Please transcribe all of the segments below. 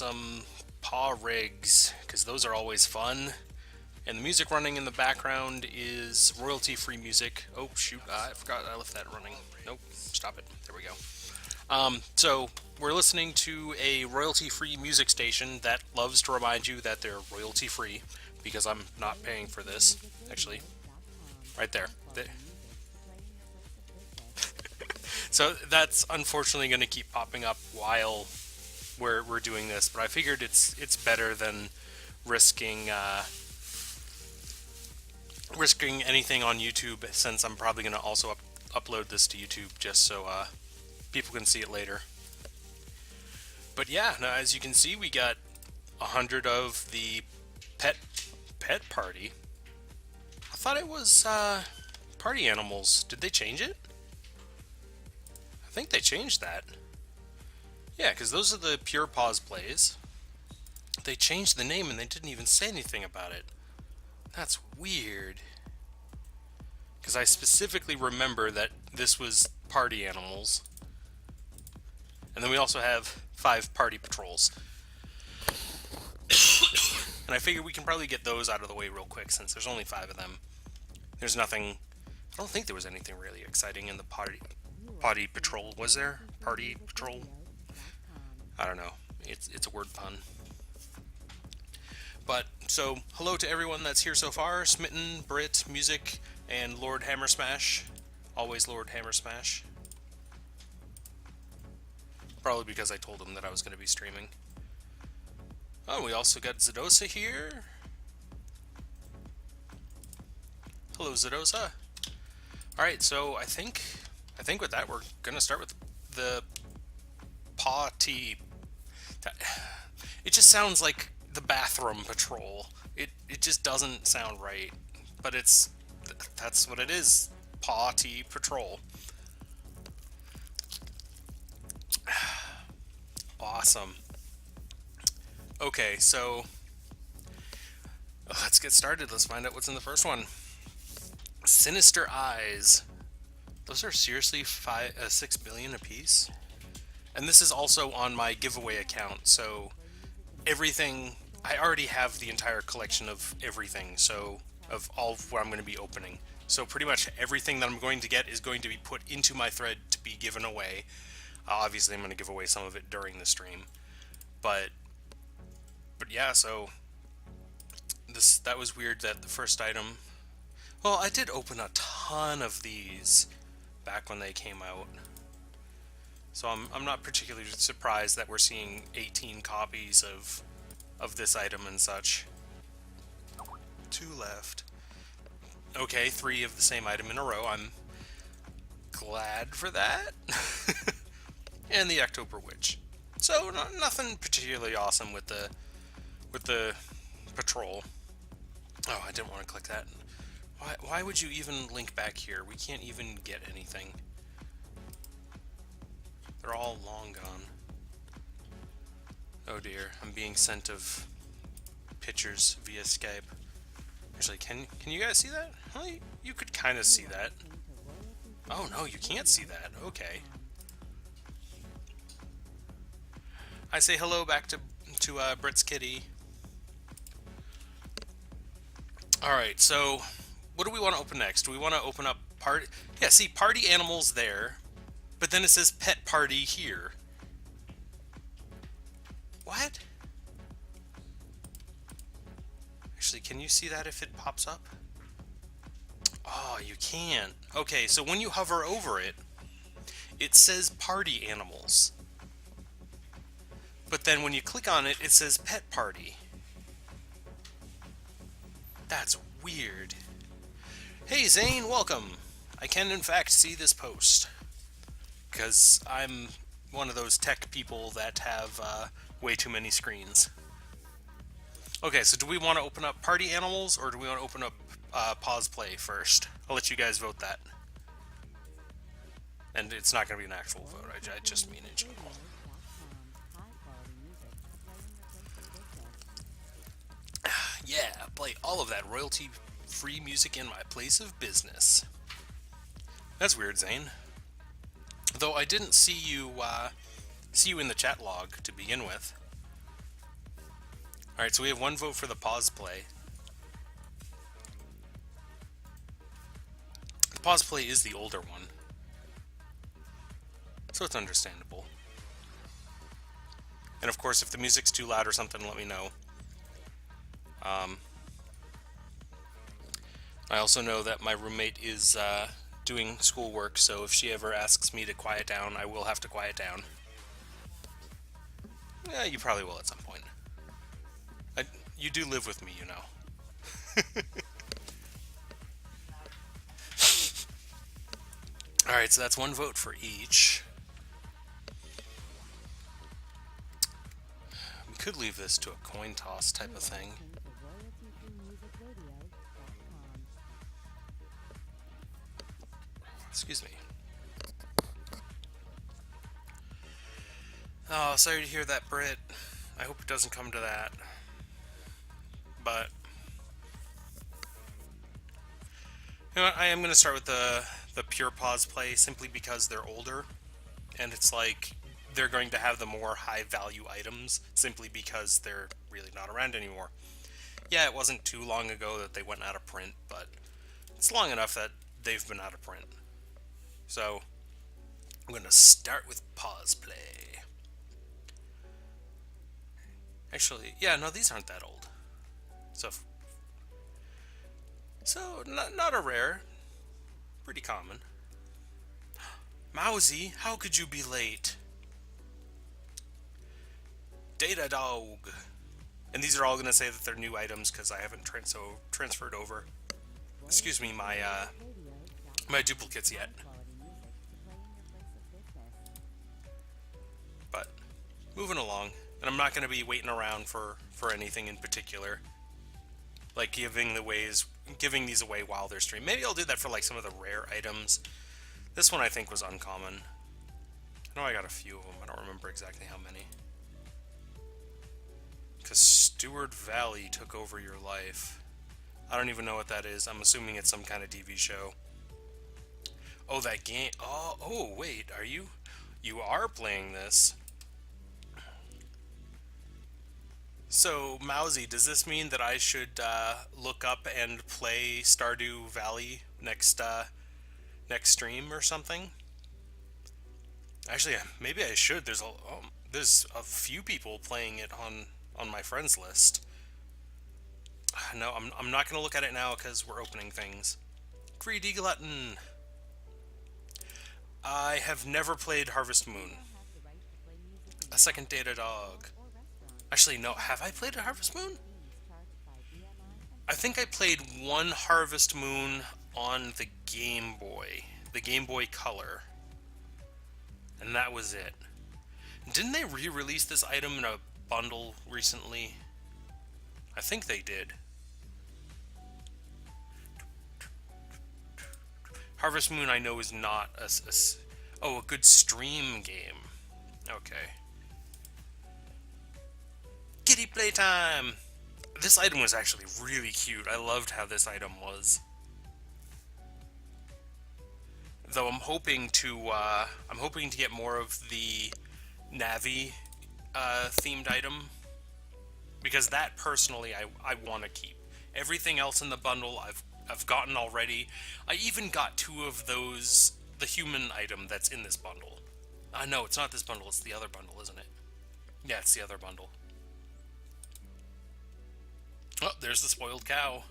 some paw rigs, because those are always fun. And the music running in the background is royalty-free music. Oh, shoot, I forgot I left that running. Nope, stop it. There we go. So, we're listening to a royalty-free music station that loves to remind you that they're royalty-free, because I'm not paying for this, actually. Right there. So that's unfortunately going to keep popping up while we're doing this, but I figured it's better than risking risking anything on YouTube, since I'm probably going to also upload this to YouTube just so people can see it later. But yeah, now as you can see, we got 100 of the pet party. I thought it was party animals. Did they change it? I think they changed that. Yeah, because those are the Pure Paws plays. They changed the name and they didn't even say anything about it. That's weird. Because I specifically remember that this was party animals. And then we also have 5 party patrols. And I figure we can probably get those out of the way real quick, since there's only 5 of them. There's nothing... I don't think there was anything really exciting in the party patrol. Was there? Party patrol? I don't know. It's a word pun. But, so, hello to everyone that's here so far. Smitten, Brit, Music, and Lord Hammer Smash. Always Lord Hammer Smash. Probably because I told him that I was going to be streaming. Oh, we also got Zadosa here. Hello, Zadosa. Alright, so I think with that we're going to start with the paw tea. It just sounds like the bathroom patrol. It just doesn't sound right, but that's what it is. Paw tea patrol. Awesome. Okay, so let's get started. Let's find out what's in the first one. Sinister Eyes. Those are seriously 6 billion apiece. And this is also on my giveaway account, so everything... I already have the entire collection of everything, so of all of what I'm going to be opening. So pretty much everything that I'm going to get is going to be put into my thread to be given away. Obviously, I'm going to give away some of it during the stream. But yeah, so... That was weird that the first item... Well, I did open a ton of these back when they came out. So I'm not particularly surprised that we're seeing 18 copies of this item and such. 2 left. Okay, 3 of the same item in a row. I'm glad for that. And the October Witch. So nothing particularly awesome with the patrol. Oh, I didn't want to click that. Why would you even link back here? We can't even get anything. They're all long gone. Oh dear, I'm being sent of pictures via Skype. Actually, can you guys see that? Well, you could kind of see that. Oh no, you can't see that. Okay. I say hello back to Brit's kitty. Alright, so what do we want to open next? Do we want to open up party... Yeah, see, party animals there, but then it says pet party here. What? Actually, can you see that if it pops up? Oh, you can't. Okay, so when you hover over it, it says party animals. But then when you click on it, it says pet party. That's weird. Hey Zane, welcome. I can in fact see this post, because I'm one of those tech people that have way too many screens. Okay, so do we want to open up party animals, or do we want to open up pause play first? I'll let you guys vote that. And it's not going to be an actual vote, I just mean in general. Yeah, play all of that royalty-free music in my place of business. That's weird, Zane. Though I didn't see you in the chat log to begin with. Alright, so we have one vote for the pause play. The pause play is the older one, so it's understandable. And of course, if the music's too loud or something, let me know. I also know that my roommate is doing schoolwork, so if she ever asks me to quiet down, I will have to quiet down. Yeah, you probably will at some point. You do live with me, you know. Alright, so that's one vote for each. We could leave this to a coin toss type of thing. Excuse me. Oh, sorry to hear that, Britt. I hope it doesn't come to that. But you know what, I am going to start with the pure pause play simply because they're older, and it's like they're going to have the more high value items simply because they're really not around anymore. Yeah, it wasn't too long ago that they went out of print, but it's long enough that they've been out of print. So I'm going to start with pause play. Actually, yeah, no, these aren't that old. So not a rare. Pretty common. Mousy, how could you be late? Data Dog. And these are all going to say that they're new items because I haven't transferred over. Excuse me, my duplicates yet. But moving along, and I'm not going to be waiting around for anything in particular, like giving these away while they're streamed. Maybe I'll do that for like some of the rare items. This one I think was uncommon. I know I got a few of them. I don't remember exactly how many. Because Stewart Valley took over your life. I don't even know what that is. I'm assuming it's some kind of TV show. Oh, that game. Oh, wait. Are you? You are playing this. So, Mousy, does this mean that I should look up and play Stardew Valley next stream or something? Actually, maybe I should. There's a few people playing it on my friends list. No, I'm not gonna look at it now because we're opening things. Greedy Glutton. I have never played Harvest Moon. A second Data Dog. Actually, no. Have I played a Harvest Moon? I think I played one Harvest Moon on the Game Boy Color. And that was it. Didn't they re-release this item in a bundle recently? I think they did. Harvest Moon I know is not a good stream game. Okay. Kitty playtime! This item was actually really cute. I loved how this item was. Though I'm hoping to get more of the Navi themed item, because that personally I want to keep. Everything else in the bundle I've gotten already. I even got two of those, the human item that's in this bundle. No, it's not this bundle, it's the other bundle, isn't it? Yeah, it's the other bundle. Oh, there's the spoiled cow.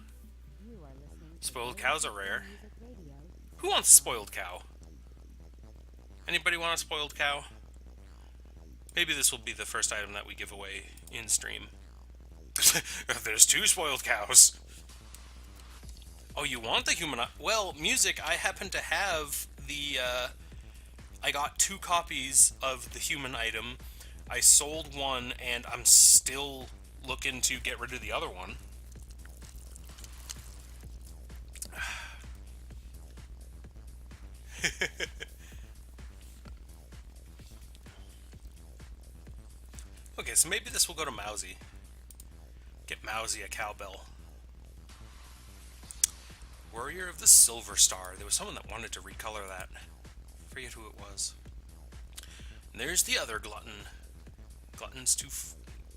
Spoiled cows are rare. Who wants a spoiled cow? Anybody want a spoiled cow? Maybe this will be the first item that we give away in stream. There's two spoiled cows. Oh, you want the human... Well, music, I happen to have the... I got 2 copies of the human item. I sold one, and I'm still looking to get rid of the other one. Okay, so maybe this will go to Mousy. Get Mousy a cowbell. Warrior of the Silver Star. There was someone that wanted to recolor that. I forget who it was. And there's the other glutton. Gluttons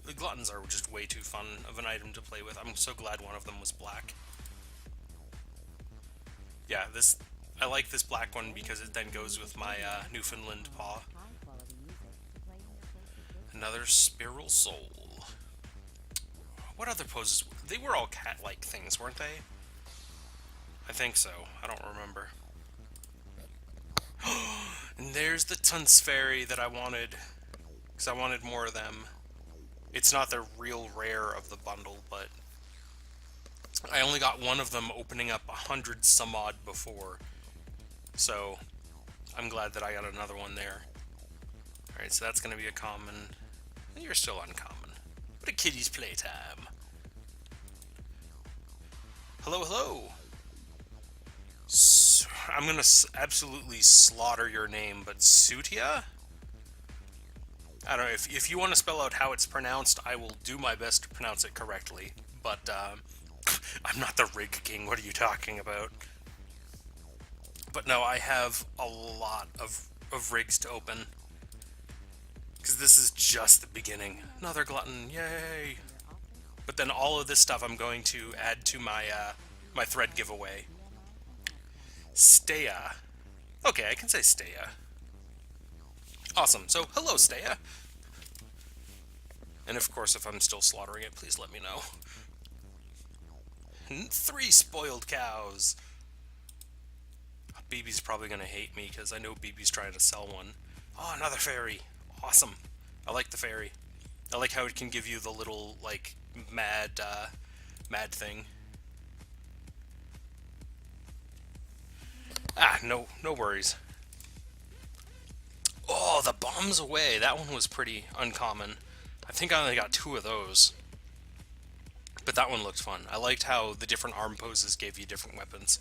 The gluttons are just way too fun of an item to play with. I'm so glad one of them was black. Yeah, I like this black one because it then goes with my Newfoundland paw. Another spiral soul. What other poses? They were all cat-like things, weren't they? I think so. I don't remember. And there's the Tunce Fairy that I wanted. Because I wanted more of them. It's not the real rare of the bundle, but I only got one of them opening up 100 some odd before. So I'm glad that I got another one there. Alright, so that's going to be a common. You're still uncommon. What a kiddie's playtime. Hello, hello. I'm going to absolutely slaughter your name, but Sutia? I don't know, if you want to spell out how it's pronounced, I will do my best to pronounce it correctly. But, I'm not the Rig King, what are you talking about? But no, I have a lot of rigs to open. Because this is just the beginning. Another glutton, yay! But then all of this stuff I'm going to add to my, my thread giveaway. Steya. Okay, I can say Steya. Awesome. So, hello, Steya. And of course, if I'm still slaughtering it, please let me know. 3 spoiled cows. BB's probably going to hate me, because I know BB's trying to sell one. Oh, another fairy. Awesome. I like the fairy. I like how it can give you the little, like, mad thing. Ah, no worries. Oh, the bombs away. That one was pretty uncommon. I think I only got 2 of those. But that one looked fun. I liked how the different arm poses gave you different weapons.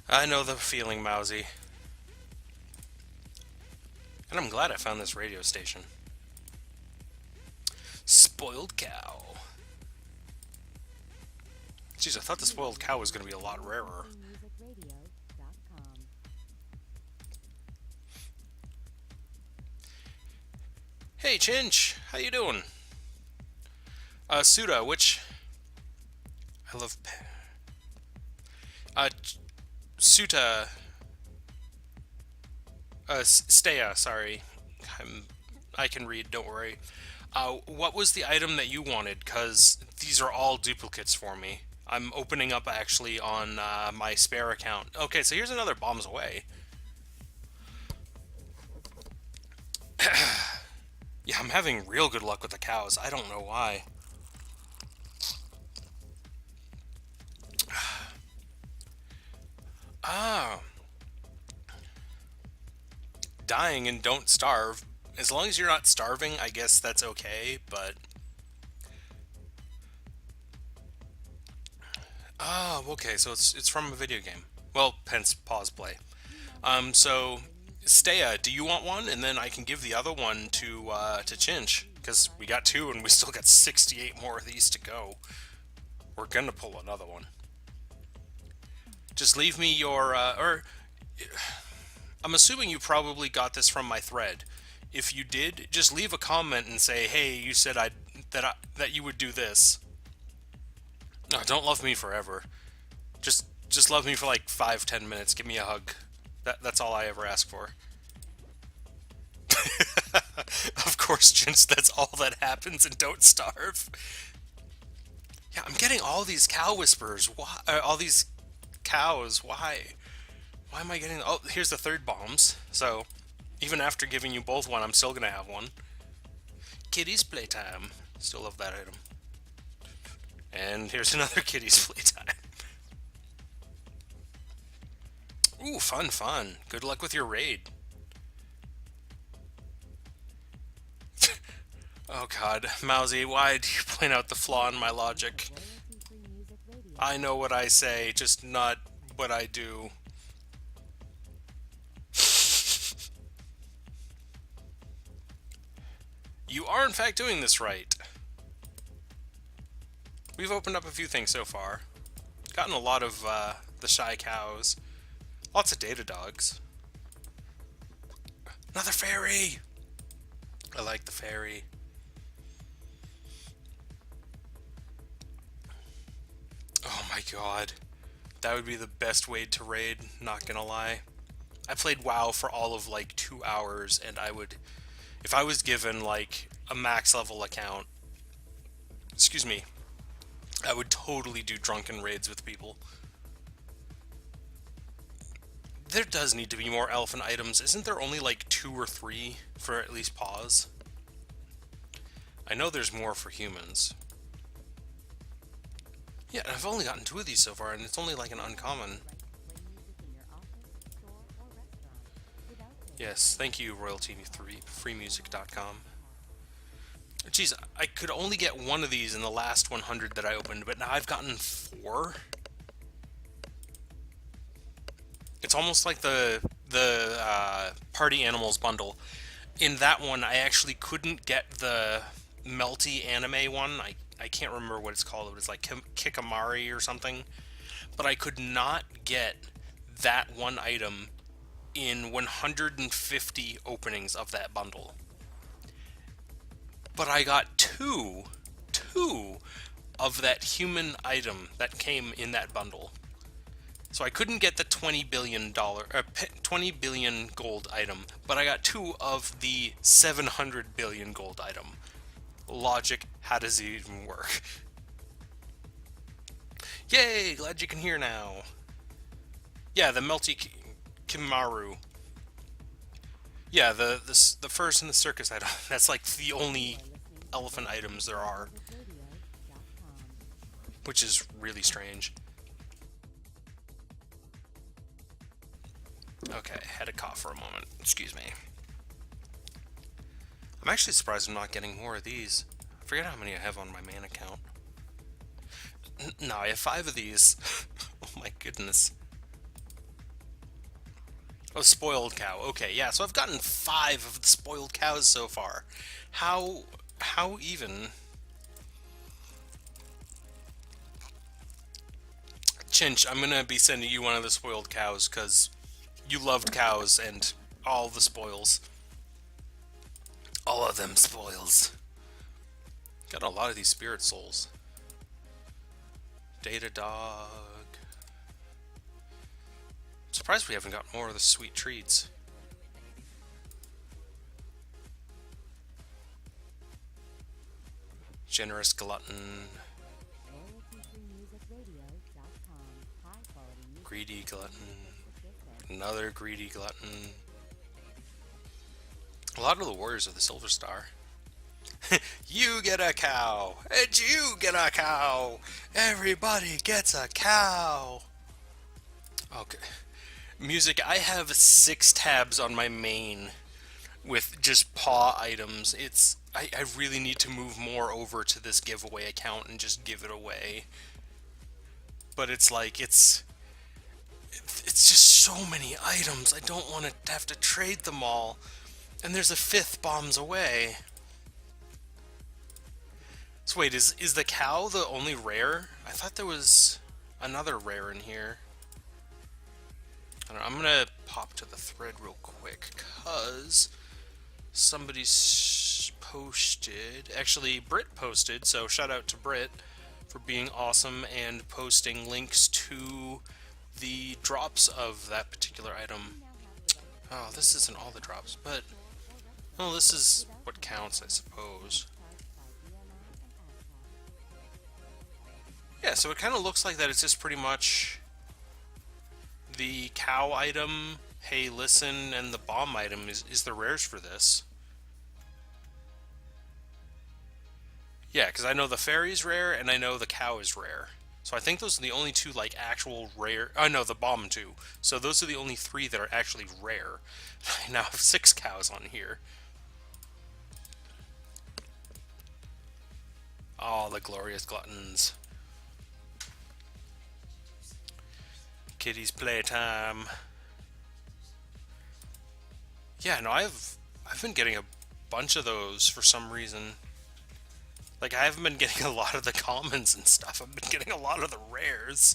I know the feeling, Mousy. And I'm glad I found this radio station. Spoiled cow. Jeez, I thought the spoiled cow was going to be a lot rarer. Hey, Chinch! How you doing? Suda, which... I love... Suta... Steya, sorry. I can read, don't worry. What was the item that you wanted? Because these are all duplicates for me. I'm opening up, actually, on my spare account. Okay, so here's another bombs away. Yeah, I'm having real good luck with the cows. I don't know why. Ah. Dying and don't starve. As long as you're not starving, I guess that's okay, but... Oh, okay, so it's from a video game. Well, hence pause play. So... Steya, do you want one? And then I can give the other one to Chinch. Because we got 2 and we still got 68 more of these to go. We're gonna pull another one. Just leave me your, I'm assuming you probably got this from my thread. If you did, just leave a comment and say, hey, you said that you would do this. No, don't love me forever. Just love me for like 5-10 minutes. Give me a hug. That's all I ever ask for. Of course, Jinx, that's all that happens, and don't starve. Yeah, I'm getting all these cow whispers. Why? All these cows. Why? Why am I getting... Oh, here's the 3rd bombs. So, even after giving you both one, I'm still gonna have one. Kitty's playtime. Still love that item. And here's another kitty's playtime. Ooh, fun. Good luck with your raid. Oh god, Mousy, why do you point out the flaw in my logic? I know what I say, just not what I do. You are in fact doing this right. We've opened up a few things so far. Gotten a lot of the shy cows. Lots of data dogs. Another fairy! I like the fairy. Oh my god. That would be the best way to raid, not gonna lie. I played WoW for all of like 2 hours, and I would, if I was given like a max level account, excuse me, I would totally do drunken raids with people. There does need to be more elephant items. Isn't there only like 2 or 3 for at least paws? I know there's more for humans. Yeah, I've only gotten 2 of these so far, and it's only like an uncommon. Yes, thank you, royalty3freemusic.com. Jeez, I could only get 1 of these in the last 100 that I opened, but now I've gotten 4? It's almost like the Party Animals bundle. In that one, I actually couldn't get the melty anime one. I can't remember what it's called. It was like Kikamari or something. But I could not get that one item in 150 openings of that bundle. But I got two of that human item that came in that bundle. So I couldn't get the $20 billion gold item, but I got 2 of the 700 billion gold item. Logic, how does it even work? Yay, glad you can hear now. Yeah, the Melty Kimaru. Yeah, the furs in the circus item. That's like the only elephant items there are. Which is really strange. Okay, had a cough for a moment. Excuse me. I'm actually surprised I'm not getting more of these. I forget how many I have on my main account. No, I have 5 of these. Oh my goodness. Oh, spoiled cow. Okay, yeah, so I've gotten 5 of the spoiled cows so far. How even? Chinch, I'm gonna be sending you one of the spoiled cows, because you loved cows and all the spoils. All of them spoils. Got a lot of these spirit souls. Data dog. I'm surprised we haven't got more of the sweet treats. Generous glutton. Greedy glutton. Another greedy glutton. A lot of the warriors of the Silver Star. You get a cow! And you get a cow! Everybody gets a cow! Okay. Music, I have 6 tabs on my main with just paw items. I really need to move more over to this giveaway account and just give it away. But it's like, it's just so many items. I don't want to have to trade them all. And there's a 5th bombs away. So wait, is the cow the only rare? I thought there was another rare in here. I don't know, I'm gonna pop to the thread real quick, because somebody's posted. Actually, Brit posted, so shout out to Brit for being awesome and posting links to the drops of that particular item. Oh, this isn't all the drops, but well, this is what counts, I suppose. Yeah, so it kind of looks like that it's just pretty much the cow item, hey listen, and the bomb item is the rares for this. Yeah, because I know the fairy's rare, and I know the cow is rare. So I think those are the only 2, like, actual rare... Oh, no, the bomb, too. So those are the only 3 that are actually rare. I now have 6 cows on here. Oh, the glorious gluttons. Kitty's playtime. Yeah, no, I've been getting a bunch of those for some reason. Like, I haven't been getting a lot of the commons and stuff. I've been getting a lot of the rares.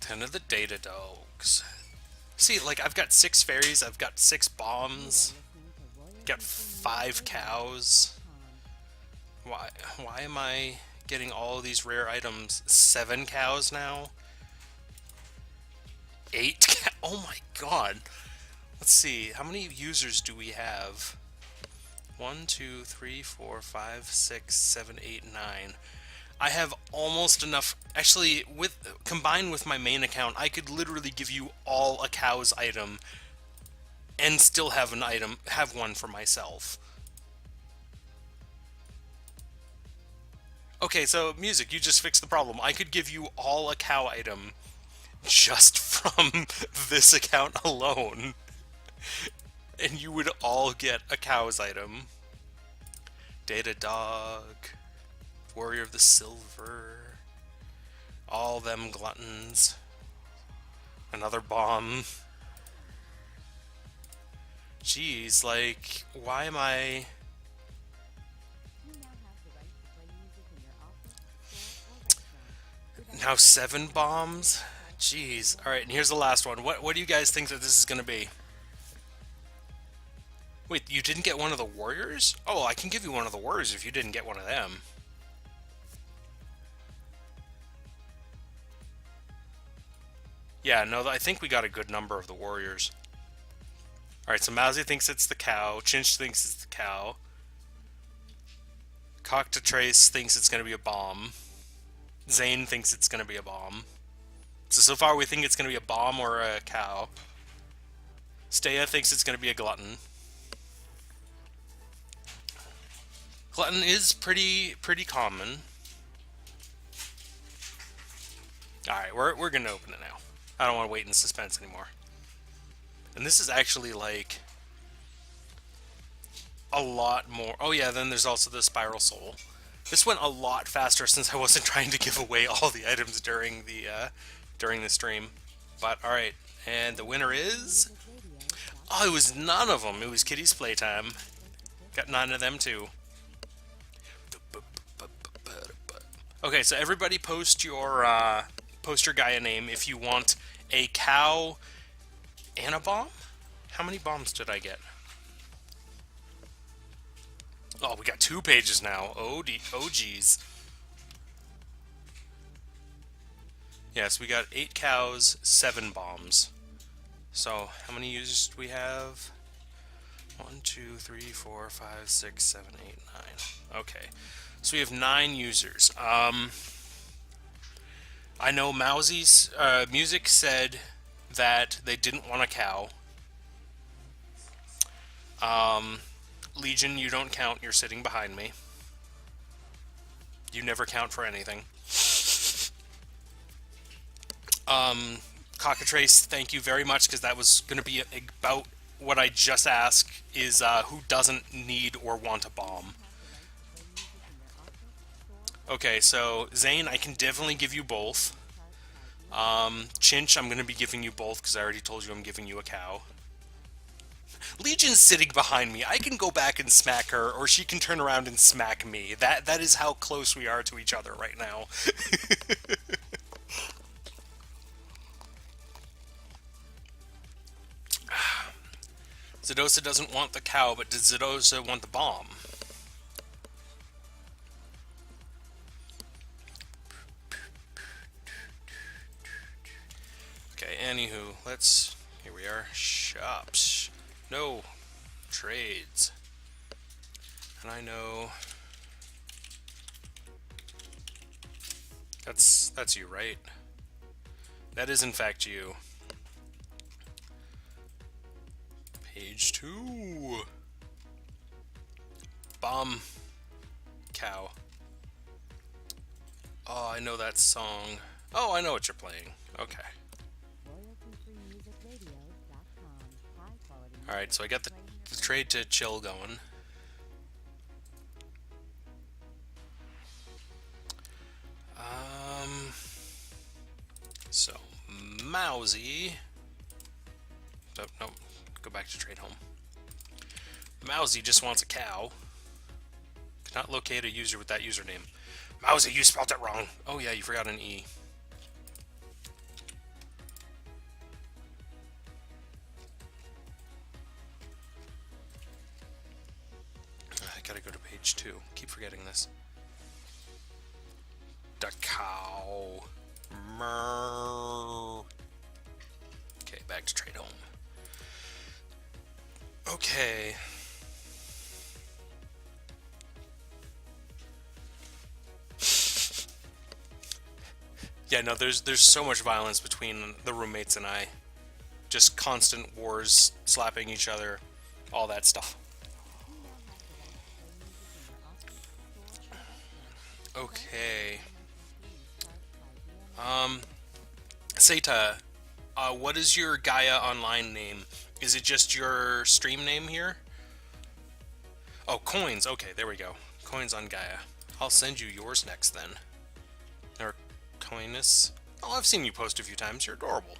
10 of the data dogs. See, like, I've got 6 fairies, I've got 6 bombs, got 5 cows. Why am I getting all of these rare items? 7 cows now? 8 oh my god. Let's see, how many users do we have? 1, 2, 3, 4, 5, 6, 7, 8, 9. I have almost enough. Actually, combined with my main account, I could literally give you all a cow's item and still have one for myself. Okay, so music, you just fixed the problem. I could give you all a cow item just from this account alone. And you would all get a cow's item. Data dog. Warrior of the Silver. All them gluttons. Another bomb. Jeez, like, why am I... Now 7 bombs? Jeez. Alright, and here's the last one. What do you guys think that this is going to be? Wait, you didn't get one of the warriors? Oh, I can give you one of the warriors if you didn't get one of them. Yeah, no, I think we got a good number of the warriors. Alright, so Mousy thinks it's the cow. Chinch thinks it's the cow. Cockatrace thinks it's going to be a bomb. Zane thinks it's going to be a bomb. So far we think it's going to be a bomb or a cow. Steya thinks it's going to be a glutton. Glutton is pretty common. Alright, we're going to open it now. I don't want to wait in suspense anymore. And this is actually, like, a lot more... Oh yeah, then there's also the Spiral Soul. This went a lot faster since I wasn't trying to give away all the items during the stream. But, alright, and the winner is... Oh, it was none of them. It was Kitty's Playtime. Got 9 of them, too. Okay, so everybody post your Gaia name if you want a cow and a bomb? How many bombs did I get? Oh, we got 2 pages now. Oh geez. Yes, we got 8 cows, 7 bombs. So, how many users do we have? 1, 2, 3, 4, 5, 6, 7, 8, 9. Okay. So we have 9 users. I know Mousy's music said that they didn't want a cow. Legion, you don't count. You're sitting behind me. You never count for anything. Cockatrace, thank you very much, because that was going to be about what I just asked, is who doesn't need or want a bomb. Okay, so Zane, I can definitely give you both. Chinch, I'm going to be giving you both, because I already told you I'm giving you a cow. Legion's sitting behind me. I can go back and smack her, or she can turn around and smack me. That is how close we are to each other right now. Zedosa doesn't want the cow, but does Zedosa want the bomb? Okay, anywho, here we are, shops. No, trades. And I know... That's you, right? That is in fact you. Page 2. Bomb. Cow. Oh, I know that song. Oh, I know what you're playing. Okay. Alright, so I got the trade to chill going. So, Mousy... Oh, no, go back to trade home. Mousy just wants a cow. Cannot locate a user with that username. Mousy, you spelled it wrong. Oh yeah, you forgot an E. language too. Keep forgetting this. The cow. Murr. Okay, back to trade home. Okay. Yeah, no, there's so much violence between the roommates and I. Just constant wars, slapping each other, all that stuff. Okay. Seita, what is your Gaia Online name? Is it just your stream name here? Oh, coins. Okay, there we go. Coins on Gaia. I'll send you yours next then. Or coinus. Oh, I've seen you post a few times. You're adorable.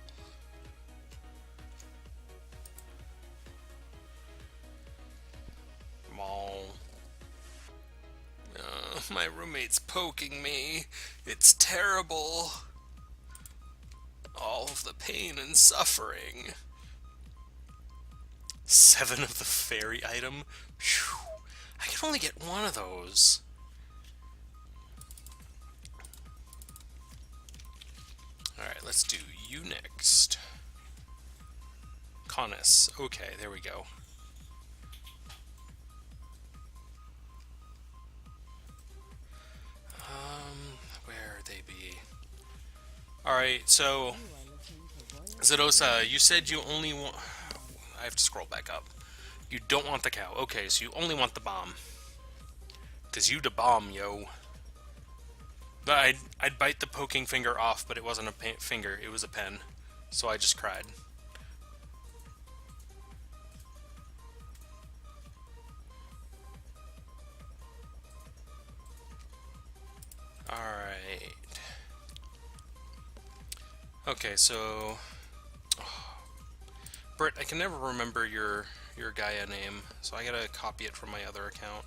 Mall. My roommate's poking me. It's terrible. All of the pain and suffering. 7 of the fairy item? Whew. I can only get 1 of those. Alright, let's do you next. Conus. Okay, there we go. Where they be? Alright, so Zedosa, you said you only want... I have to scroll back up. You don't want the cow. Okay, so you only want the bomb. Cause you the bomb, yo. But I'd bite the poking finger off, but it wasn't a finger, it was a pen. So I just cried. Alright. Okay, so... Oh. Britt, I can never remember your Gaia name, so I gotta copy it from my other account.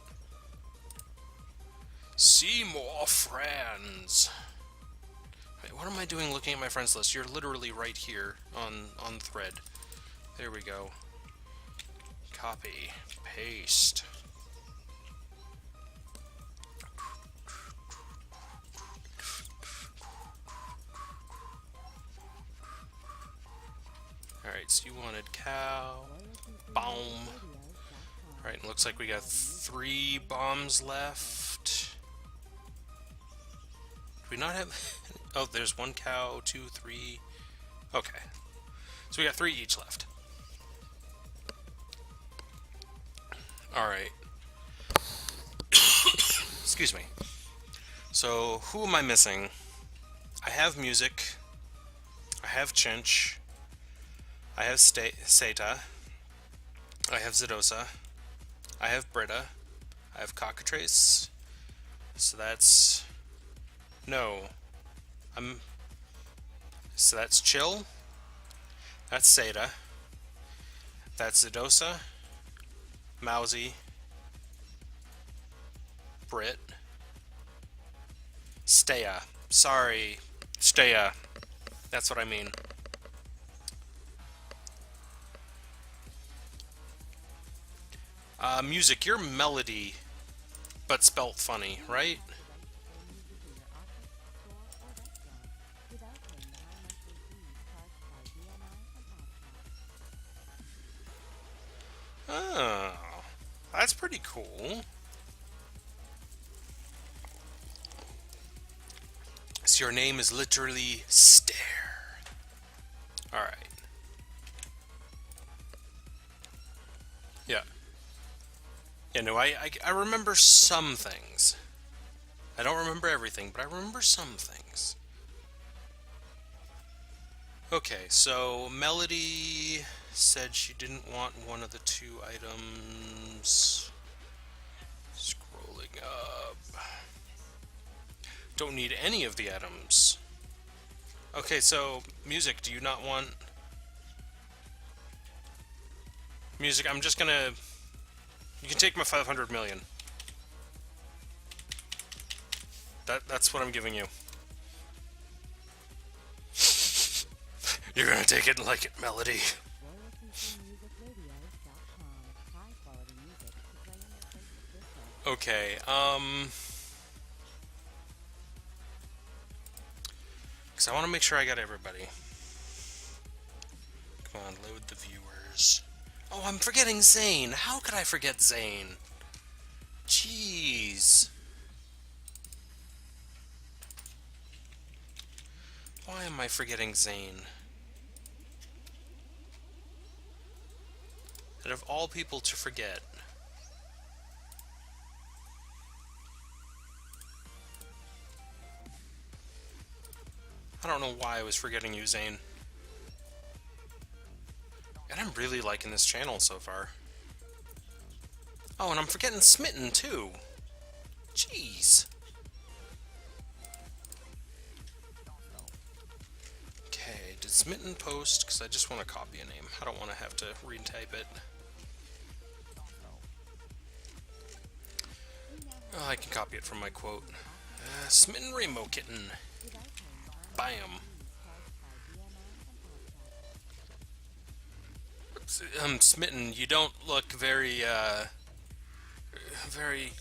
See more friends! Wait, what am I doing looking at my friends list? You're literally right here on thread. There we go. Copy. Paste. Alright, so you wanted cow. Boom. Alright, looks like we got 3 bombs left. Do we not have... Oh, there's 1 cow, 2, 3... Okay. So we got 3 each left. Alright. Excuse me. So, who am I missing? I have music. I have Chinch. I have Seita. I have Zedosa. I have Britta. I have Cockatrace. So that's... No. So that's Chill. That's Seita. That's Zedosa. Mousy. Brit. Steya. Sorry. Steya. That's what I mean. Music, you're Melody, but spelt funny, right? Oh, that's pretty cool. So your name is literally Stare. Alright. Yeah. Yeah, no, I remember some things. I don't remember everything, but I remember some things. Okay, so Melody said she didn't want one of the 2 items. Scrolling up. Don't need any of the items. Okay, so music, do you not want... Music, I'm just gonna... You can take my 500 million. That's what I'm giving you. You're gonna take it like it, Melody. Okay, because I want to make sure I got everybody. Come on, load the viewers. Oh, I'm forgetting Zane. How could I forget Zane? Jeez. Why am I forgetting Zane? Out of all people to forget. I don't know why I was forgetting you, Zane. And I'm really liking this channel so far. Oh, and I'm forgetting Smitten, too. Jeez. Okay, did Smitten post? Because I just want to copy a name. I don't want to have to retype it. Oh, I can copy it from my quote. Smitten Rainbow Kitten. Bam. Smitten, you don't look very, very...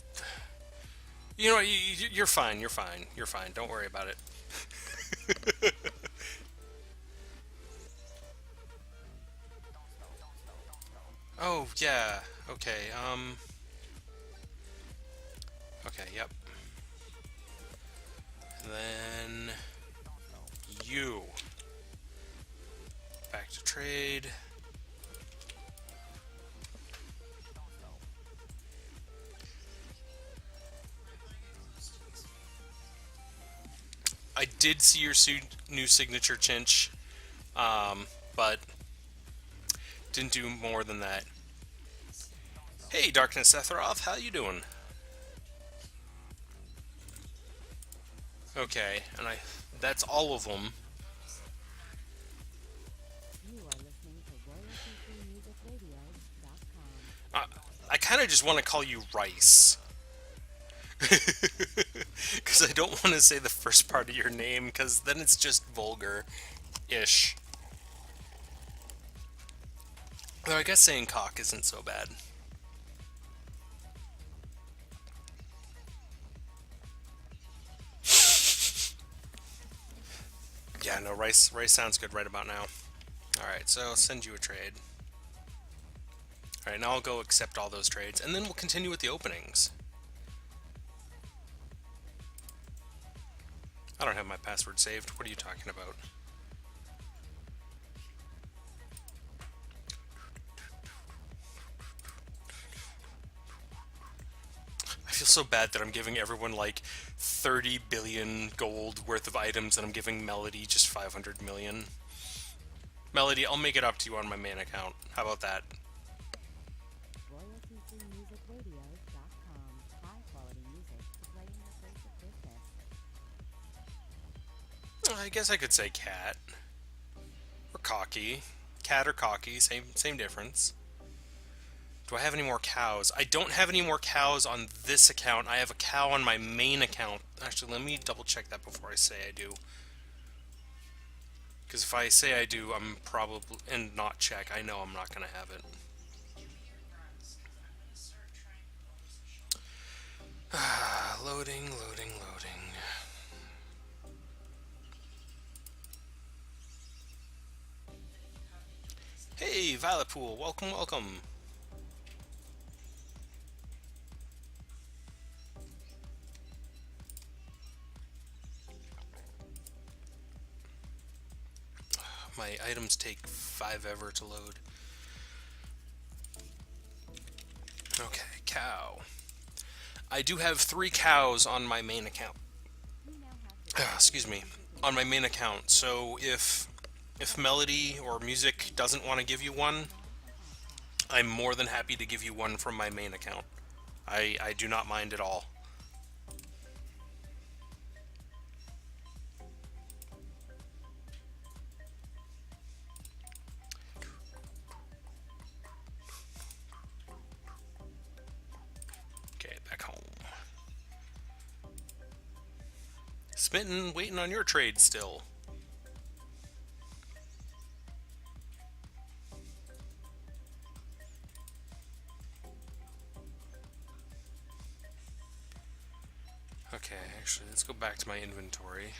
You know what, you're fine, you're fine, you're fine. Don't worry about it. Oh, yeah. Okay, okay, yep. And then... You. Back to trade. I did see your new signature, Chinch, but didn't do more than that. Hey, Darkness Setharoth, how you doing? Okay, and that's all of them. I kind of just want to call you Rice. Because I don't want to say the first part of your name, because then it's just vulgar-ish. Though I guess saying cock isn't so bad. Yeah, no, Rice sounds good right about now. Alright, so I'll send you a trade. Alright, now I'll go accept all those trades, and then we'll continue with the openings. I don't have my password saved. What are you talking about? I feel so bad that I'm giving everyone like 30 billion gold worth of items and I'm giving Melody just 500 million. Melody, I'll make it up to you on my main account. How about that? I guess I could say cat. Or cocky. Cat or cocky, same difference. Do I have any more cows? I don't have any more cows on this account. I have a cow on my main account. Actually, let me double check that before I say I do. Because if I say I do, I'm probably... And not check, I know I'm not going to have it. Loading, loading, loading. Hey, Violet Pool, welcome, welcome. My items take 5 ever to load. Okay, cow. I do have 3 cows on my main account. Excuse me. On my main account. So if Melody or Music doesn't want to give you one, I'm more than happy to give you one from my main account. I do not mind at all. Okay, back home. Smitten, waiting on your trade still. Okay, actually, let's go back to my inventory.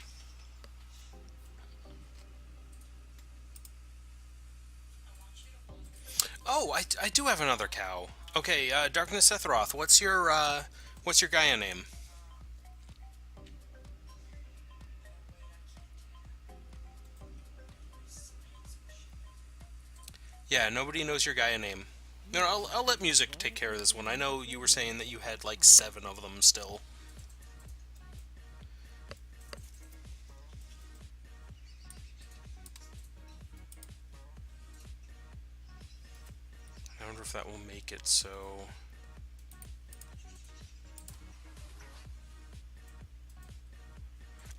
Oh, I do have another cow. Okay, Darkness Sephiroth, what's your Gaia name? Yeah, nobody knows your Gaia name. No, I'll let music take care of this one. I know you were saying that you had like 7 of them still. I wonder if that will make it so...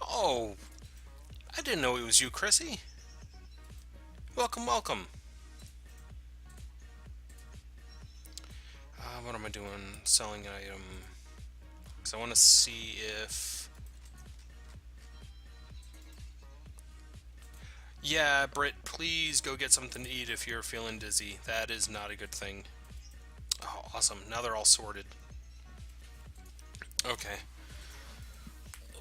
Oh, I didn't know it was you, Chrissy. Welcome, welcome. What am I doing? Selling an item. Because I want to see if... Yeah, Britt, please go get something to eat if you're feeling dizzy. That is not a good thing. Oh, awesome. Now they're all sorted. Okay.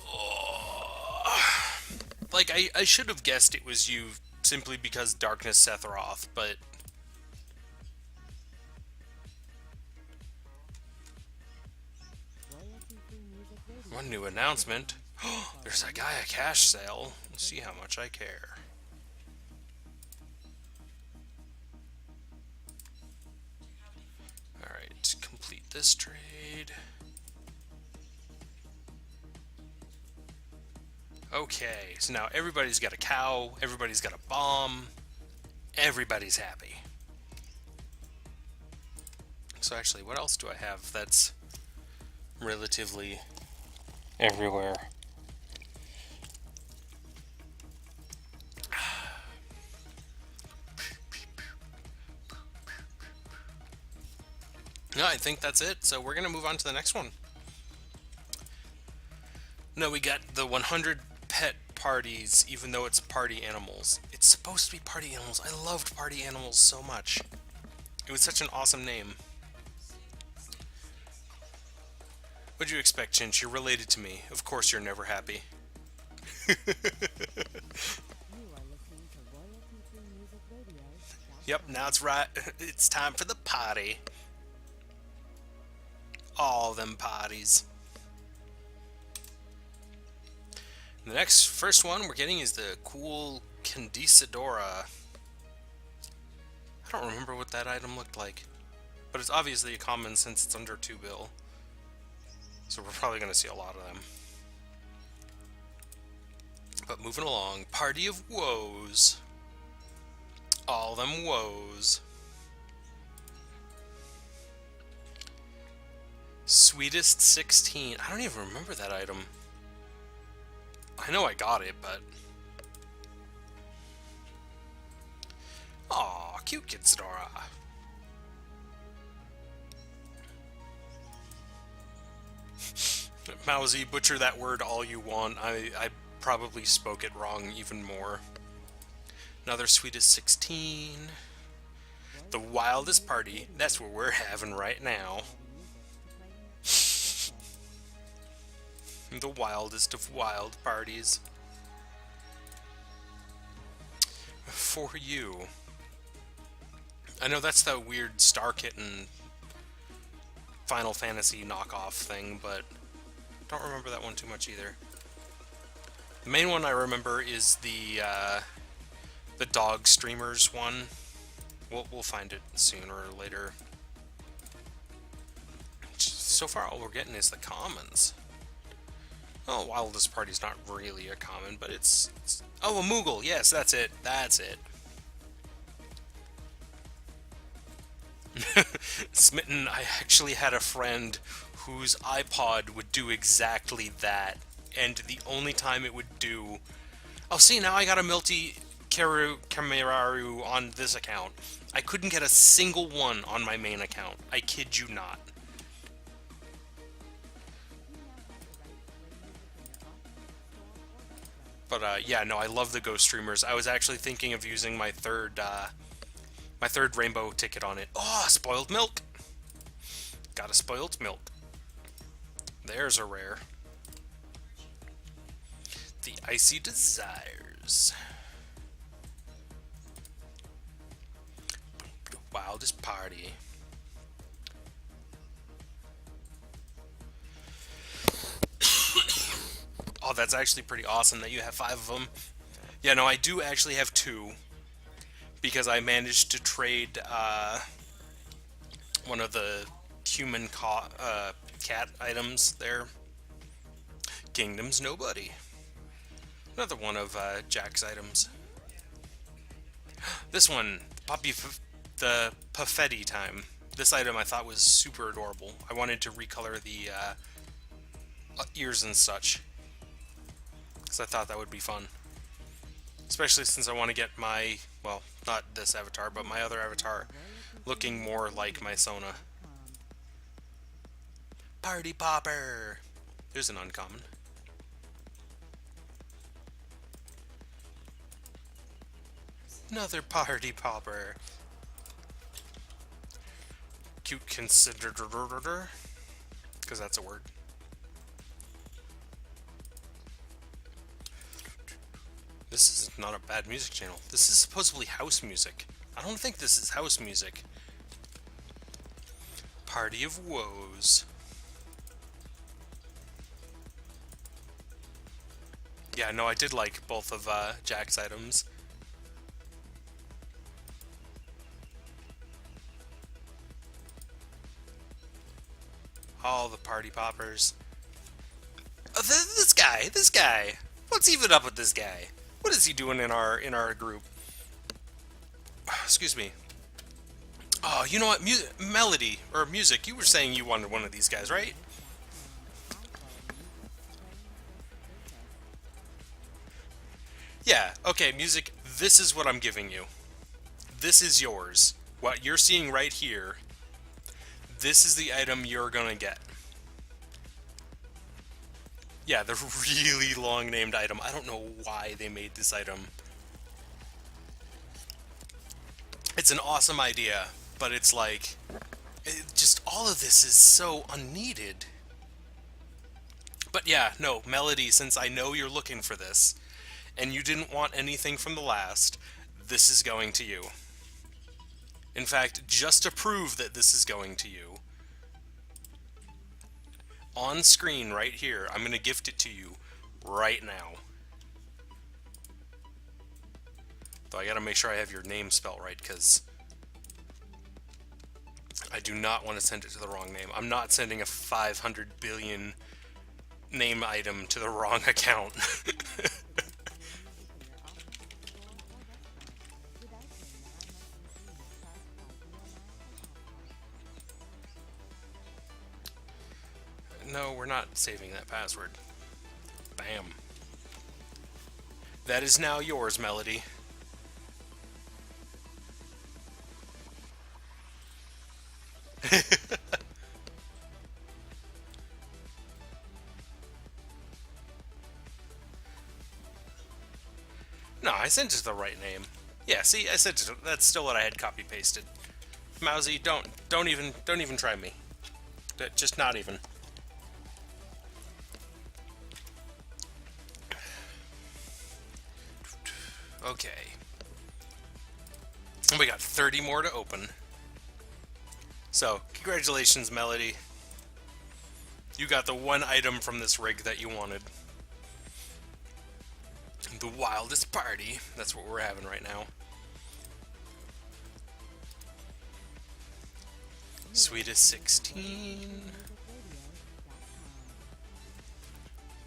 Oh. Like, I should have guessed it was you simply because Darkness Sephiroth, but... One new announcement. There's a Gaia cash sale. Let's see how much I care. Alright, complete this trade. Okay, so now everybody's got a cow, everybody's got a bomb, everybody's happy. So actually, what else do I have that's relatively everywhere? No, I think that's it, so we're going to move on to the next one. No, we got the 100 pet parties, even though it's party animals. It's supposed to be party animals. I loved party animals so much. It was such an awesome name. What'd you expect, Chinch? You're related to me. Of course you're never happy. Yep, now it's right. It's time for the party. All them parties. The first one we're getting is the cool Candisadora. I don't remember what that item looked like, but it's obviously a common since it's under 2 bill. So we're probably going to see a lot of them. But moving along, Party of Woes. All them woes. Sweetest 16. I don't even remember that item. I know I got it, but... Aw, cute Kitsadora. Mousy, butcher that word all you want. I probably spoke it wrong even more. Another Sweetest 16. The wildest party. That's what we're having right now. The wildest of wild parties. For you. I know that's the weird Star Kitten Final Fantasy knockoff thing, but don't remember that one too much either. The main one I remember is the dog streamers one. We'll find it sooner or later. So far all we're getting is the commons. Oh, Wildest Party's not really a common, but it's... Oh, a Moogle! Yes, that's it. That's it. Smitten, I actually had a friend whose iPod would do exactly that. And the only time it would do... Oh, see, now I got a Milty Kameraru on this account. I couldn't get a single one on my main account. I kid you not. But yeah, no, I love the Ghost Streamers. I was actually thinking of using my third rainbow ticket on it. Oh, spoiled milk! Got a spoiled milk. There's a rare. The Icy Desires. Wildest Party. Oh, that's actually pretty awesome that you have 5 of them. Yeah, no, I do actually have 2. Because I managed to trade one of the human cat items there. Kingdom's Nobody. Another one of Jack's items. This one, the Puffetti time. This item I thought was super adorable. I wanted to recolor the ears and such, because I thought that would be fun. Especially since I want to get my, well, not this avatar, but my other avatar looking more like my Sona. Party Popper! There's an uncommon. Another Party Popper. Cute considered, because that's a word. This is not a bad music channel. This is supposedly house music. I don't think this is house music. Party of Woes. Yeah, no, I did like both of Jack's items. All the party poppers. Oh, this guy. What's even up with this guy? What is he doing in our group? Excuse me. Oh, you know what? Melody or music. You were saying you wanted one of these guys, right? Yeah. Okay, music. This is what I'm giving you. This is yours. What you're seeing right here. This is the item you're gonna get. Yeah, the really long named item. I don't know why they made this item. It's an awesome idea, but it's like, just all of this is so unneeded. But yeah, no, Melody, since I know you're looking for this, and you didn't want anything from the last, this is going to you. In fact, just to prove that this is going to you, on screen right here, I'm going to gift it to you right now. Though I gotta make sure I have your name spelled right, because I do not want to send it to the wrong name. I'm not sending a 500 billion name item to the wrong account. No, we're not saving that password. Bam. That is now yours, Melody. No, I sent it the right name. Yeah, see, I sent it. That's still what I had copy pasted. Mousy, don't even try me. Just not even. Okay. And we got 30 more to open. So, congratulations, Melody. You got the one item from this rig that you wanted. The wildest party. That's what we're having right now. Sweetest 16.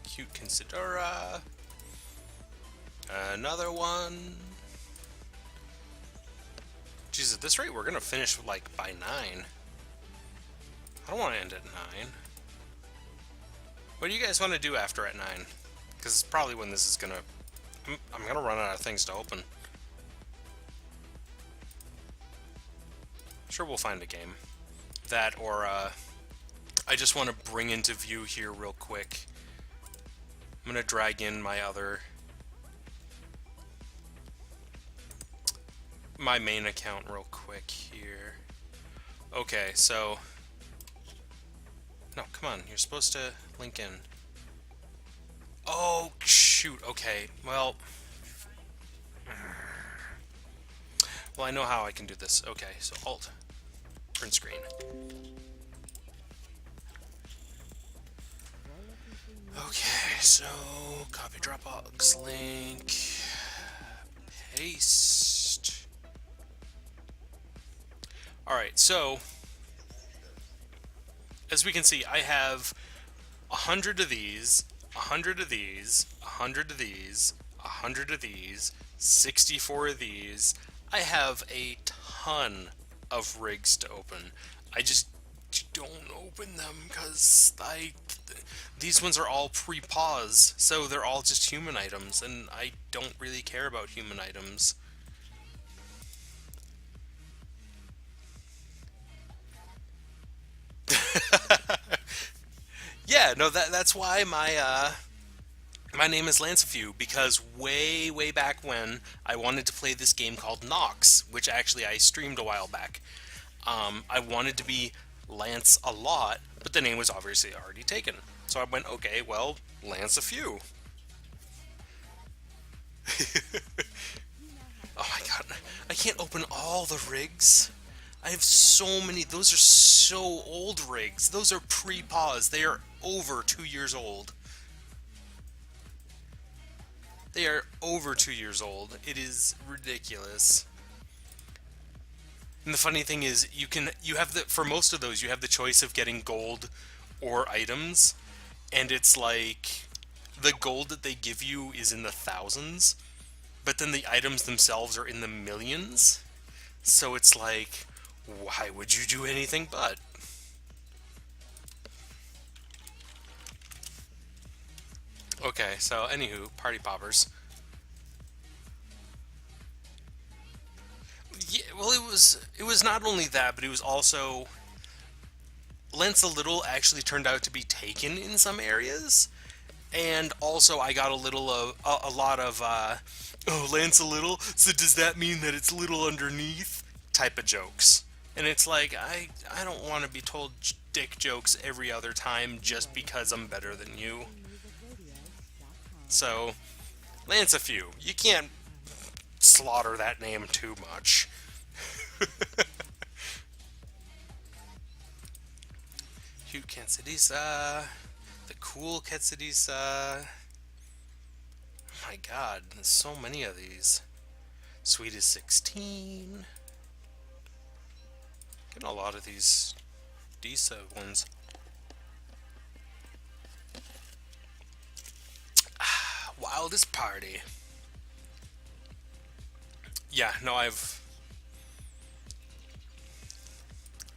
Cute Considera. Another one. Jeez, at this rate, we're gonna finish like by 9. I don't want to end at 9. What do you guys want to do after at 9? Because it's probably when this is gonna... I'm gonna run out of things to open. Sure, we'll find a game. That, or, I just want to bring into view here real quick. I'm gonna drag in my main account real quick here. Okay, so... No, come on, you're supposed to link in. Oh, shh! shoot, okay. Well, I know how I can do this. Okay, so Alt, print screen. Okay, so copy Dropbox link, paste. Alright, so as we can see, I have 100 of these, 100 of these, 100 of these, 100 of these, 64 of these. I have a ton of rigs to open. I just don't open them because these ones are all pre-paws, so they're all just human items, and I don't really care about human items. Yeah, no, that's why my name is Lancefew, because way back when I wanted to play this game called Nox, which actually I streamed a while back. I wanted to be Lance a lot, but the name was obviously already taken. So I went, okay, well, Lance a few. Oh my god, I can't open all the rigs. I have so many. Those are so old rigs. Those are pre-pause. They are over 2 years old. They are over 2 years old. It is ridiculous. And the funny thing is, you have for most of those, you have the choice of getting gold or items, and it's like the gold that they give you is in the thousands, but then the items themselves are in the millions. So it's like, why would you do anything but? Okay, so anywho, party poppers. Yeah, well, it was not only that, but it was also Lance a Little actually turned out to be taken in some areas, and also I got a lot of oh, Lance a Little. So does that mean that it's little underneath type of jokes? And it's like I don't want to be told dick jokes every other time just because I'm better than you. So Lance a few. You can't slaughter that name too much. Cute Quetzalisa. The cool Quetzalisa. Oh my god, there's so many of these. Sweet as 16. Getting a lot of these Disa ones. Wildest party. Yeah, no,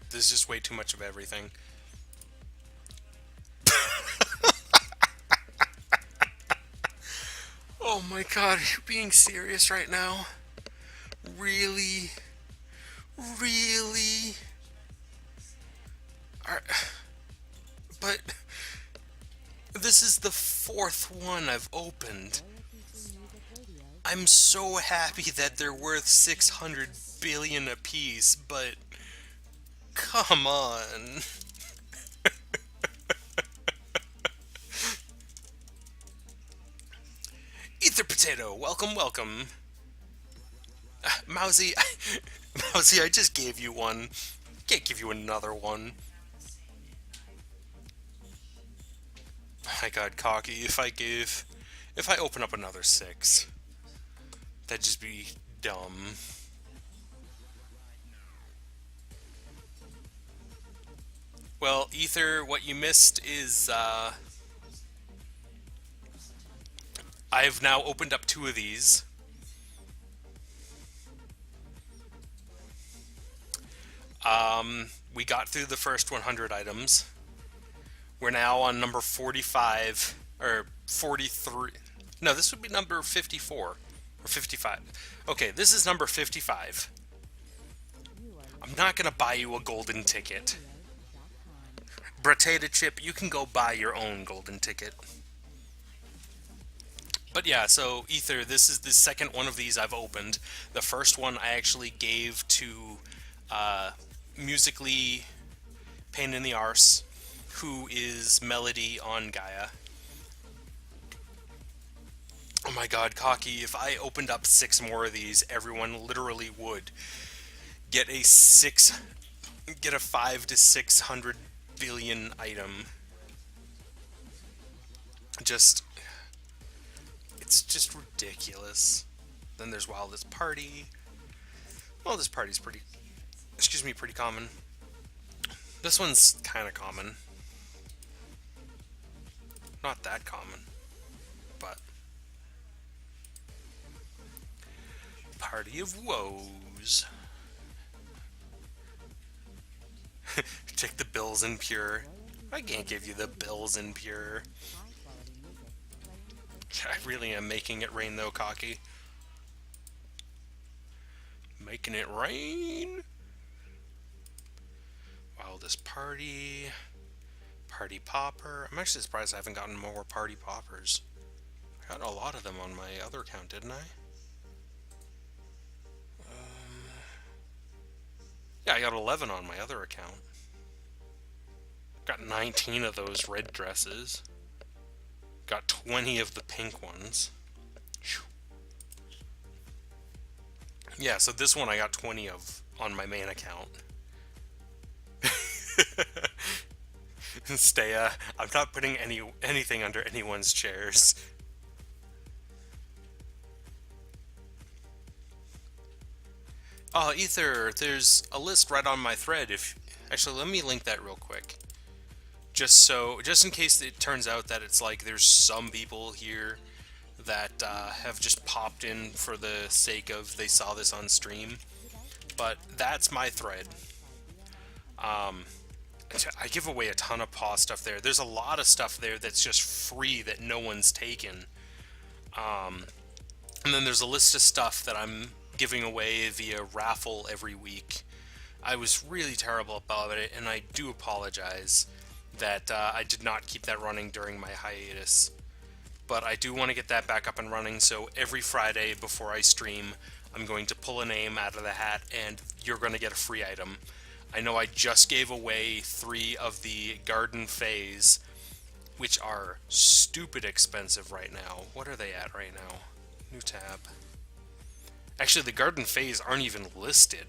there's just way too much of everything. Oh my god, are you being serious right now? Really? Really? Are, but this is the fourth one I've opened. I'm so happy that they're worth 600 billion apiece, but come on. Ether Potato, welcome, welcome. Mousy, Mousy, I just gave you one. Can't give you another one. Oh my god, Cocky, if I open up another 6, that'd just be dumb. Well, Ether, what you missed is, I've now opened up 2 of these. We got through the first 100 items. We're now on number 45, or 43. No, this would be number 54, or 55. Okay, this is number 55. I'm not going to buy you a golden ticket. Potato Chip, you can go buy your own golden ticket. But yeah, so Ether, this is the second one of these I've opened. The first one I actually gave to Musically Pain in the Arse, who is Melody on Gaia. Oh my god, Cocky, if I opened up 6 more of these, everyone literally would get a 5 to 600 billion item. Just, it's just ridiculous. Then there's Wildest Party. Well, this party's pretty, pretty common. This one's kind of common. Not that common, but Party of Woes. Check the bills in pure. I can't give you the bills in pure. I really am making it rain though, Cocky. Making it rain. Wildest Party. Party Popper. I'm actually surprised I haven't gotten more Party Poppers. I got a lot of them on my other account, didn't I? Yeah, I got 11 on my other account. Got 19 of those red dresses. Got 20 of the pink ones. Yeah, so this one I got 20 of on my main account. Staya, I'm not putting anything under anyone's chairs. Ether, there's a list right on my thread. Actually, let me link that real quick. Just in case it turns out that it's like there's some people here that have just popped in for the sake of they saw this on stream. But that's my thread. I give away a ton of paw stuff there. There's a lot of stuff there that's just free that no one's taken. And then there's a list of stuff that I'm giving away via raffle every week. I was really terrible about it, and I do apologize that I did not keep that running during my hiatus. But I do want to get that back up and running, so every Friday before I stream, I'm going to pull a name out of the hat, and you're going to get a free item. I know I just gave away 3 of the Garden Phase, which are stupid expensive right now. What are they at right now? New tab. Actually, the Garden Phase aren't even listed.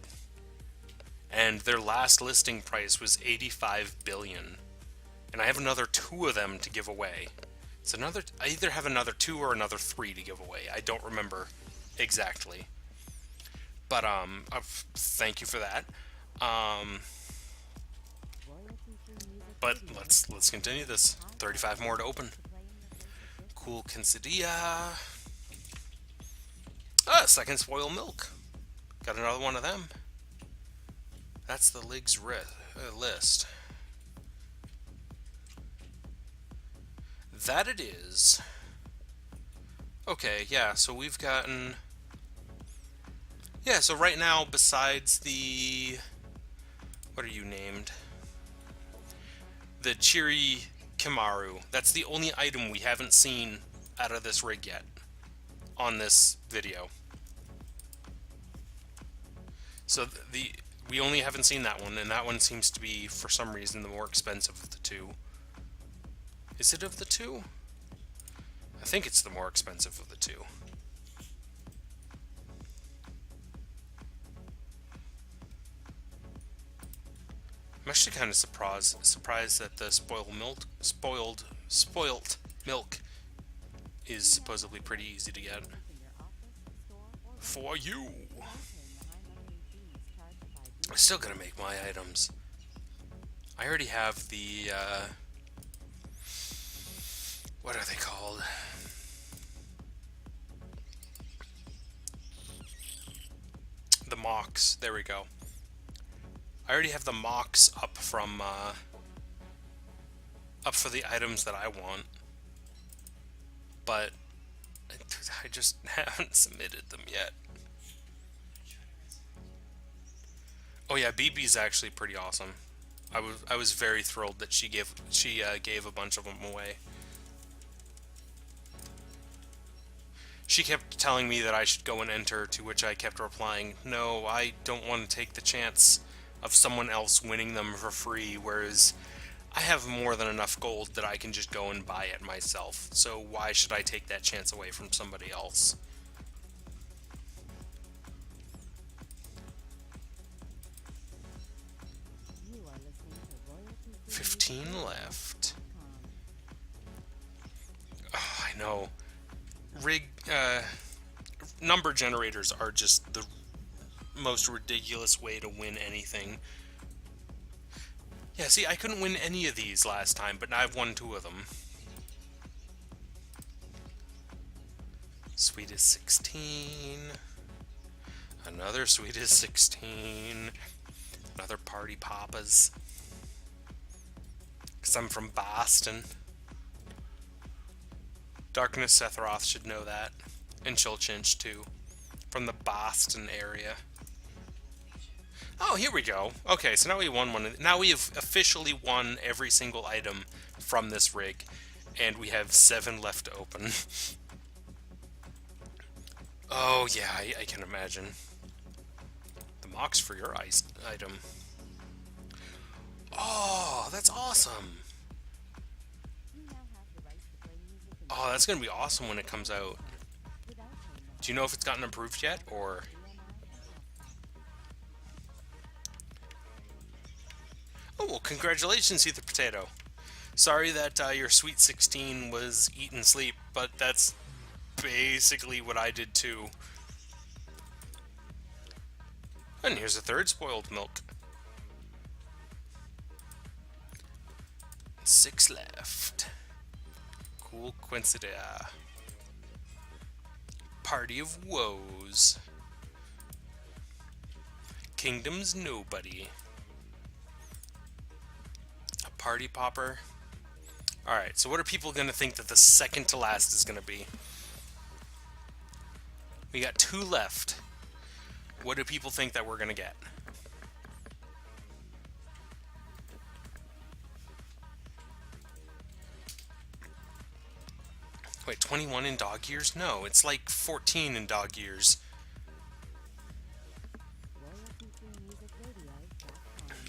And their last listing price was 85 billion. And I have another 2 of them to give away. I either have another 2 or another 3 to give away. I don't remember exactly. But thank you for that. But let's continue this. 35 more to open. Cool Quesadilla. Second Spoiled Milk. Got another one of them. That's the league's list. That it is. Okay, yeah, so we've gotten... Yeah, so right now, besides the... What are you named? The Chiri Kimaru. That's the only item we haven't seen out of this rig yet on this video. So we only haven't seen that one, and that one seems to be, for some reason, the more expensive of the 2. Is it of the 2? I think it's the more expensive of the 2. I'm actually kind of surprised that the spoiled milk is supposedly pretty easy to get. For you! I'm still gonna make my items. I already have the, what are they called? The mocks. There we go. I already have the mocks up from, up for the items that I want. But I just haven't submitted them yet. Oh yeah, BB's actually pretty awesome. I was very thrilled that she gave a bunch of them away. She kept telling me that I should go and enter, to which I kept replying, no, I don't want to take the chance of someone else winning them for free, whereas I have more than enough gold that I can just go and buy it myself. So why should I take that chance away from somebody else? 15 left. Oh, I know. Number generators are just the most ridiculous way to win anything. Yeah, see, I couldn't win any of these last time, but now I've won 2 of them. Sweet as 16. Another sweet as 16. Another party papas. Because I'm from Boston. Darkness Sephiroth should know that. And Chilchinch, too. From the Boston area. Oh, here we go. Okay, so now we won one. Now we have officially won every single item from this rig. And we have 7 left to open. Oh, yeah, I can imagine. The mocks for your item. Oh, that's awesome. Oh, that's going to be awesome when it comes out. Do you know if it's gotten approved yet, or... Oh, well, congratulations, Ether Potato. Sorry that your Sweet 16 was eat and sleep, but that's basically what I did too. And here's a third spoiled milk. 6 left. Cool Quincidea. Party of Woes. Kingdom's Nobody. A Party Popper. Alright, so what are people going to think that the second to last is going to be? We got 2 left. What do people think that we're going to get? Wait, 21 in dog years? No, it's like 14 in dog years.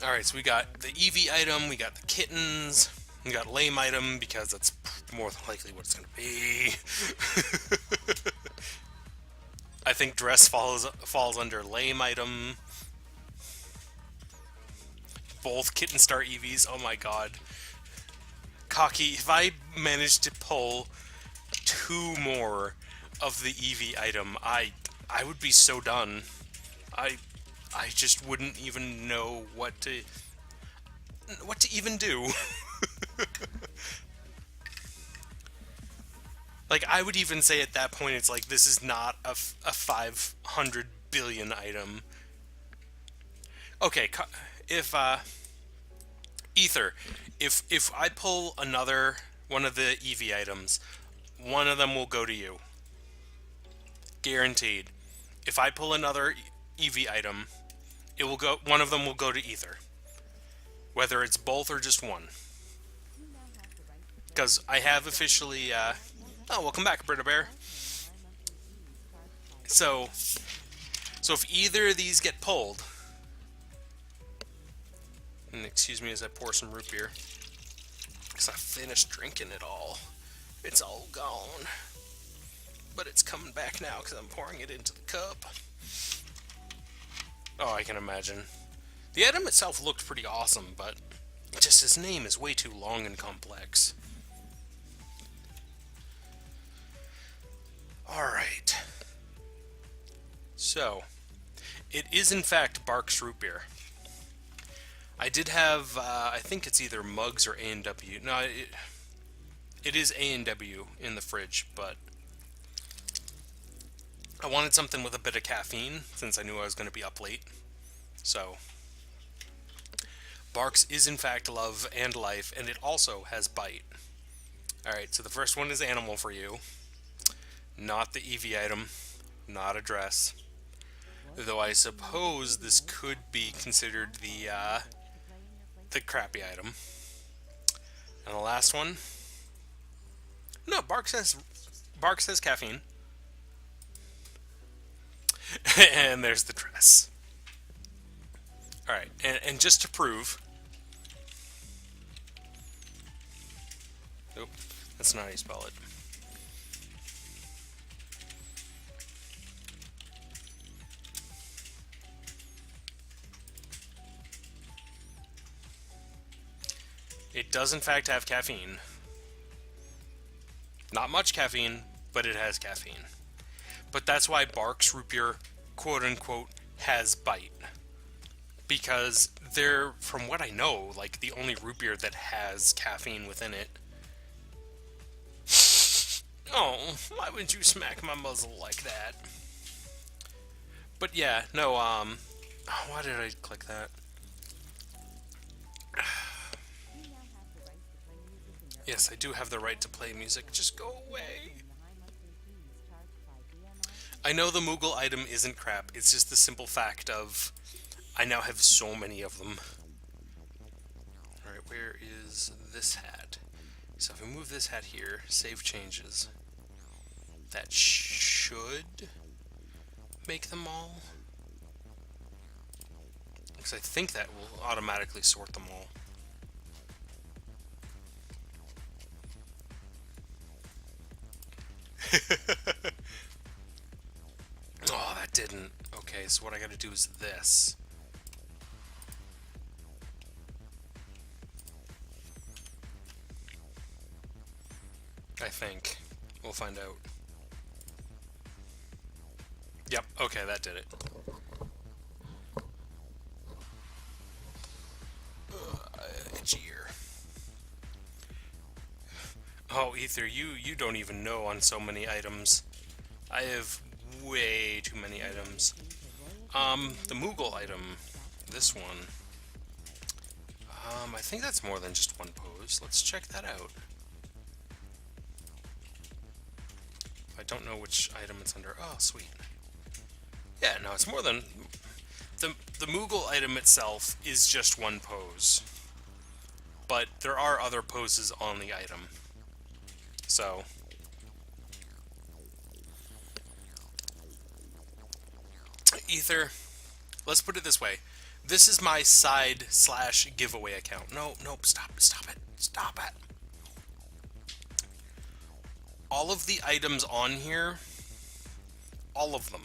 Alright, so we got the Eevee item, we got the kittens, we got lame item, because that's more than likely what it's going to be. I think dress falls under lame item. Both kitten star Eevees, oh my god. Cocky, if I manage to pull 2 more of the Eevee item, I would be so done. I just wouldn't even know what to even do. Like, I would even say at that point, it's like, this is not a 500 billion item. Okay, if Ether, if I pull another one of the Eevee items, one of them will go to you. Guaranteed. If I pull another Eevee item, it will go. One of them will go to Ether. Whether it's both or just one. Because I have officially... Oh, welcome back, Britta Bear. So if either of these get pulled... And excuse me as I pour some root beer. Because I finished drinking it all. It's all gone. But it's coming back now because I'm pouring it into the cup. Oh, I can imagine. The item itself looked pretty awesome, but just his name is way too long and complex. Alright. So, it is in fact Bark's root beer. I did have, I think it's either Mugs or A&W. No, it is A&W in the fridge, but I wanted something with a bit of caffeine, since I knew I was going to be up late. So, Barks is in fact love and life, and it also has bite. Alright, so the first one is animal for you. Not the Eevee item, not a dress. Though I suppose this could be considered the crappy item. And the last one... No, Barks has caffeine. And there's the dress. Alright, and just to prove... That's not how you spell it. It does in fact have caffeine. Not much caffeine, but it has caffeine. But that's why Bark's root beer, quote unquote, has bite. Because they're, from what I know, like the only root beer that has caffeine within it. Oh, why would you smack my muzzle like that? But yeah, no, oh, why did I click that? Yes, I do have the right to play music. Just go away. I know the Moogle item isn't crap. It's just the simple fact of I now have so many of them. Alright, where is this hat? So if we move this hat here, save changes. That should make them all. Because I think that will automatically sort them all. Oh, that didn't. Okay, so what I gotta do is this. I think. We'll find out. Yep, okay, that did it. Itchy ear. Oh, Ether, you don't even know on so many items. I have way too many items. The Moogle item. This one. I think that's more than just one pose. Let's check that out. I don't know which item it's under. Oh, sweet. Yeah, no, it's more than... The Moogle item itself is just one pose. But there are other poses on the item. So... Ether, let's put it this way. This is my side/giveaway account. No, nope, stop it. All of the items on here, all of them.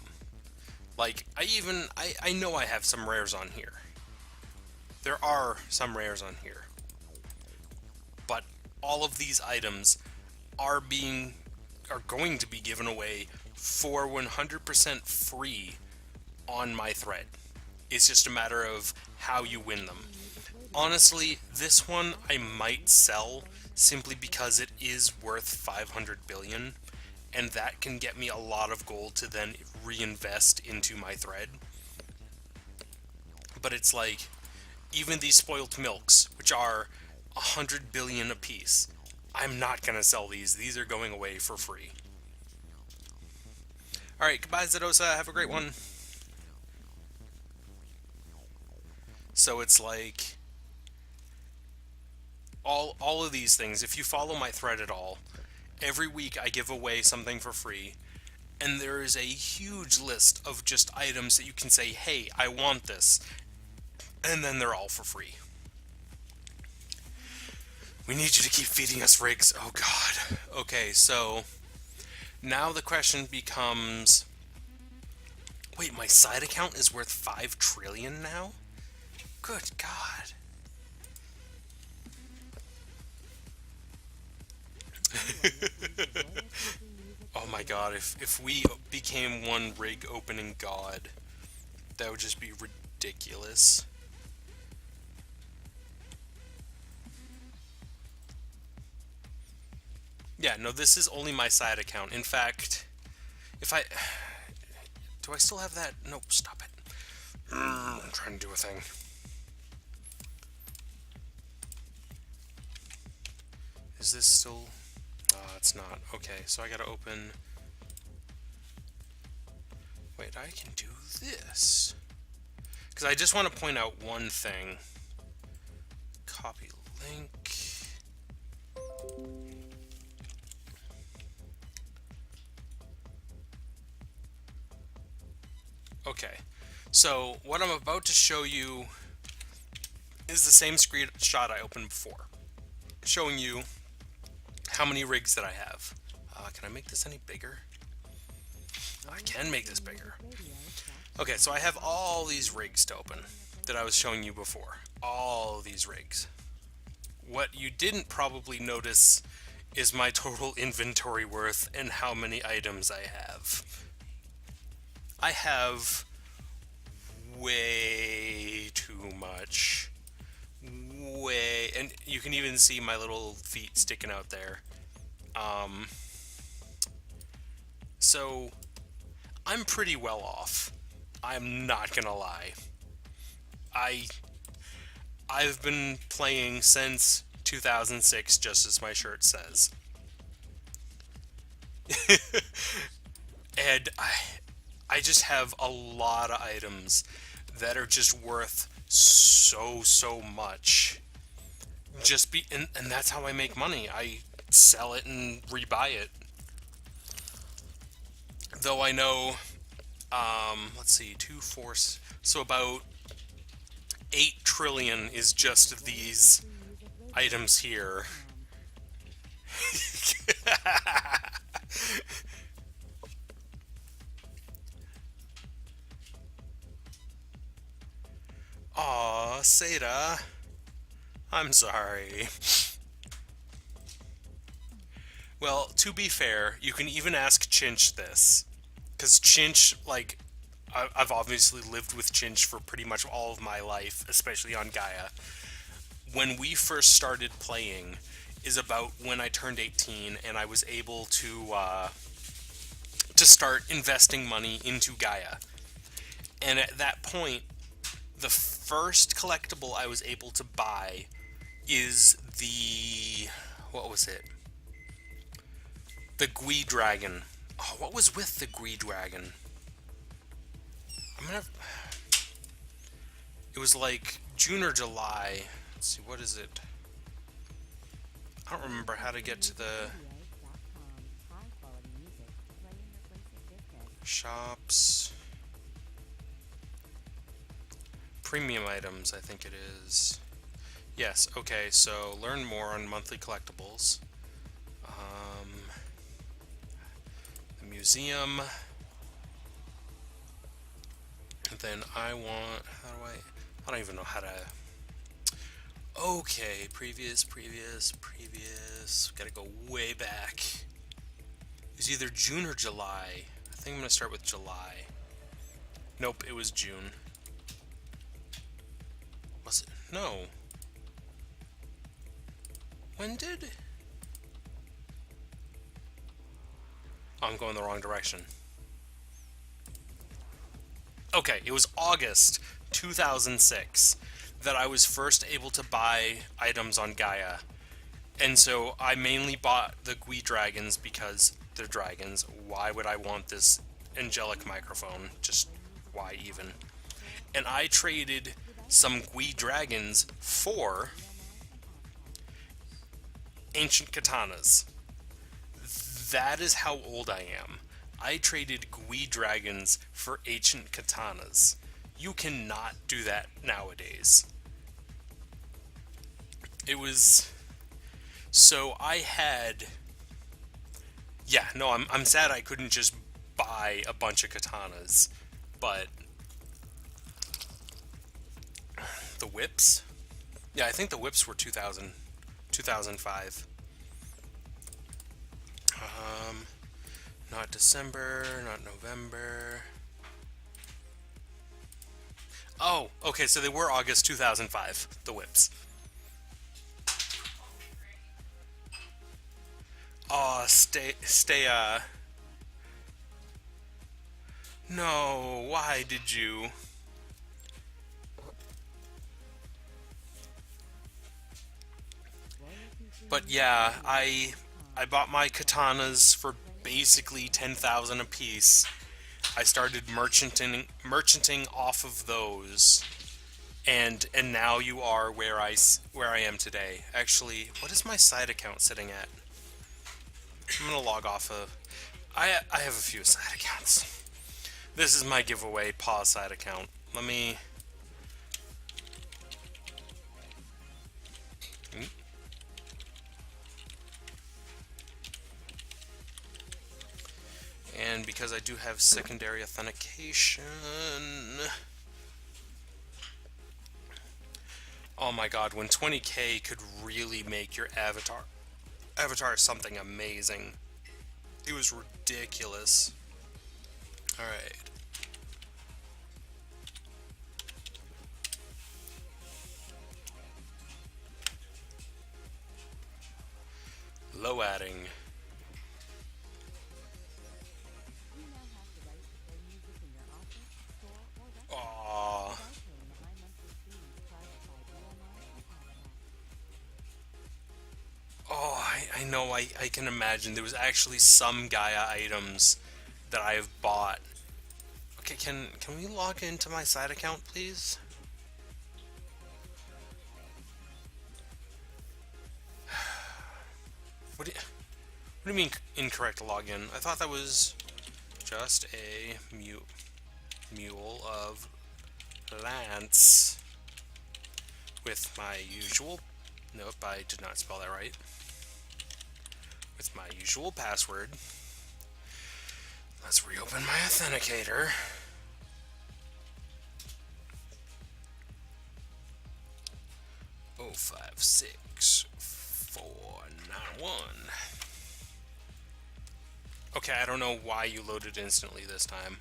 Like, I know I have some rares on here. There are some rares on here. But all of these items are going to be given away for 100% free on my thread. It's just a matter of how you win them. Honestly, this one I might sell simply because it is worth 500 billion, and that can get me a lot of gold to then reinvest into my thread. But it's like, even these spoiled milks, which are 100 billion a piece, I'm not gonna sell these. These are going away for free. Alright, goodbye Zedosa, have a great one. So it's like all of these things, if you follow my thread at all, every week I give away something for free, and there is a huge list of just items that you can say, hey, I want this, and then they're all for free. We need you to keep feeding us, Riggs. Oh god. Okay, so now the question becomes, wait, my side account is worth 5 trillion now? Good God. Oh my god, if we became one rig opening god, that would just be ridiculous. Yeah, no, this is only my side account. In fact, if I... Do I still have that? Nope, stop it. I'm trying to do a thing. Is this still... it's not. Okay, so I gotta open... Wait, I can do this. Because I just want to point out one thing. Copy link. Okay, so what I'm about to show you is the same screenshot I opened before, showing you How many rigs did I have? Can I make this any bigger? I can make this bigger. Okay, so I have all these rigs to open that I was showing you before. All these rigs. What you didn't probably notice is my total inventory worth and how many items I have. I have way too much. And you can even see my little feet sticking out there. So I'm pretty well off. I'm not gonna lie. I've been playing since 2006, just as my shirt says. And I just have a lot of items that are just worth so much. And that's how I make money. I sell it and rebuy it. Though I know, let's see, 2, 4, so about 8 trillion is just these items here. Aw, Seda. I'm sorry. Well, to be fair, you can even ask Chinch this. Because Chinch, like, I've obviously lived with Chinch for pretty much all of my life, especially on Gaia. When we first started playing is about when I turned 18 and I was able to start investing money into Gaia. And at that point, the first collectible I was able to buy is what was it? The Gui Dragon. Oh, what was with the Gui Dragon? It was like June or July. Let's see, what is it? I don't remember how to get to the shops. Premium items, I think it is. Yes, okay, so learn more on monthly collectibles. The museum. And then I want, I don't even know how to. Okay, previous. Gotta go way back. It was either June or July. I think I'm gonna start with July. Nope, it was June. Was it? No. When did? Oh, I'm going the wrong direction. Okay, it was August 2006 that I was first able to buy items on Gaia. And so I mainly bought the Gui Dragons because they're dragons. Why would I want this angelic microphone? Just why even? And I traded some Gui Dragons for ancient katanas. That is how old I am. I traded Gui Dragons for ancient katanas. You cannot do that nowadays. It was... So I had... Yeah, no, I'm sad I couldn't just buy a bunch of katanas. But... The whips? Yeah, I think the whips were 2005. Not December, not November. Oh, okay, so they were August 2005, the whips. Aw, No, why did you? But yeah, I bought my katanas for basically 10,000 a piece. I started merchanting off of those, and now you are where I am today. Actually, what is my side account sitting at? I'm gonna log off of. I have a few side accounts. This is my giveaway paws side account. Let me. because I do have secondary authentication. Oh my god, when 20k could really make your avatar something amazing. It was ridiculous. Alright. Low adding. Aww. Oh, I know, I can imagine. There was actually some Gaia items that I have bought. Okay, can we log into my side account, please? What do you mean incorrect login? I thought that was just a mule of Lance with my usual... Nope, I did not spell that right. With my usual password. Let's reopen my authenticator. Oh, 56491. Okay, I don't know why you loaded instantly this time.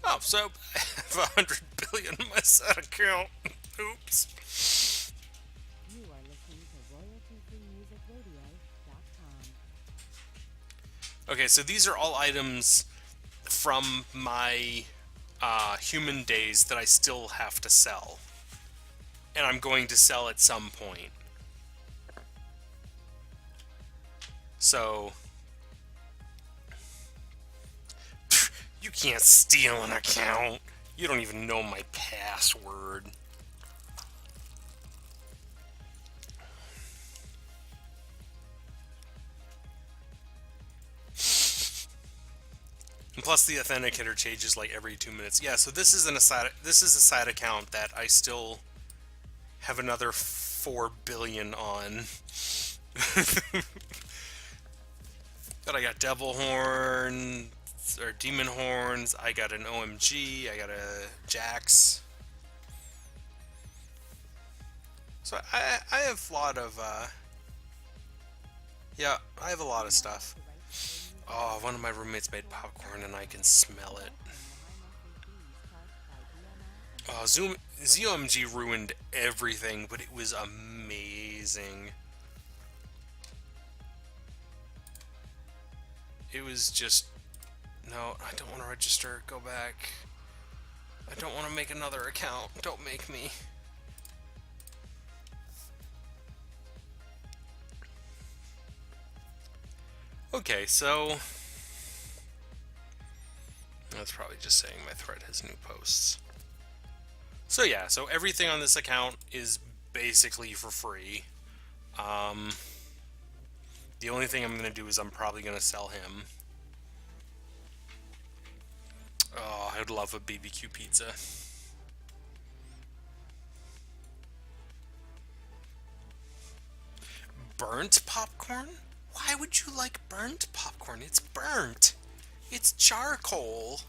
Oh, so I have 100 billion in my set account. Oops. You are listening to royaltyfreemusicradio.com. Okay, so these are all items from my human days that I still have to sell. And I'm going to sell at some point. So... You can't steal an account. You don't even know my password. And plus, the authenticator changes like every 2 minutes. Yeah, so this is a side account that I still have another 4 billion on. But I got Devil Horn, or Demon Horns, I got an OMG, I got a Jax. So I have a lot of, yeah, I have a lot of stuff. Oh, one of my roommates made popcorn and I can smell it. Oh, ZOMG ruined everything, but it was amazing. It was just... No, I don't want to register. Go back. I don't want to make another account. Don't make me. Okay, so... That's probably just saying my thread has new posts. So yeah, so everything on this account is basically for free. The only thing I'm going to do is I'm probably going to sell him. Oh, I would love a BBQ pizza. Burnt popcorn? Why would you like burnt popcorn? It's burnt. It's charcoal.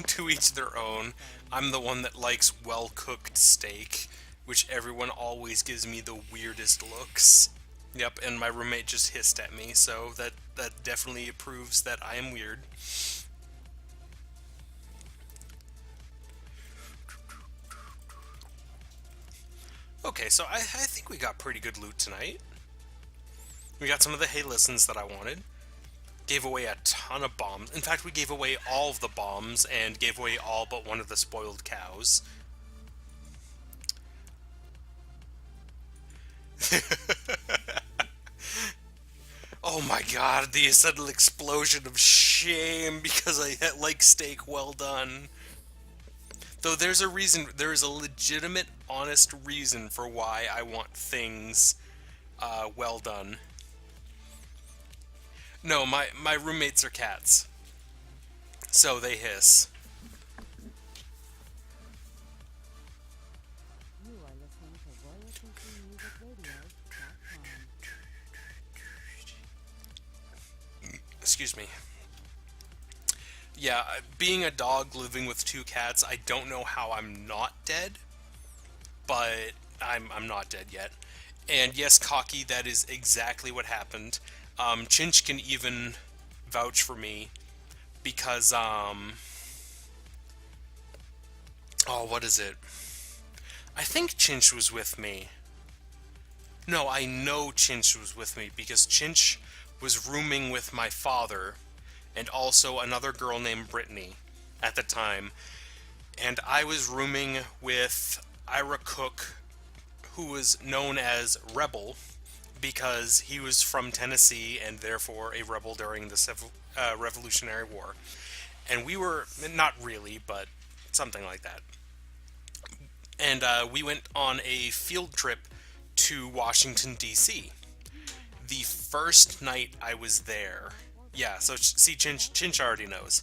To each their own. I'm the one that likes well-cooked steak, which everyone always gives me the weirdest looks. Yep, and my roommate just hissed at me, so that definitely proves that I am weird. Okay, so I think we got pretty good loot tonight. We got some of the hey listens that I wanted. Gave away a ton of bombs. In fact, we gave away all of the bombs and gave away all but one of the spoiled cows. Oh my god, the sudden explosion of shame because I like steak well done. Though there's a reason, there is a legitimate, honest reason for why I want things well done. No, my roommates are cats. So they hiss. You are listening to royaltyfreemusicradio.com. Excuse me. Yeah, being a dog living with two cats, I don't know how I'm not dead, but I'm not dead yet. And yes, Cocky, that is exactly what happened. Chinch can even vouch for me because oh, what is it? I think Chinch was with me. No, I know Chinch was with me because Chinch was rooming with my father and also another girl named Brittany at the time. And I was rooming with Ira Cook, who was known as Rebel because he was from Tennessee and therefore a rebel during the Revolutionary War. And we were, not really, but something like that. And we went on a field trip to Washington, D.C. The first night I was there, yeah, so see, Chinch already knows.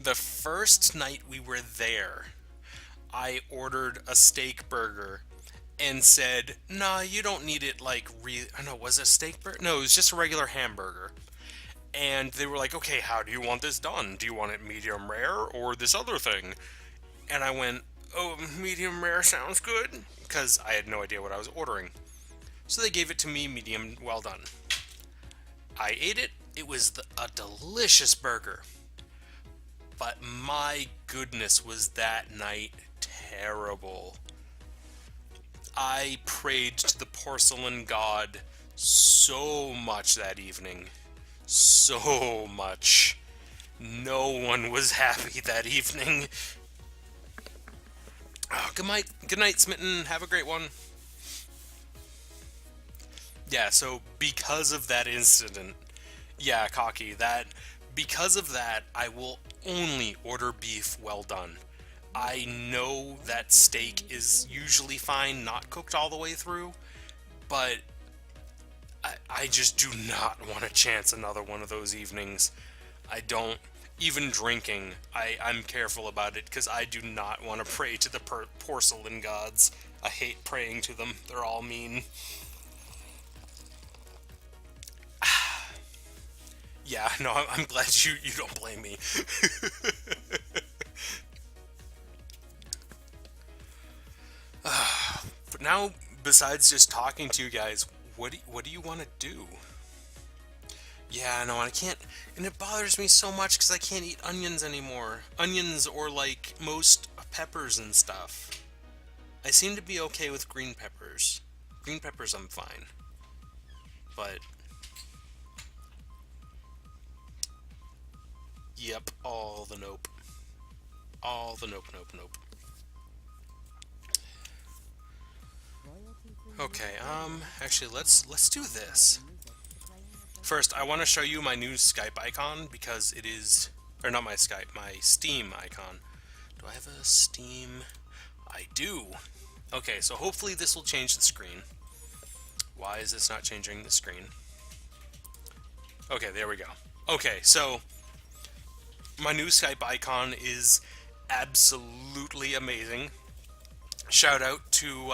The first night we were there, I ordered a steak burger and said, "Nah, you don't need it like I don't know, was it a steak burger? No, it was just a regular hamburger." And they were like, "Okay, how do you want this done? Do you want it medium rare or this other thing?" And I went, "Oh, medium rare sounds good," because I had no idea what I was ordering. So they gave it to me medium well done. I ate it. It was a delicious burger. But my goodness, was that night terrible. I prayed to the porcelain god so much that evening. So much. No one was happy that evening. Oh, good night, Smitten. Have a great one. Yeah, so because of that incident, yeah, Cocky, because of that, I will only order beef well done. I know that steak is usually fine, not cooked all the way through, but I just do not want to chance another one of those evenings. I don't. Even drinking, I'm careful about it because I do not want to pray to the porcelain gods. I hate praying to them. They're all mean. Yeah, no, I'm glad you don't blame me. But now, besides just talking to you guys, what do you want to do? Yeah, no, I can't, and it bothers me so much because I can't eat onions anymore. Onions or like most peppers and stuff. I seem to be okay with green peppers. Green peppers, I'm fine. But yep, all the nope. All the nope, nope, nope. Okay, actually, let's do this. First, I want to show you my new Skype icon because it is, or not my Skype, my Steam icon. Do I have a Steam? I do. Okay, so hopefully this will change the screen. Why is this not changing the screen? Okay, there we go. Okay, so my new Skype icon is absolutely amazing. Shout out to,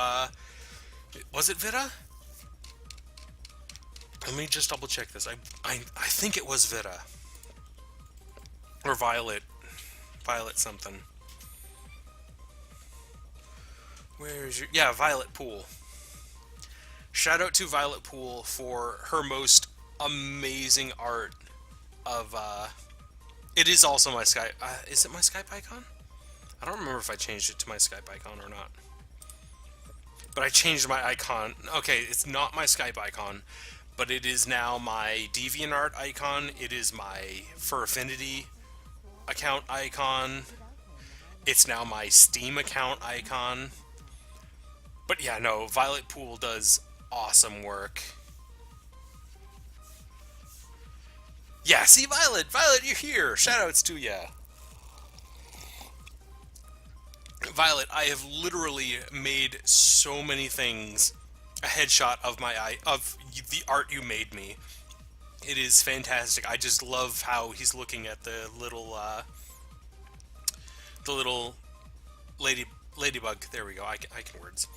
was it Vita? Let me just double check this. I think it was Vita. Or Violet. Violet something. Where's your... Yeah, Violet Pool. Shout out to Violet Pool for her most amazing art of, it is also my Skype... is it my Skype icon? I don't remember if I changed it to my Skype icon or not. But I changed my icon. Okay, it's not my Skype icon, but it is now my DeviantArt icon. It is my Fur Affinity account icon. It's now my Steam account icon. But yeah, no, Violet Pool does awesome work. Yeah, see, Violet, you're here. Shoutouts to ya. Violet, I have literally made so many things a headshot of of the art you made me. It is fantastic. I just love how he's looking at the little ladybug. There we go. I can words.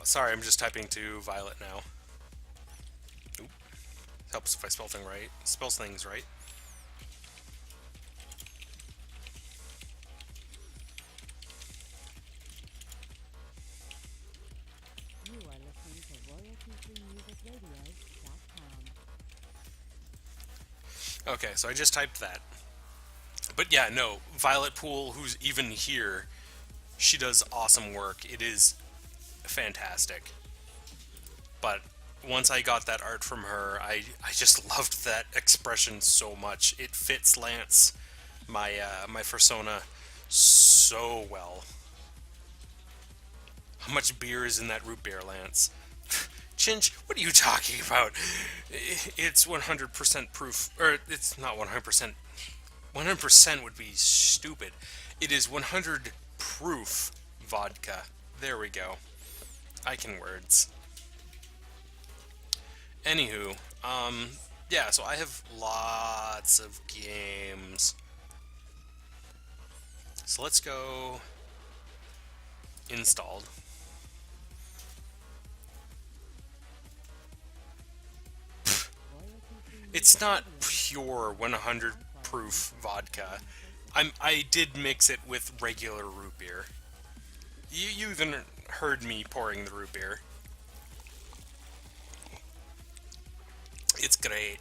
sorry, I'm just typing to Violet now. Oop. Helps if I spell things right. You are listening to royaltyfreemusicradios.com. Okay, so I just typed that. But yeah, no, Violet Poole, who's even here, she does awesome work. It is fantastic. But once I got that art from her, I just loved that expression so much. It fits Lance, my persona, so well. How much beer is in that root beer, Lance? Chinch, what are you talking about? It's 100% proof, or it's not 100%. 100% would be stupid. It is 100 proof vodka. There we go. I can words. Anywho, yeah, so I have lots of games. So let's go installed. It's not pure 100 proof vodka. I did mix it with regular root beer. You even heard me pouring the root beer. It's great.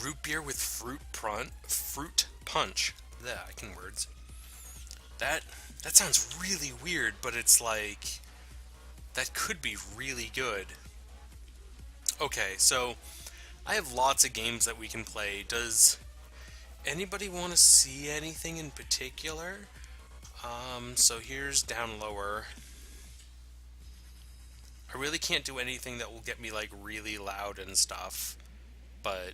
Root beer with fruit punch. Yeah, I can words. That sounds really weird, but it's like that could be really good. Okay, so I have lots of games that we can play. Does anybody want to see anything in particular? So here's down lower. I really can't do anything that will get me like really loud and stuff, but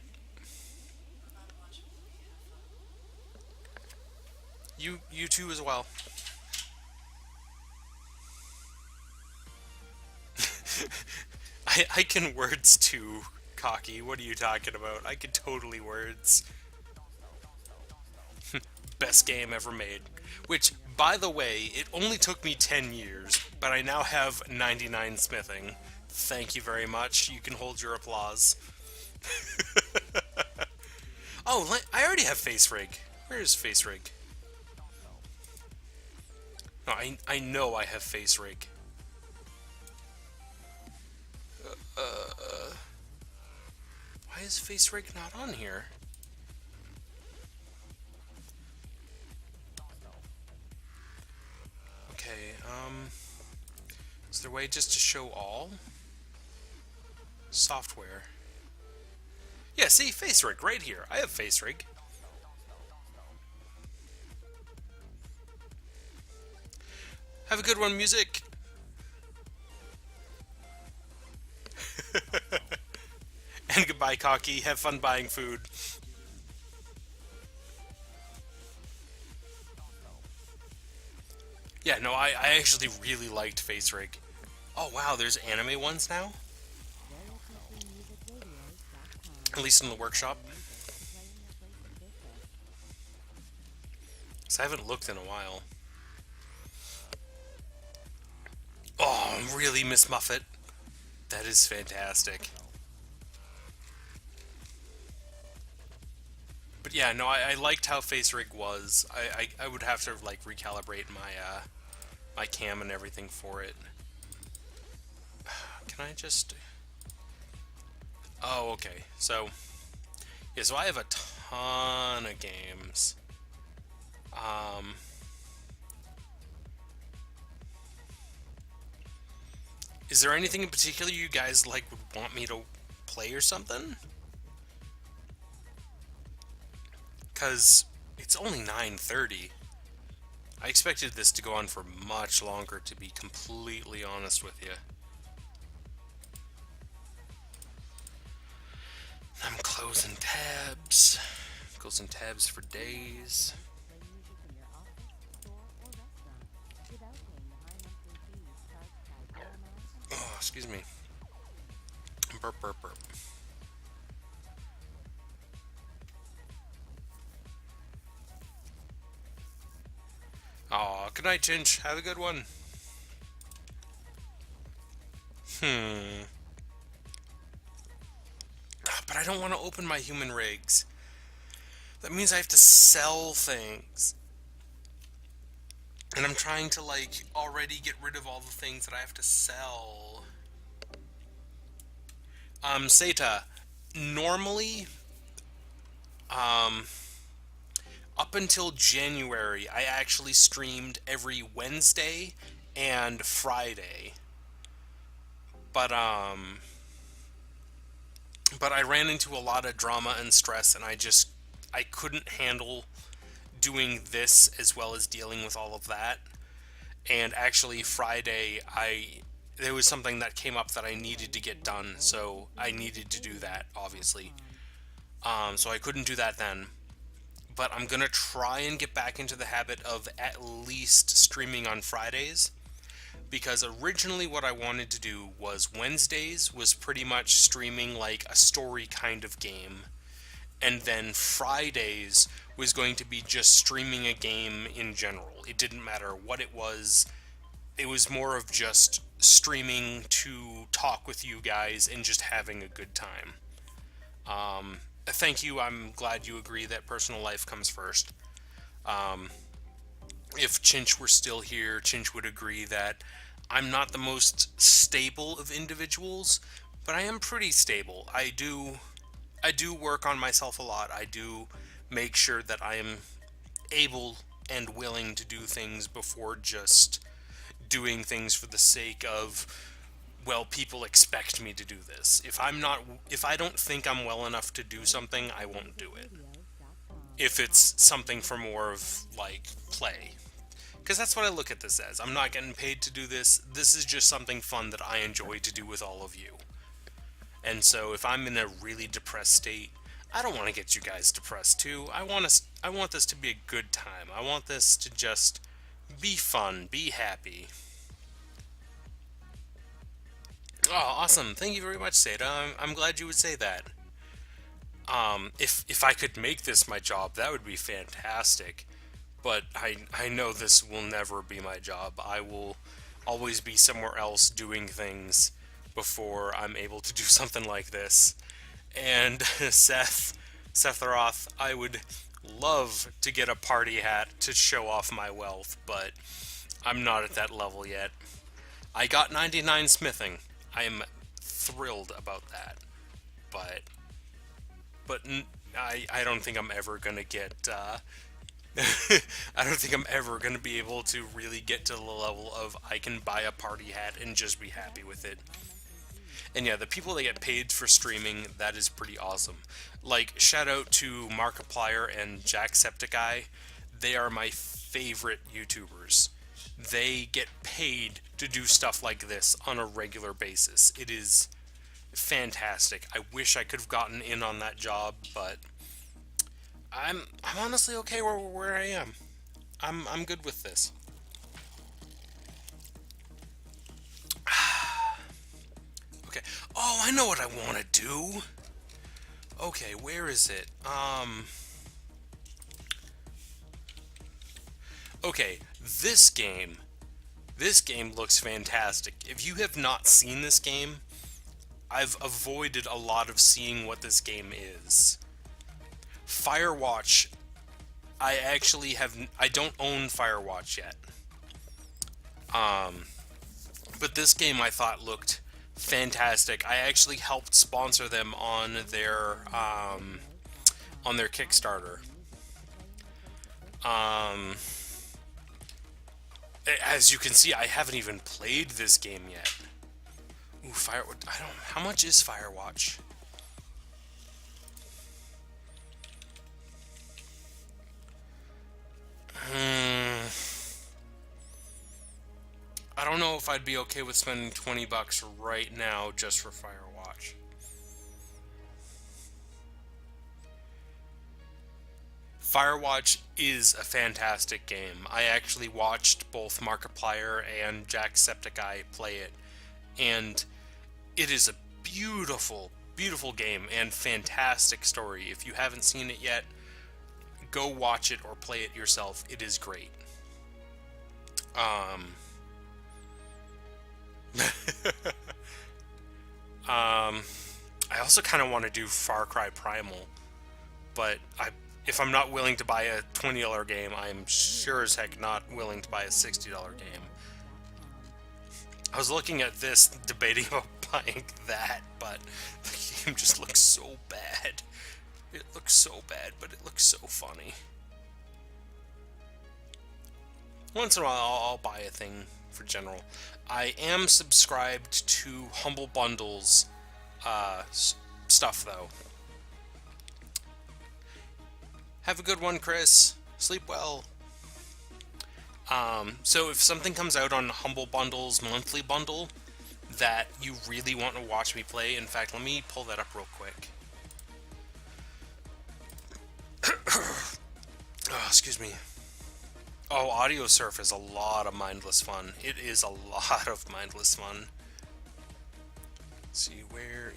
you too as well. I can words too, Cocky. What are you talking about? I can totally words. Best game ever made. Which, by the way, it only took me 10 years, but I now have 99 smithing. Thank you very much. You can hold your applause. Oh, I already have face rig. Where is face rig? No, I know I have face rig. Why is face rig not on here? Okay, is there a way just to show all? Software. Yeah, see, face rig right here. I have face rig. Have a good one, music. And goodbye, Cocky. Have fun buying food. Yeah, no, I actually really liked face rig. Oh wow, there's anime ones now? At least in the workshop. So I haven't looked in a while. Oh, really, Miss Muffet? That is fantastic. But yeah, no, I liked how face rig was. I would have to like recalibrate my cam and everything for it. Can I just... Oh, okay. So, yeah, so I have a ton of games. Is there anything in particular you guys like would want me to play or something? Because it's only 9:30. I expected this to go on for much longer, to be completely honest with you. I'm closing tabs. Closing tabs for days. Oh, excuse me. Burp, burp, burp. Aw, good night, Chinch. Have a good one. Hmm. But I don't want to open my human rigs. That means I have to sell things. And I'm trying to, like, already get rid of all the things that I have to sell. Seta, normally, um, up until January, I actually streamed every Wednesday and Friday. But, but I ran into a lot of drama and stress, and I couldn't handle doing this as well as dealing with all of that. And actually, Friday, there was something that came up that I needed to get done, so I needed to do that, obviously. So I couldn't do that then. But I'm gonna try and get back into the habit of at least streaming on Fridays, because originally what I wanted to do was Wednesdays was pretty much streaming like a story kind of game, and then Fridays was going to be just streaming a game in general. It didn't matter what it was. It was more of just streaming to talk with you guys and just having a good time. Thank you. I'm glad you agree that personal life comes first. If Chinch were still here, Chinch would agree that I'm not the most stable of individuals, but I am pretty stable. I do work on myself a lot. I do make sure that I am able and willing to do things before just doing things for the sake of, well, people expect me to do this. If I don't think I'm well enough to do something, I won't do it. If it's something for more of like play. Because that's what I look at this as. I'm not getting paid to do this. This is just something fun that I enjoy to do with all of you. And so if I'm in a really depressed state, I don't want to get you guys depressed too. I want this to be a good time. I want this to just be fun, be happy. Oh, awesome. Thank you very much, Seda. I'm glad you would say that. If I could make this my job, that would be fantastic. But I know this will never be my job. I will always be somewhere else doing things before I'm able to do something like this. And Sephiroth, I would love to get a party hat to show off my wealth, but I'm not at that level yet. I got 99 smithing. I am thrilled about that, but I don't think I'm ever gonna get. I don't think I'm ever gonna be able to really get to the level of I can buy a party hat and just be happy with it. And yeah, the people that get paid for streaming, that is pretty awesome. Like, shout out to Markiplier and Jacksepticeye. They are my favorite YouTubers. They get paid to do stuff like this on a regular basis. It is fantastic. I wish I could have gotten in on that job, but I'm honestly okay where I am. I'm good with this. Okay. Oh, I know what I want to do. Okay, where is it? Okay, this game. This game looks fantastic. If you have not seen this game, I've avoided a lot of seeing what this game is. Firewatch, I don't own Firewatch yet. But this game I thought looked fantastic. I actually helped sponsor them on their Kickstarter. As you can see, I haven't even played this game yet. Ooh, I don't. How much is Firewatch? I don't know if I'd be okay with spending $20 right now just for Firewatch. Firewatch is a fantastic game. I actually watched both Markiplier and Jacksepticeye play it, and it is a beautiful, beautiful game and fantastic story. If you haven't seen it yet, go watch it or play it yourself. It is great. I also kind of want to do Far Cry Primal, but if I'm not willing to buy a $20 game, I'm sure as heck not willing to buy a $60 game. I was looking at this, debating about buying that, but the game just looks so bad. It looks so bad, but it looks so funny. Once in a while, I'll buy a thing for general. I am subscribed to Humble Bundles stuff, though. Have a good one, Chris. Sleep well. So if something comes out on Humble Bundles monthly bundle that you really want to watch me play, in fact, let me pull that up real quick. Oh, excuse me. Oh, Audio Surf is a lot of mindless fun. It is a lot of mindless fun. Let's see, where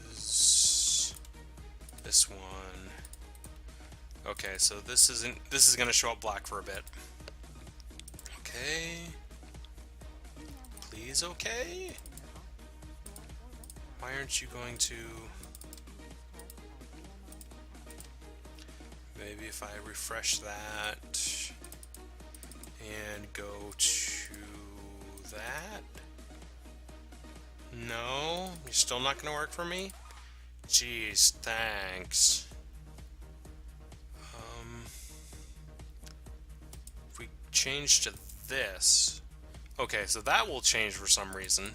is this one? Okay, so this is gonna show up black for a bit. Okay. Please, okay? Why aren't you going to... Maybe if I refresh that and go to that. No, you're still not going to work for me? Jeez, thanks. If we change to this. Okay, so that will change for some reason.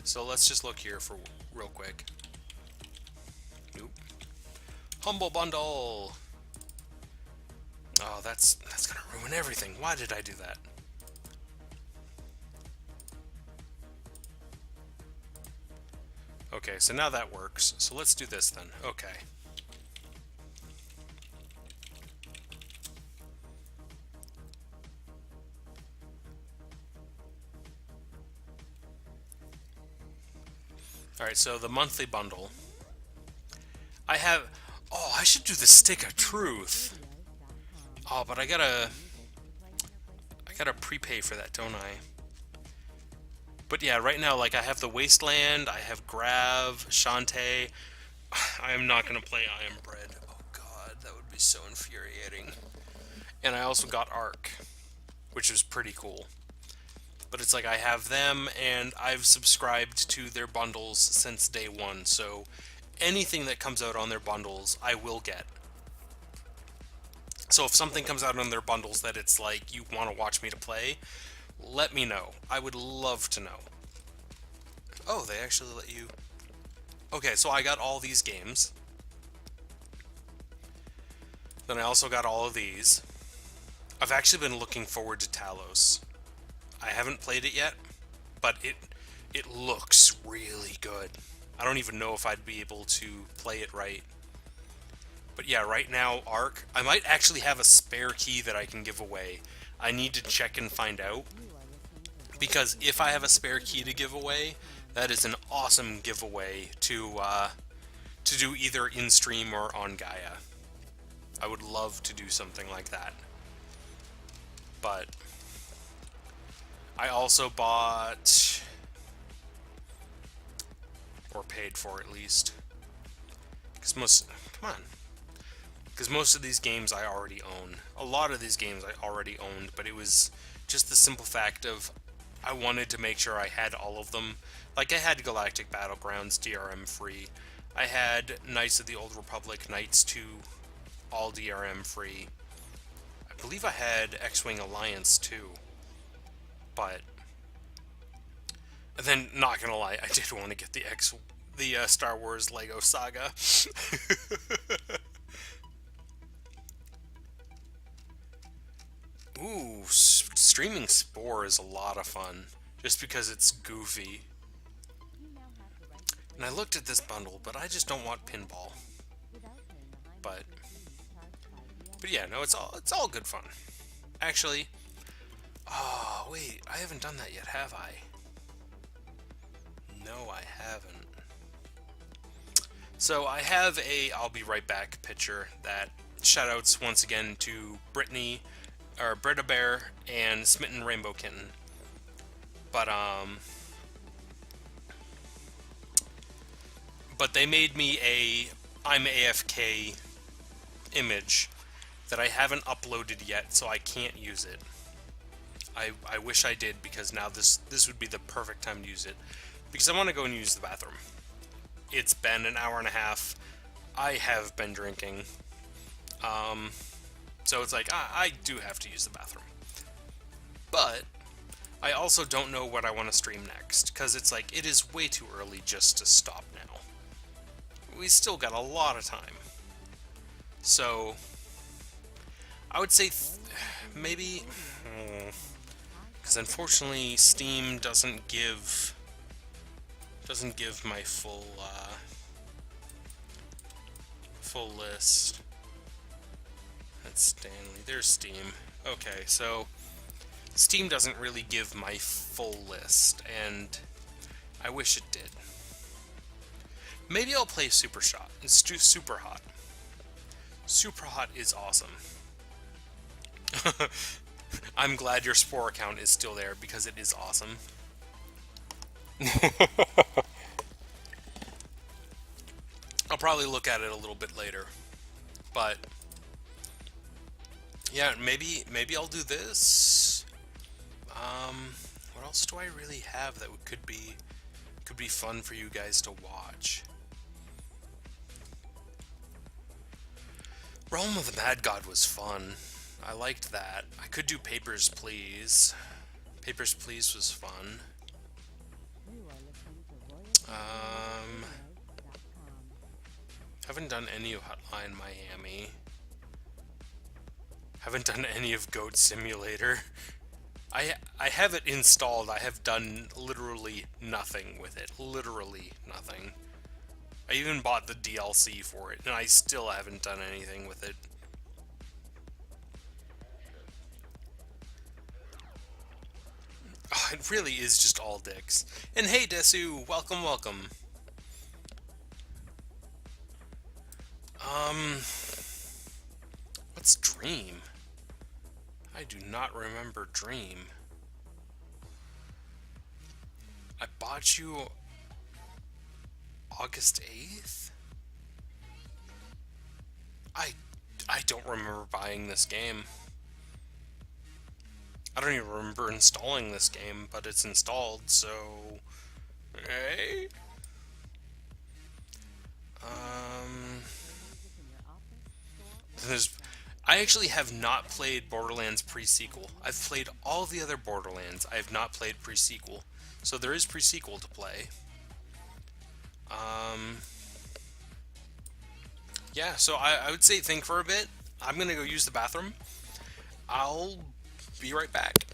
So let's just look here for real quick. Nope. Humble Bundle. Oh, that's gonna ruin everything. Why did I do that? Okay, so now that works. So let's do this then. Okay. Alright, so the monthly bundle. I have... Oh, I should do the Stick of Truth. Oh, but I gotta prepay for that, don't I? But yeah, right now, like, I have the Wasteland, I have Grav, Shantae. I am not gonna play I Am Bread. Oh god, that would be so infuriating. And I also got Ark, which was pretty cool. But it's like I have them, and I've subscribed to their bundles since day one, so anything that comes out on their bundles, I will get. So if something comes out on their bundles that it's like you want to watch me to play, let me know. I would love to know. Oh, they actually let you... Okay, so I got all these games. Then I also got all of these. I've actually been looking forward to Talos. I haven't played it yet, but it looks really good. I don't even know if I'd be able to play it right. But yeah, right now, Ark. I might actually have a spare key that I can give away. I need to check and find out. Because if I have a spare key to give away, that is an awesome giveaway to do either in stream or on Gaia. I would love to do something like that. But I also bought, or paid for at least, because most of these games I already own. A lot of these games I already owned, but it was just the simple fact of I wanted to make sure I had all of them. Like, I had Galactic Battlegrounds DRM free. I had Knights of the Old Republic Knights 2 all DRM free. I believe I had X-Wing Alliance too. But and then, not gonna lie, I did want to get the Star Wars Lego Saga. Ooh, streaming Spore is a lot of fun, just because it's goofy. And I looked at this bundle, but I just don't want pinball. But yeah, no, it's all good fun. Actually, oh wait, I haven't done that yet, have I? No, I haven't. So I have a I'll be right back picture that shoutouts once again to Brittany, or Britta Bear, and Smitten Rainbow Kitten. But But they made me a I'm AFK image that I haven't uploaded yet, so I can't use it. I wish I did, because now this would be the perfect time to use it. Because I want to go and use the bathroom. It's been an hour and a half. I have been drinking. So it's like, I do have to use the bathroom. But I also don't know what I want to stream next, because it's like, it is way too early just to stop now. We still got a lot of time. So I would say maybe, because unfortunately Steam doesn't give my full list. That's Stanley. There's Steam. Okay, so Steam doesn't really give my full list, and I wish it did. Maybe I'll play Super Shot. It's Super Hot. Super Hot is awesome. I'm glad your Spore account is still there, because it is awesome. I'll probably look at it a little bit later. But yeah, maybe I'll do this. What else do I really have that could be fun for you guys to watch? Realm of the Mad God was fun. I liked that. I could do Papers, Please. Papers, Please was fun. Haven't done any of Hotline Miami. Haven't done any of Goat Simulator. I have it installed. I have done literally nothing with it. Literally nothing. I even bought the DLC for it, and I still haven't done anything with it. Oh, it really is just all dicks. And hey, Desu, welcome, welcome. What's Dream? I do not remember Dream. I bought you August 8th? I don't remember buying this game. I don't even remember installing this game, but it's installed, so... Hey? I actually have not played Borderlands pre-sequel. I've played all the other Borderlands. I have not played pre-sequel. So there is pre-sequel to play. Yeah, so I would say think for a bit. I'm gonna go use the bathroom. I'll be right back.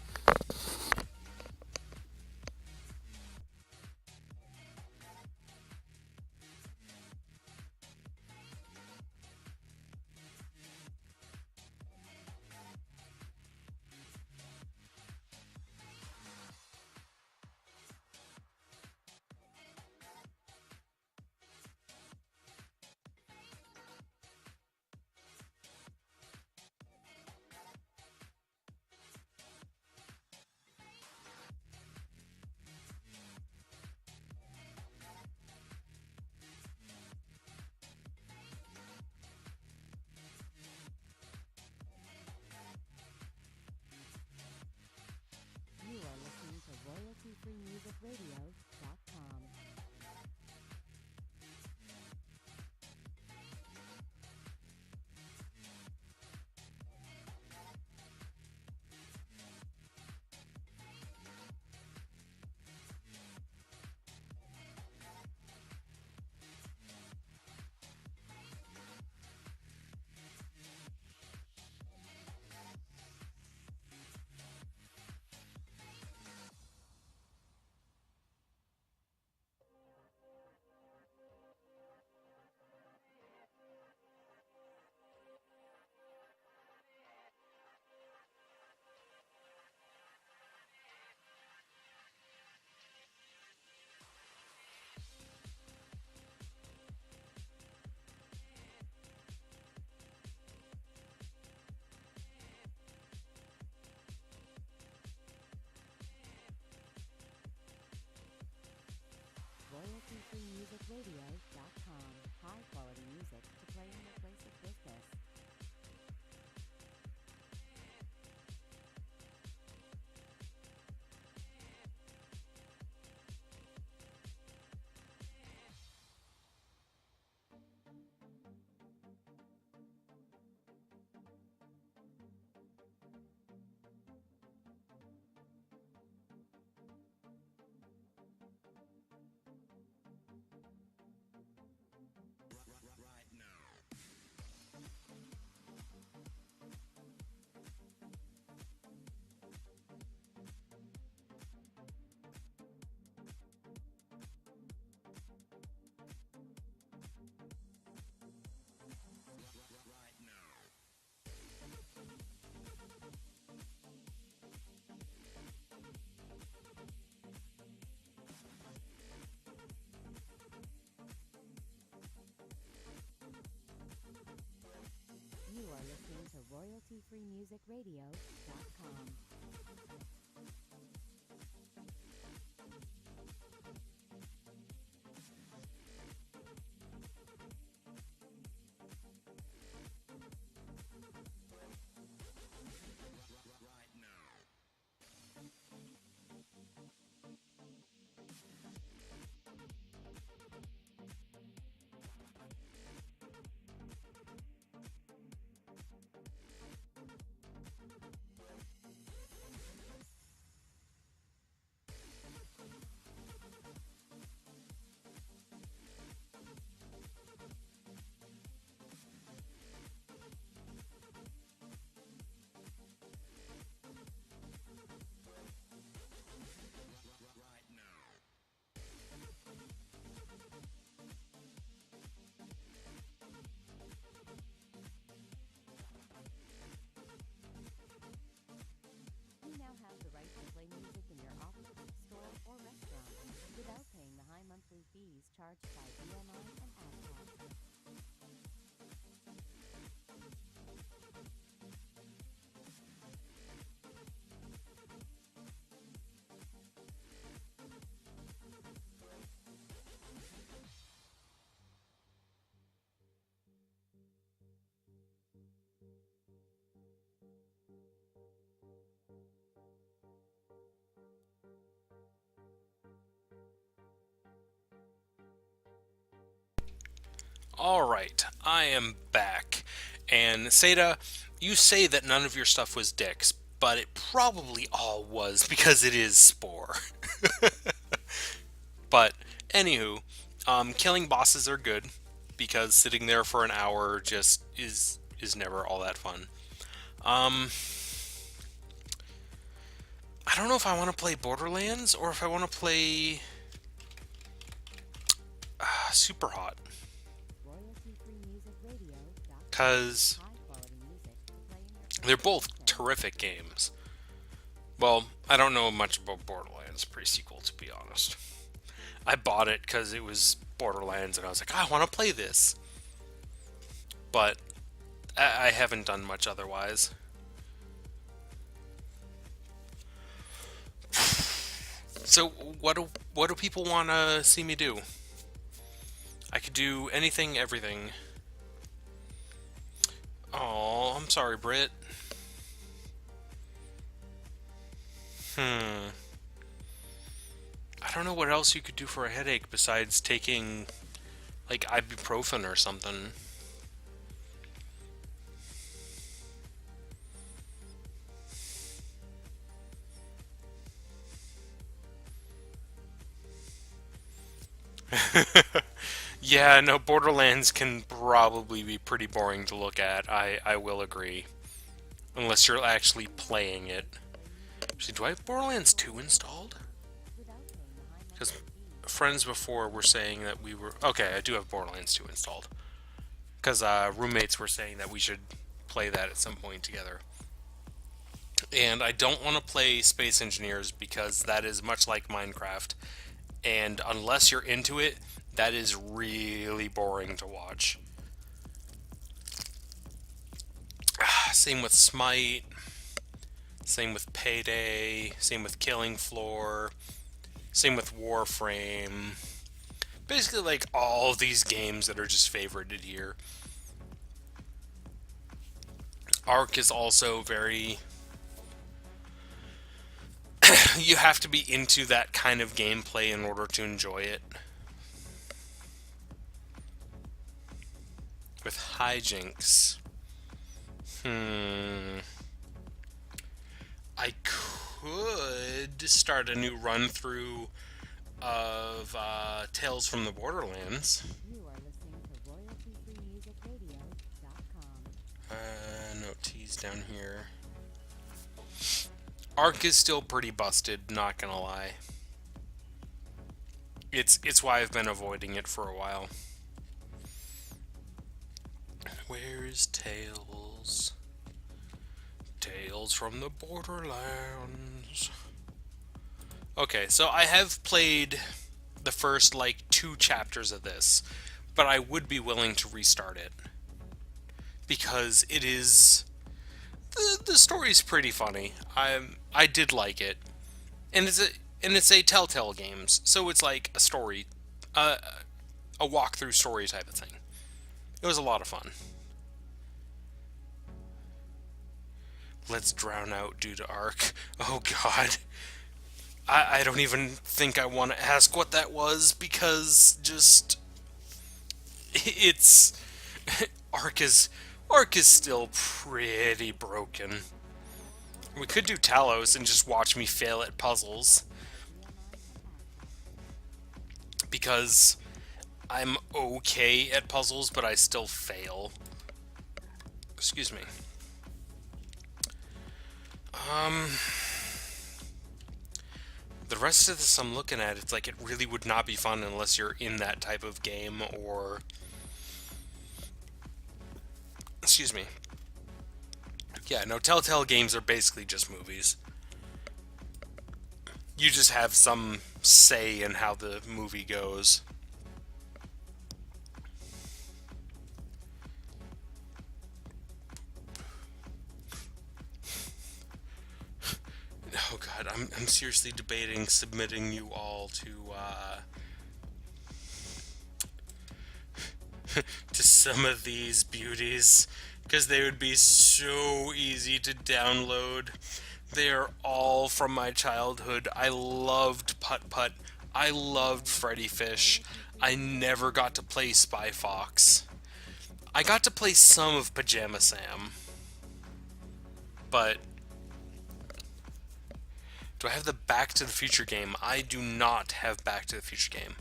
royaltyfreemusicradio.com. You now have the right to play music in your office, store, or restaurant without paying the high monthly fees charged by BMI and ASCAP. Alright, I am back. And Seda, you say that none of your stuff was dicks, but it probably all was because it is Spore. But, anywho, killing bosses are good because sitting there for an hour just is never all that fun. I don't know if I want to play Borderlands or if I want to play Super Hot. Because they're both terrific games. Well, I don't know much about Borderlands pre-sequel, to be honest. I bought it because it was Borderlands, and I was like, I want to play this. But I haven't done much otherwise. So, what do people want to see me do? I could do anything, everything. Oh, I'm sorry, Britt. I don't know what else you could do for a headache besides taking, like, ibuprofen or something. Yeah, no, Borderlands can probably be pretty boring to look at. I will agree. Unless you're actually playing it. Actually, do I have Borderlands 2 installed? Because friends before were saying that we were... Okay, I do have Borderlands 2 installed. Because roommates were saying that we should play that at some point together. And I don't want to play Space Engineers because that is much like Minecraft. And unless you're into it, that is really boring to watch. Same with Smite. Same with Payday. Same with Killing Floor. Same with Warframe. Basically, like, all of these games that are just favorited here. Ark is also very... You have to be into that kind of gameplay in order to enjoy it. With hijinks. I could start a new run-through of Tales from the Borderlands. You are listening to royaltyfreemusicradio.com. No T's down here. Ark is still pretty busted, not gonna lie. It's why I've been avoiding it for a while. Where's Tales? Tales from the Borderlands. Okay, so I have played the first, like, 2 chapters of this, but I would be willing to restart it. Because it is the story's pretty funny. I did like it, and it's a Telltale Games, so it's like a story, uh, a walkthrough story type of thing. It was a lot of fun. Let's drown out due to arc. Oh God, I don't even think I want to ask what that was because just it's arc is arc is still pretty broken. We could do Talos and just watch me fail at puzzles because I'm okay at puzzles, but I still fail. Excuse me. Um, the rest of this I'm looking at, it's like it really would not be fun unless you're in that type of game or... Excuse me. Yeah, no, Telltale games are basically just movies. You just have some say in how the movie goes. Oh God, I'm seriously debating submitting you all to some of these beauties because they would be so easy to download. They are all from my childhood. I loved Putt Putt. I loved Freddy Fish. I never got to play Spy Fox. I got to play some of Pajama Sam. But do I have the Back to the Future game? I do not have Back to the Future game.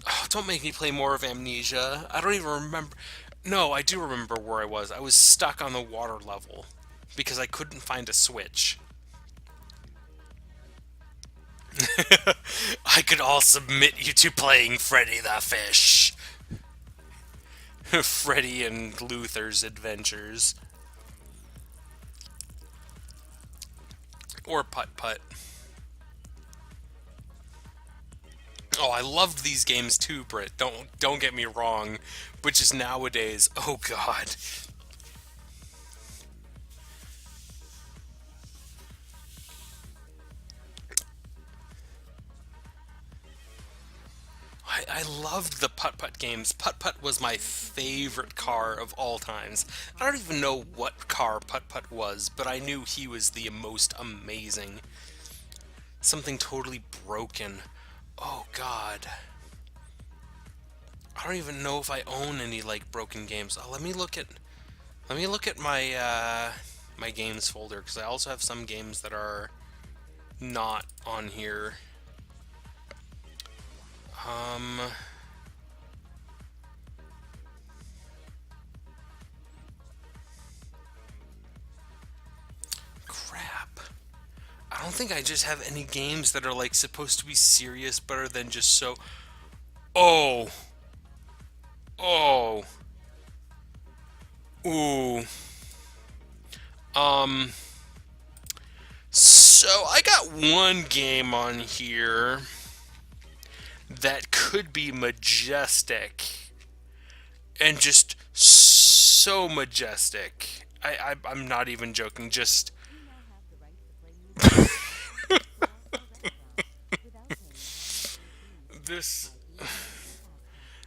Oh, don't make me play more of Amnesia. I don't even remember. No, I do remember where I was. I was stuck on the water level because I couldn't find a switch. I could all submit you to playing Freddy the Fish. Freddy and Luther's Adventures. Or Putt Putt. Oh, I loved these games too, Britt. Don't get me wrong. But just nowadays, oh God. I loved the Putt Putt games. Putt Putt was my favorite car of all times. I don't even know what car Putt Putt was, but I knew he was the most amazing. Something totally broken. Oh God. I don't even know if I own any like broken games. Oh, let me look at my my games folder because I also have some games that are not on here. Crap. I don't think I just have any games that are like supposed to be serious better than just so. Oh. Oh. Ooh. So I got one game on here that could be majestic and just so majestic. I'm not even joking. Just this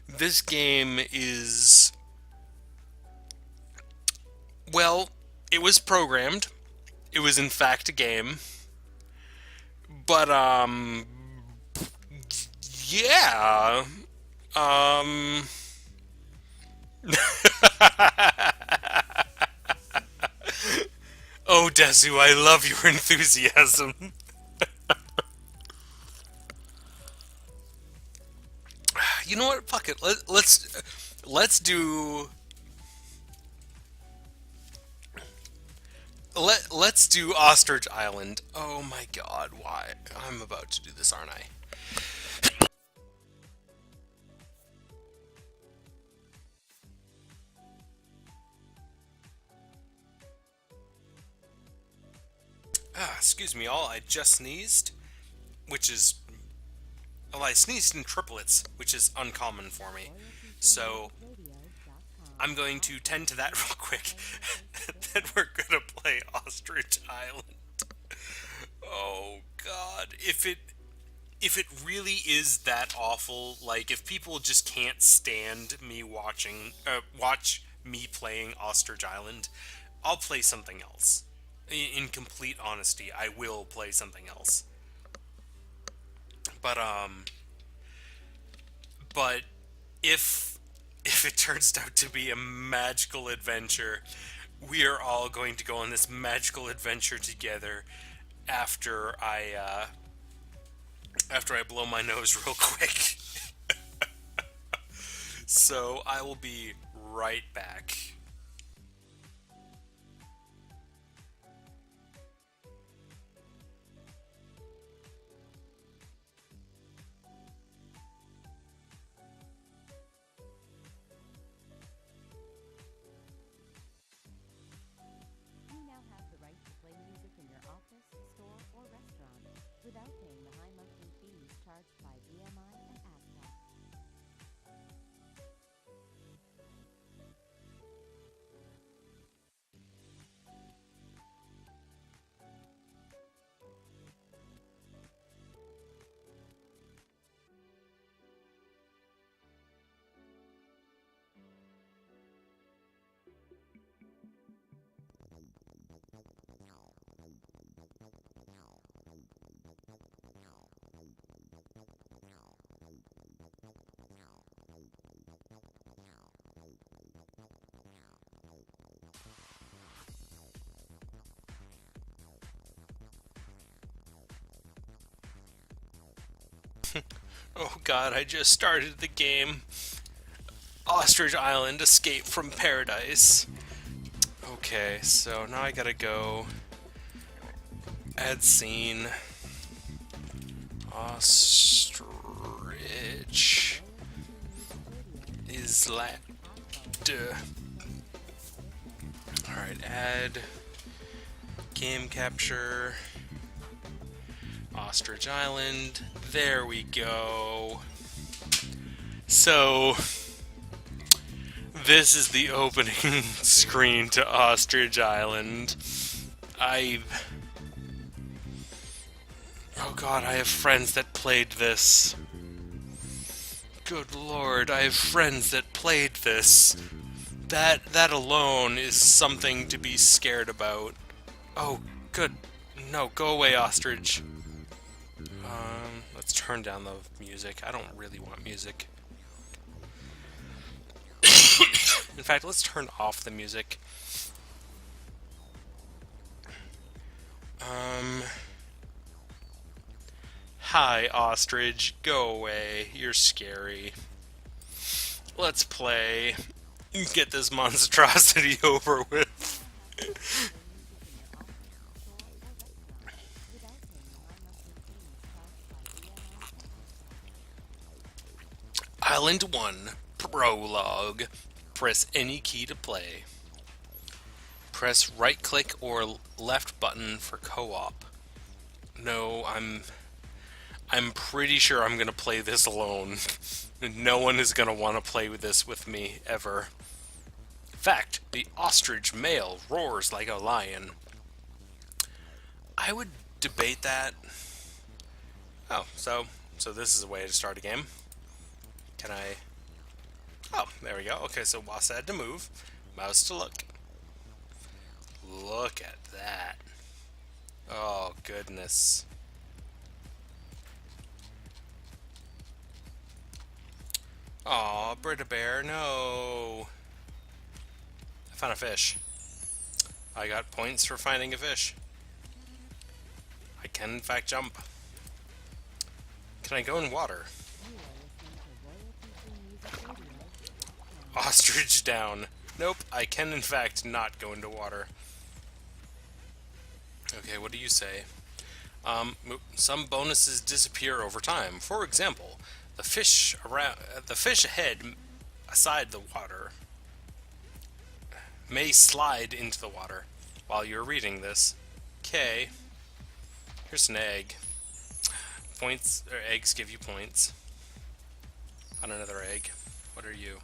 this game is, well, it was programmed. It was in fact a game. But yeah. Um Oh, Desu, I love your enthusiasm. You know what? Fuck it. Let's do let's do Ostrich Island. Oh my God, why? I'm about to do this, aren't I? Excuse me all, I just sneezed, which is... Well, I sneezed in triplets, which is uncommon for me. So, I'm going to tend to that real quick. Then we're gonna play Ostrich Island. Oh God, if it really is that awful, like if people just can't stand me watch me playing Ostrich Island, I'll play something else. In complete honesty, I will play something else. But but if it turns out to be a magical adventure, we are all going to go on this magical adventure together after I blow my nose real quick. So I will be right back. You now have the right to play music in your office, store, or restaurant without paying the high monthly fees charged by BMI and ASCAP. Oh God, I just started the game. Ostrich Island, Escape from Paradise. Okay, so now I gotta go add scene. Ostrich Island. Alright, add game capture. Ostrich Island. There we go. So, this is the opening screen to Ostrich Island. Oh God, I have friends that played this. Good Lord, I have friends that played this. That alone is something to be scared about. Oh, good. No, go away, Ostrich. Let's turn down the music. I don't really want music. In fact, let's turn off the music. Hi, Ostrich. Go away. You're scary. Let's play. Get this monstrosity over with. Island 1, Prologue. Press any key to play. Press right click or left button for co-op. No, I'm pretty sure I'm going to play this alone. No one is going to want to play with this with me, ever. In fact, the ostrich male roars like a lion. I would debate that. Oh, so this is a way to start a game. Can I... Oh, there we go. Okay, so WASD had to move. Mouse to look. Look at that. Oh, goodness. Aw, Brita Bear, no. I found a fish. I got points for finding a fish. I can, in fact, jump. Can I go in water? Ostrich down. Nope, I can, in fact, not go into water. Okay, what do you say? Some bonuses disappear over time. For example, the fish ahead, aside the water, may slide into the water while you're reading this. Okay. Here's an egg. Points, or eggs give you points. On another egg. What are you?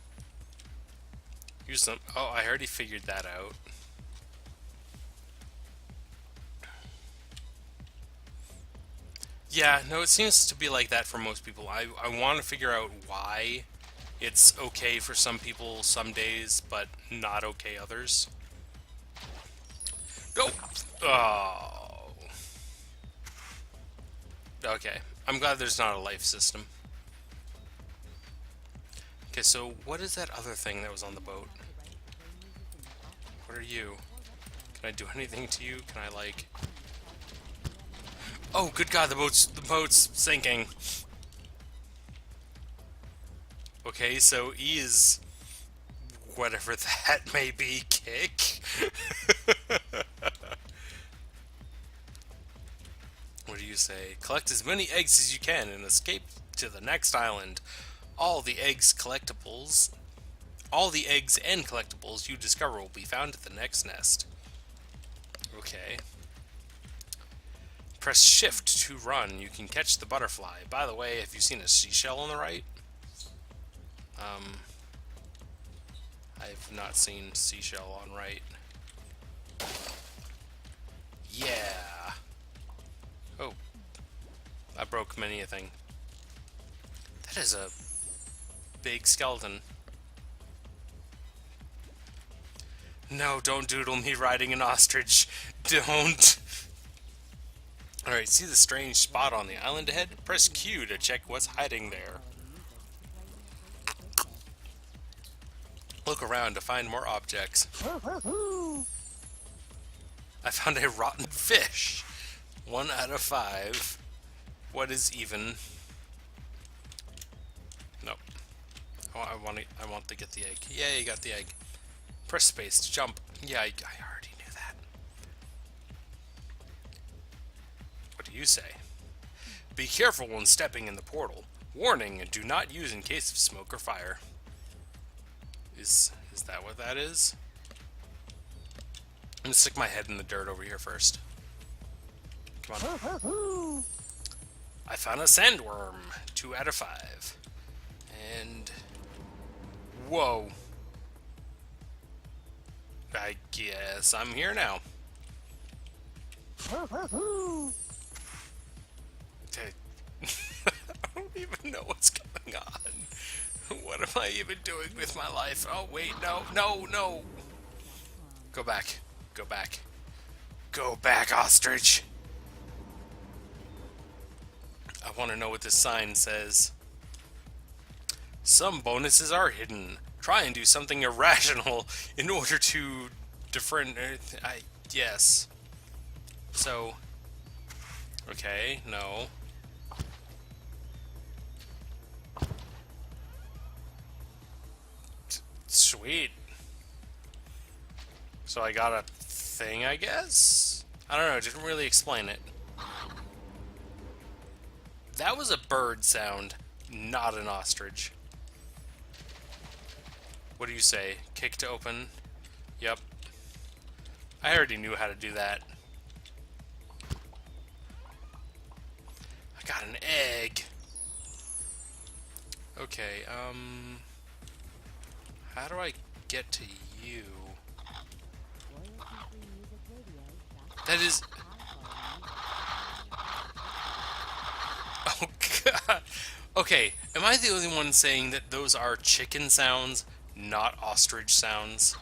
Use them. Oh, I already figured that out. Yeah, no, it seems to be like that for most people. I want to figure out why it's okay for some people some days, but not okay others. Go! Oh. Okay. I'm glad there's not a life system. Okay, so what is that other thing that was on the boat? What are you? Can I do anything to you? Can I, like... Oh, good God, the boat's sinking. Okay, so E is whatever that may be, kick. What do you say? Collect as many eggs as you can and escape to the next island. All the eggs and collectibles you discover will be found at the next nest. Okay. Press shift to run. You can catch the butterfly. By the way, have you seen a seashell on the right? I've not seen seashell on right. Yeah. Oh. I broke many a thing. That is a big skeleton. No, don't doodle me riding an ostrich. Don't. Alright, see the strange spot on the island ahead? Press Q to check what's hiding there. Look around to find more objects. I found a rotten fish. 1 out of 5. What is even? Nope. Oh, I want to get the egg. Yeah, you got the egg. Press space to jump. Yeah, I already knew that. What do you say? Be careful when stepping in the portal. Warning, do not use in case of smoke or fire. Is that what that is? I'm gonna stick my head in the dirt over here first. Come on. I found a sandworm. 2 out of 5. And... Whoa. I guess I'm here now. Okay. I don't even know what's going on. What am I even doing with my life? Oh, wait, no, no, no. Go back. Go back. Go back, ostrich. I want to know what this sign says. Some bonuses are hidden. Try and do something irrational in order to different. Yes. So. Okay. No. Sweet. So I got a thing, I guess? I don't know, it didn't really explain it. That was a bird sound, not an ostrich. What do you say? Kick to open? Yep. I already knew how to do that. I got an egg. Okay, how do I get to you? That is... Oh, God. Okay, am I the only one saying that those are chicken sounds, not ostrich sounds?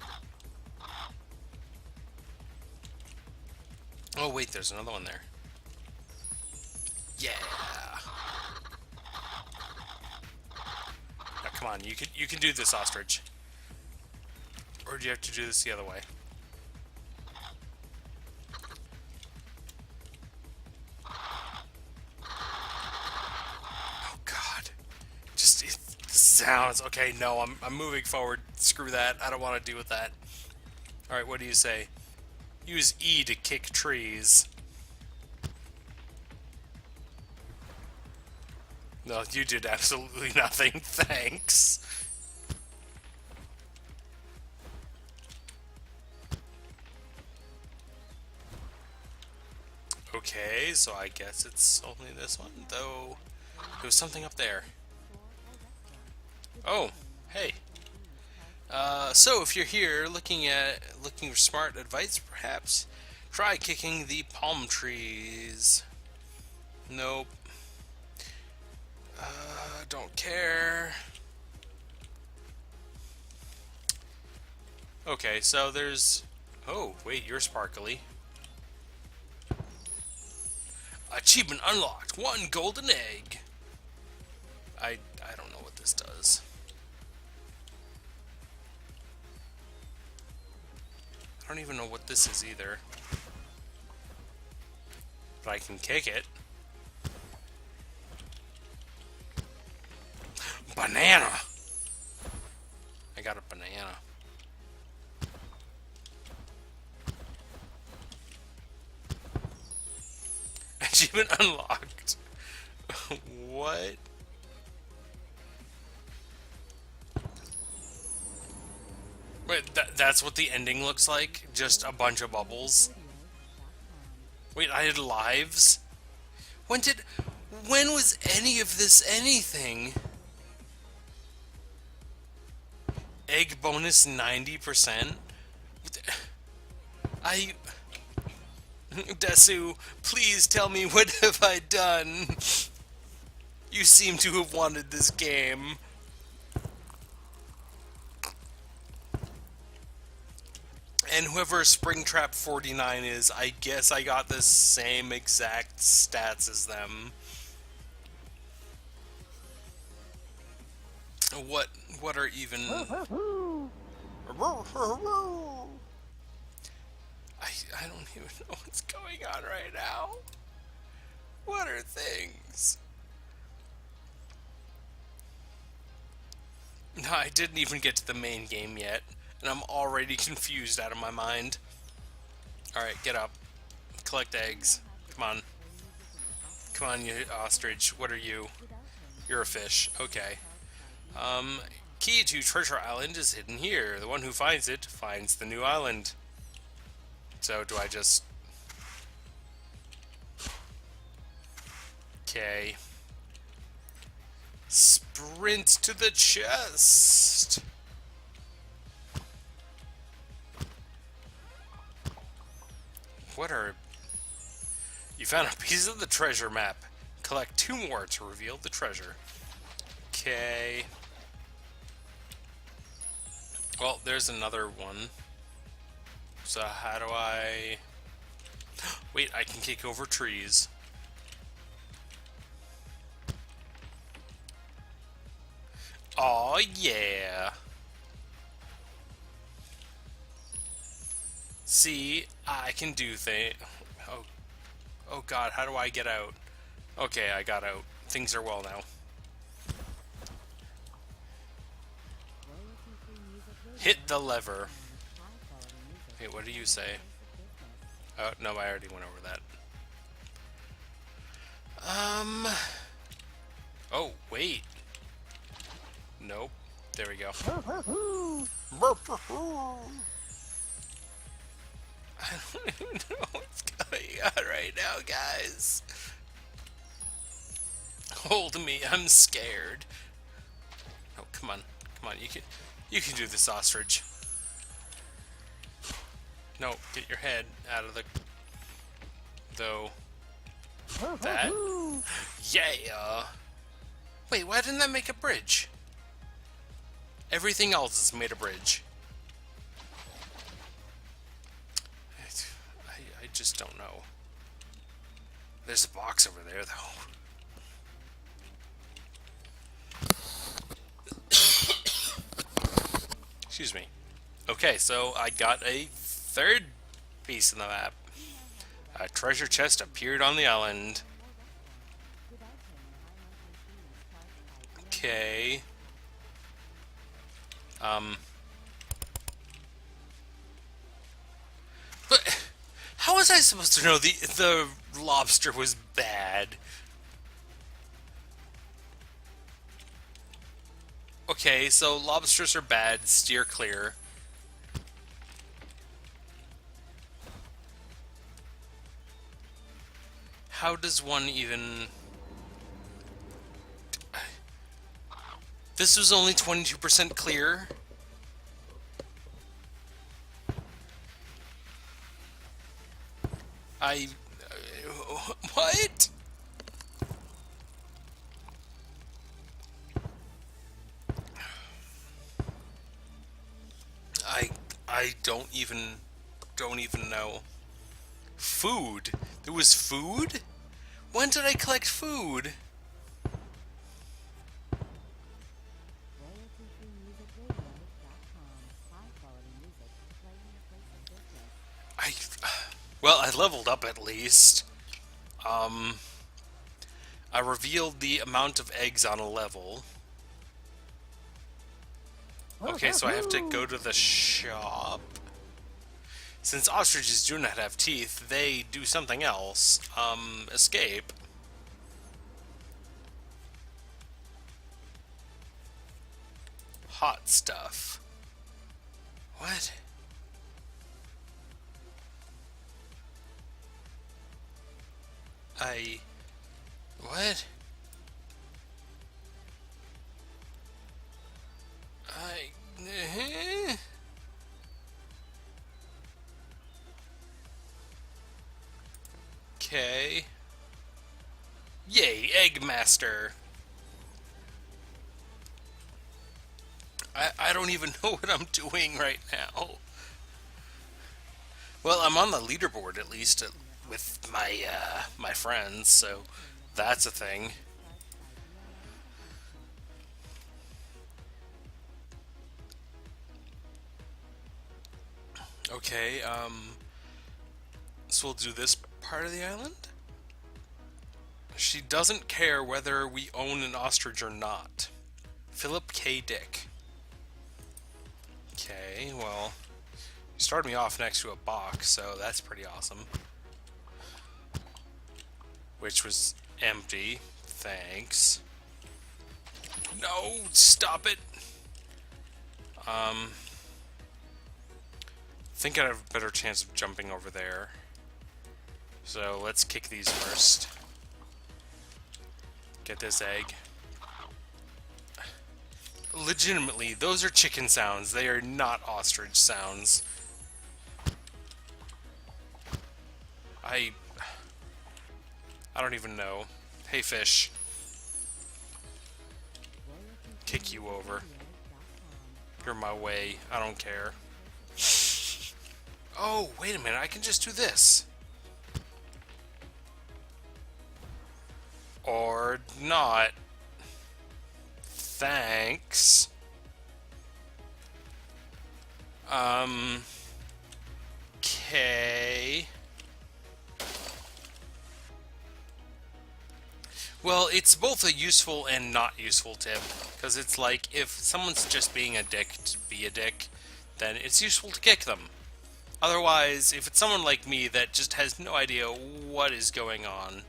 Oh, wait, there's another one there. Yeah. Now, come on, you can do this, ostrich. Or do you have to do this the other way? Sounds okay. No, I'm moving forward. Screw that. I don't want to deal with that. All right, what do you say? Use E to kick trees. No, you did absolutely nothing. Thanks. Okay, so I guess it's only this one, though. There was something up there. Oh, hey. So if you're here looking for smart advice, perhaps try kicking the palm trees. Nope. Don't care. Okay, so there's... Oh, wait, you're sparkly. Achievement unlocked. 1 golden egg. I don't know what this does. I don't even know what this is either. But I can kick it. Banana! I got a banana. Achievement unlocked. What? Wait, that's what the ending looks like? Just a bunch of bubbles? Wait, I had lives? When was any of this anything? Egg bonus 90%? Desu, please tell me, what have I done? You seem to have wanted this game. And whoever Springtrap 49 is, I guess I got the same exact stats as them. What are even... I don't even know what's going on right now. What are things? No, I didn't even get to the main game yet, and I'm already confused out of my mind. Alright, get up. Collect eggs. Come on. Come on, you ostrich. What are you? You're a fish. Okay. Key to Treasure Island is hidden here. The one who finds it finds the new island. So, do I just... Okay. Sprint to the chest! What are... You found a piece of the treasure map. Collect 2 more to reveal the treasure. Okay. Well, there's another one. So how do I... Wait, I can kick over trees. Aw, yeah. See, I can do things. Oh god, how do I get out? Okay, I got out. Things are well now. Hit the lever. Wait, what do you say? Oh, no, I already went over that. Oh, wait. Nope. There we go. I don't even know what's going on right now, guys. Hold me, I'm scared. Oh, come on. Come on, you can do this, ostrich. No, get your head out of the... Though... That? Yeah! Wait, why didn't that make a bridge? Everything else is made a bridge. I just don't know. There's a box over there, though. Excuse me. Okay, so I got a 3rd piece in the map. A treasure chest appeared on the island. Okay. But how was I supposed to know the lobster was bad? Okay, so lobsters are bad, steer clear. How does one even... This was only 22% clear? What? I I don't even know. Food. There was food? When did I collect food? RoyaltyFreeMusicRadio.com. High quality music playing your place of business. I well, I leveled up at least. Um I revealed the amount of eggs on a level. Okay, so I have to go to the shop. Since ostriches do not have teeth, they do something else. Escape. Hot stuff. What? What? Okay. Yay, Egg Master. I don't even know what I'm doing right now. Well, I'm on the leaderboard at least with my friends, so that's a thing. Okay, so we'll do this part of the island. She doesn't care whether we own an ostrich or not. Philip K. Dick. Okay, well, you started me off next to a box, so that's pretty awesome. Which was empty. Thanks. No, stop it. Think I'd have a better chance of jumping over there. So let's kick these first. Get this egg. Legitimately, those are chicken sounds. They are not ostrich sounds. I don't even know. Hey, fish. Kick you over. You're my way. I don't care. Oh, wait a minute. I can just do this. Or not. Thanks. Okay. Well, it's both a useful and not useful tip, because it's like, if someone's just being a dick to be a dick, then it's useful to kick them. Otherwise, if it's someone like me that just has no idea what is going on,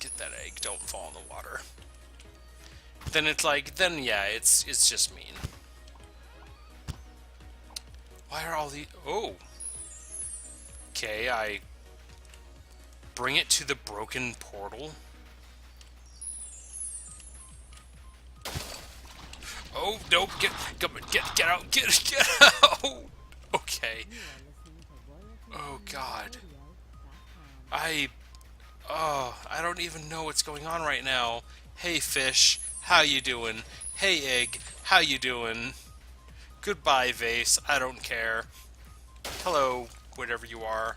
get that egg, don't fall in the water. Then it's like, then yeah, it's just mean. Why are all the... Oh. Okay, I bring it to the broken portal. Oh, no, get out, get out! Okay. Oh, God. I don't even know what's going on right now. Hey, fish, how you doing? Hey, egg, how you doing? Goodbye, vase, I don't care. Hello, whatever you are.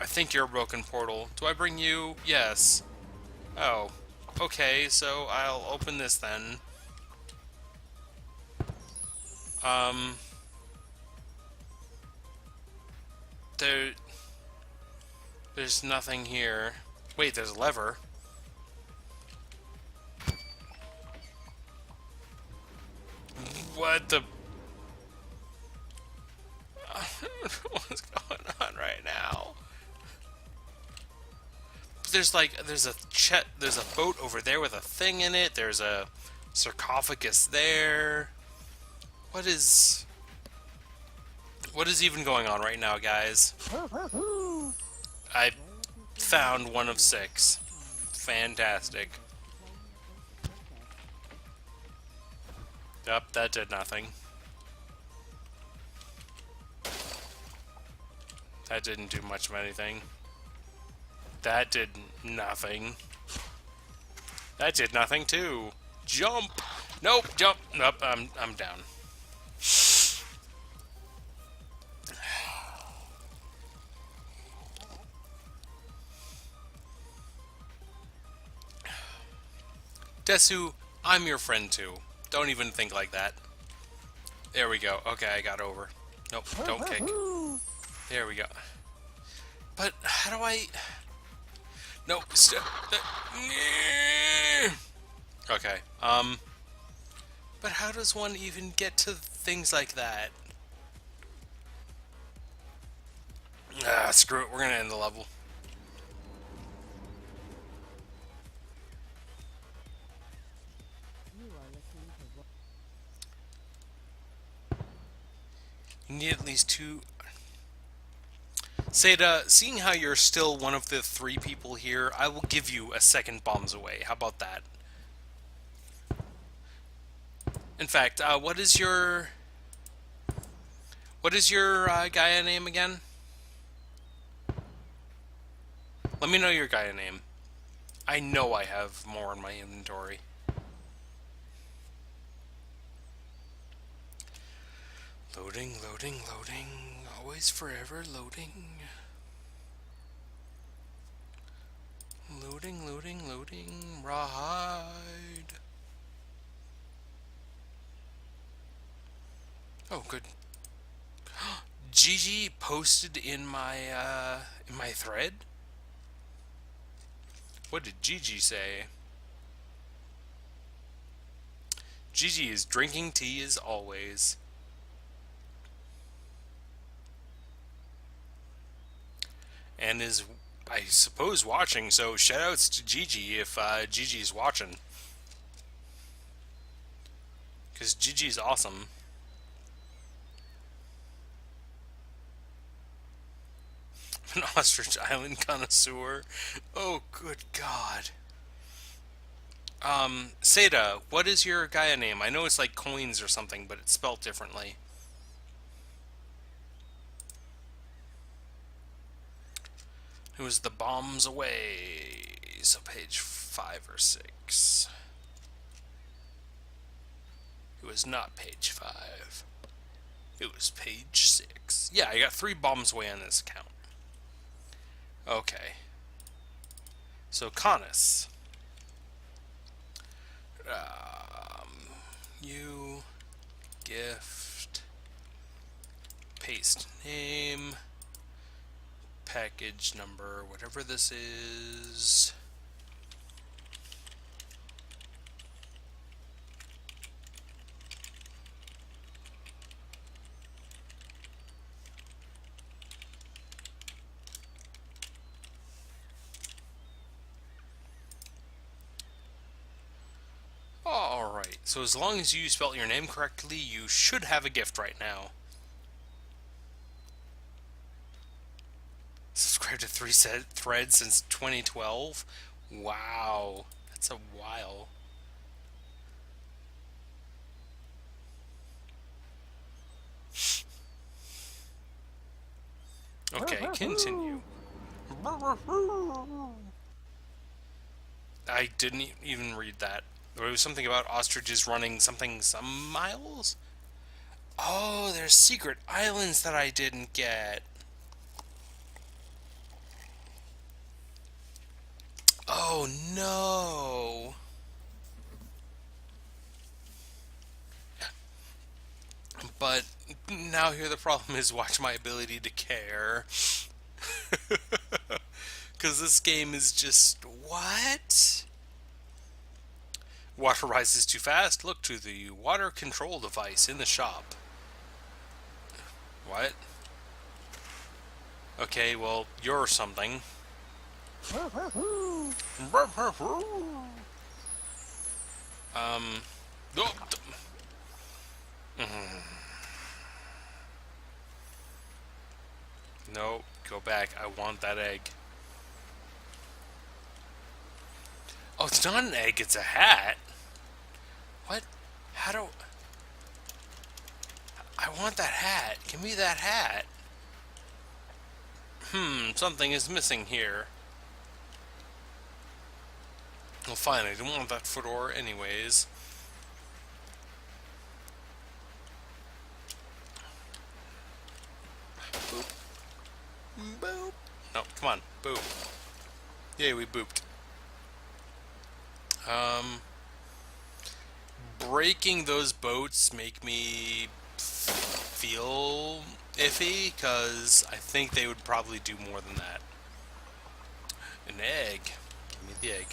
I think you're a broken portal. Do I bring you? Yes. Oh. Okay, so I'll open this then. There's nothing here. Wait, there's a lever. What the... What's going on right now? There's a boat over there with a thing in it. There's a sarcophagus there. What is even going on right now, guys? I found one of 6. Fantastic. Yep, that did nothing. That didn't do much of anything. That did nothing. That did nothing too. Jump! Nope, jump! Nope, I'm down. Desu, I'm your friend too. Don't even think like that. There we go. Okay, I got over. Nope, don't kick. There we go. But how do I... Nope. Okay. But how does one even get to things like that? Ah, screw it. We're gonna end the level. You are listening to You need at least 2... Seda, seeing how you're still one of the 3 people here, I will give you a second bombs away. How about that? In fact, what is your Gaia name again? Let me know your Gaia name. I know I have more in my inventory. Loading, loading, loading. Always forever loading. Loading, loading, loading. Ride. Oh, good. Gigi posted in my thread. What did Gigi say? Gigi is drinking tea as always. And is, I suppose, watching, so shoutouts to Gigi if Gigi's watching. Because Gigi's awesome. An Ostrich Island connoisseur. Oh, good God. Seda, what is your Gaia name? I know it's like coins or something, but it's spelled differently. It was the bombs away. So page 5 or 6. It was not page 5. It was page 6. Yeah, I got 3 bombs away on this account. Okay. So Canis. You gift paste name package number, whatever this is. Alright, so as long as you spelled your name correctly, you should have a gift right now. Subscribed to 3 threads since 2012? Wow, that's a while. Okay, continue. I didn't even read that. There was something about ostriches running some miles? Oh, there's secret islands that I didn't get. Oh no. But now here the problem is, watch my ability to care. Because this game is just... What? Water rises too fast. Look to the water control device in the shop. What? Okay, well, you're something. Oh, no, go back. I want that egg. Oh, it's not an egg, it's a hat. What? How do... I want that hat. Give me that hat. Something is missing here. Well, fine, I didn't want that fedora anyways. Boop. Boop. No, come on. Boop. Yay, we booped. Breaking those boats make me feel iffy, because I think they would probably do more than that. An egg. Give me the egg.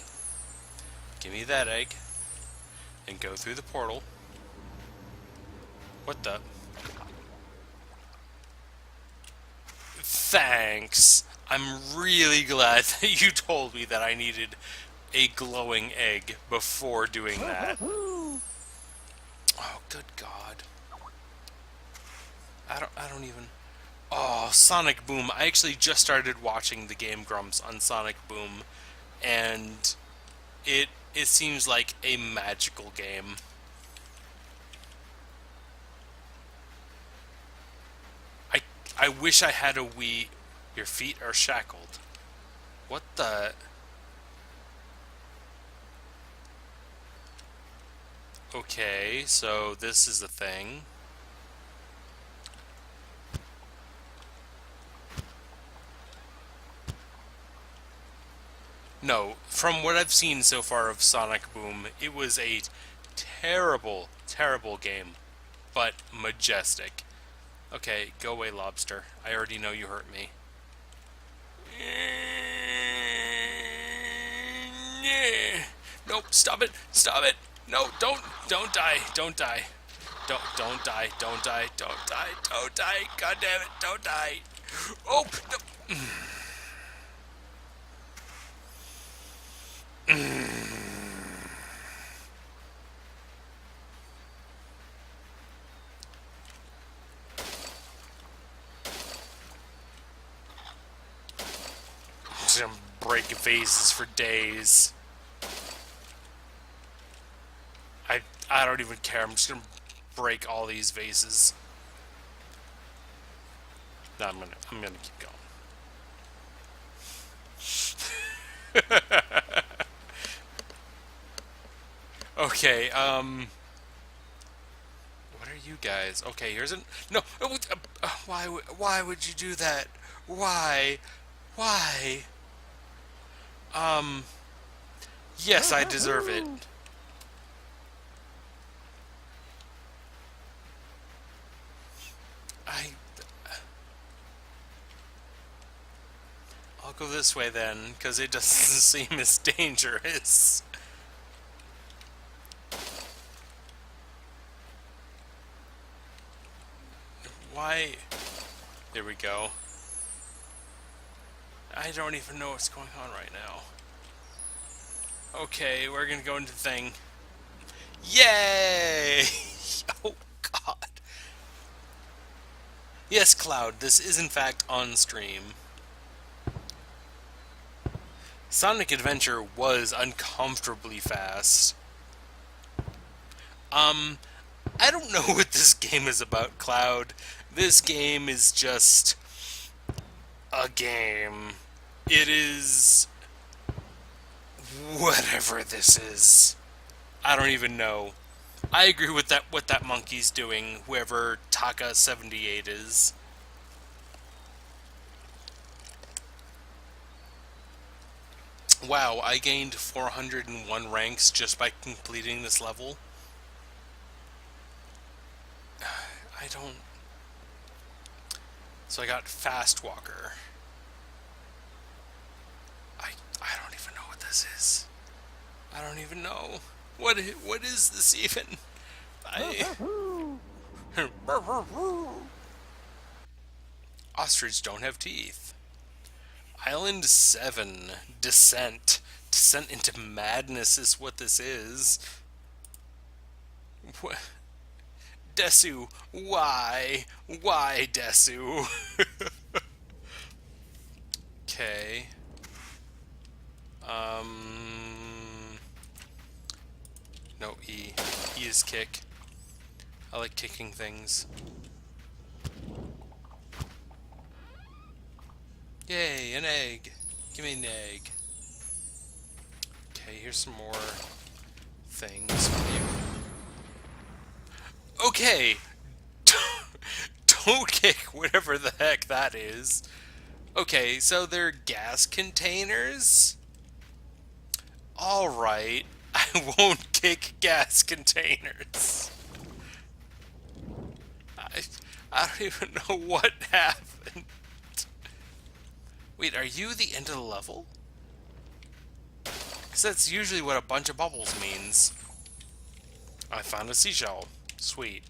Give me that egg. And go through the portal. What the? Thanks. I'm really glad that you told me that I needed a glowing egg before doing that. Oh, good God. I don't even... Oh, Sonic Boom. I actually just started watching the Game Grumps on Sonic Boom, and it seems like a magical game. I wish I had a Wii. Your feet are shackled. What the... Okay, so this is the thing. No, from what I've seen so far of Sonic Boom, it was a terrible, terrible game, but majestic. Okay, go away, lobster. I already know you hurt me. Nope, stop it, stop it. No, don't die, don't die. Don't die, don't die, don't die, don't die. God damn it, don't die. Oh, no. Just gonna break vases for days. I don't even care. I'm just gonna break all these vases. No, I'm gonna keep going. Okay, what are you guys? Okay, here's an... No! Why would you do that? Why? Why? Yes, I deserve it. I'll go this way then, because it doesn't seem as dangerous. Why? There we go. I don't even know what's going on right now. Okay, we're gonna go into the thing. Yay! Oh, God. Yes, Cloud, this is in fact on stream. Sonic Adventure was uncomfortably fast. I don't know what this game is about, Cloud. This game is just a game. It is whatever this is. I don't even know. I agree with that. What that monkey's doing, whoever Taka78 is. Wow, I gained 401 ranks just by completing this level. I don't... So I got Fast Walker. I don't even know what this is. I don't even know. What is this even? Ostrich don't have teeth. Island 7. Descent. Descent into madness is what this is. What? Desu, why? Why, Desu? Okay. No, E. E is kick. I like kicking things. Yay, an egg. Give me an egg. Okay, here's some more things for you. Okay. Don't kick whatever the heck that is. Okay, so they're gas containers? Alright. I won't kick gas containers. I, I don't even know what happened. Wait, are you the end of the level? Because that's usually what a bunch of bubbles means. I found a seashell. Sweet.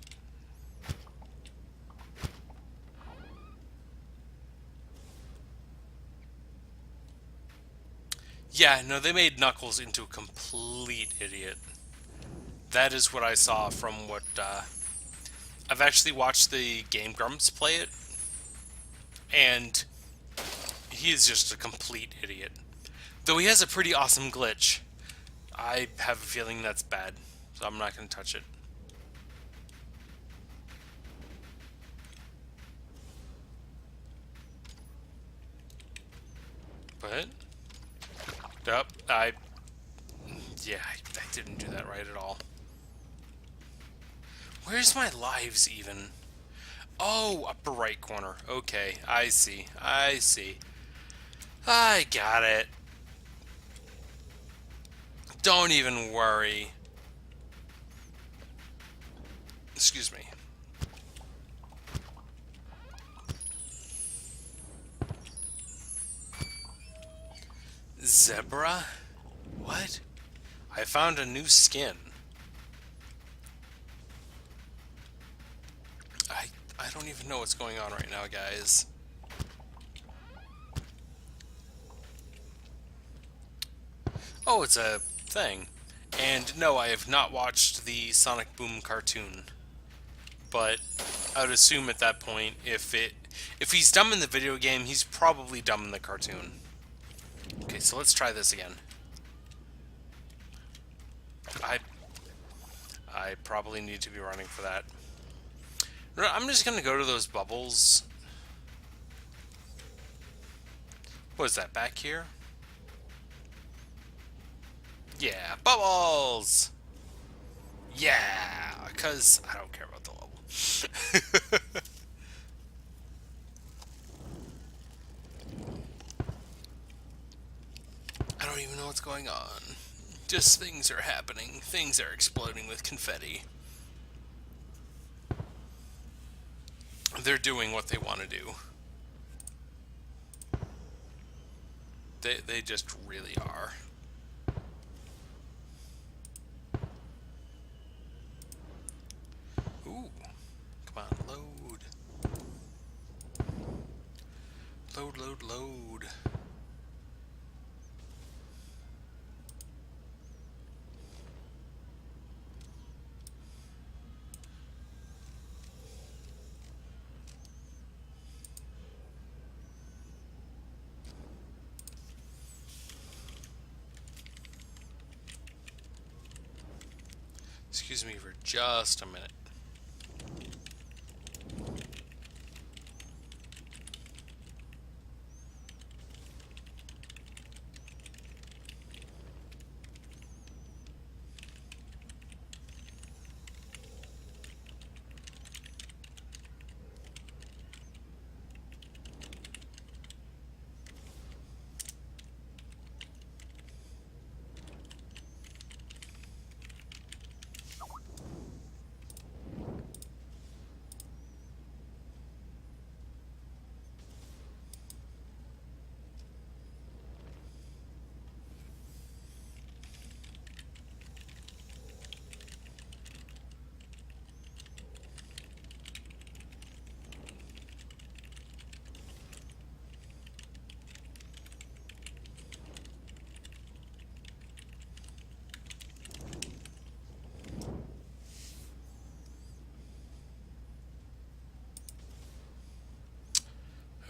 Yeah, no, they made Knuckles into a complete idiot. That is what I saw from what, I've actually watched the Game Grumps play it, and he is just a complete idiot. Though he has a pretty awesome glitch. I have a feeling that's bad, so I'm not going to touch it. But, yep, yeah, I didn't do that right at all. Where's my lives even? Oh, upper right corner. Okay, I see. I see. I got it. Don't even worry. Excuse me. Zebra? What? I found a new skin. I don't even know what's going on right now, guys. Oh, it's a thing. And no, I have not watched the Sonic Boom cartoon. But I would assume at that point, if he's dumb in the video game, he's probably dumb in the cartoon. Okay, so let's try this again. I probably need to be running for that. No, I'm just gonna go to those bubbles. What is that, back here? Yeah, bubbles! Yeah, because I don't care about the level. I don't even know what's going on. Just things are happening. Things are exploding with confetti. They're doing what they want to do. They just really are. Ooh. Come on, load. Load, load, load. Excuse me for just a minute.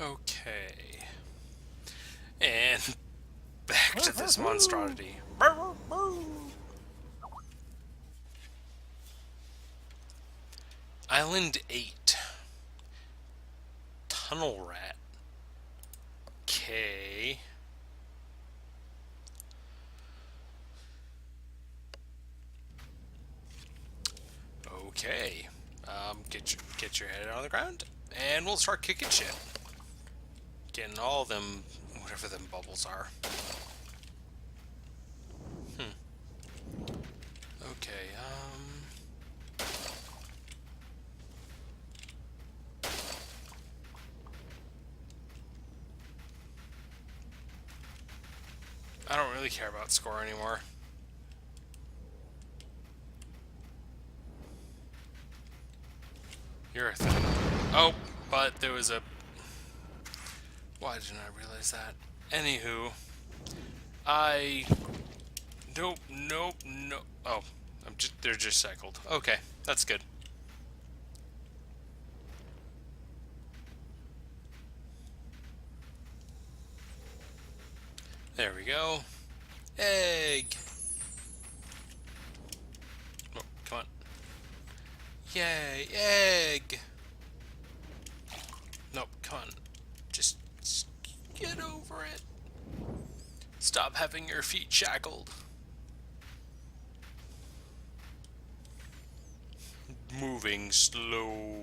Okay. And back to this monstrosity. Island 8. Tunnel rat. Okay. Okay. Get your head on the ground, and we'll start kicking shit. Getting all them, whatever them bubbles are. Okay, I don't really care about score anymore. You're a thing. Oh, but there was a... Why didn't I realize that? Anywho, I... Nope, nope, no. Oh, they're just cycled. Okay, that's good. There we go. Egg. Oh, come on. Yay, egg. Nope, come on. Just get over it. Stop having your feet shackled. Moving slow.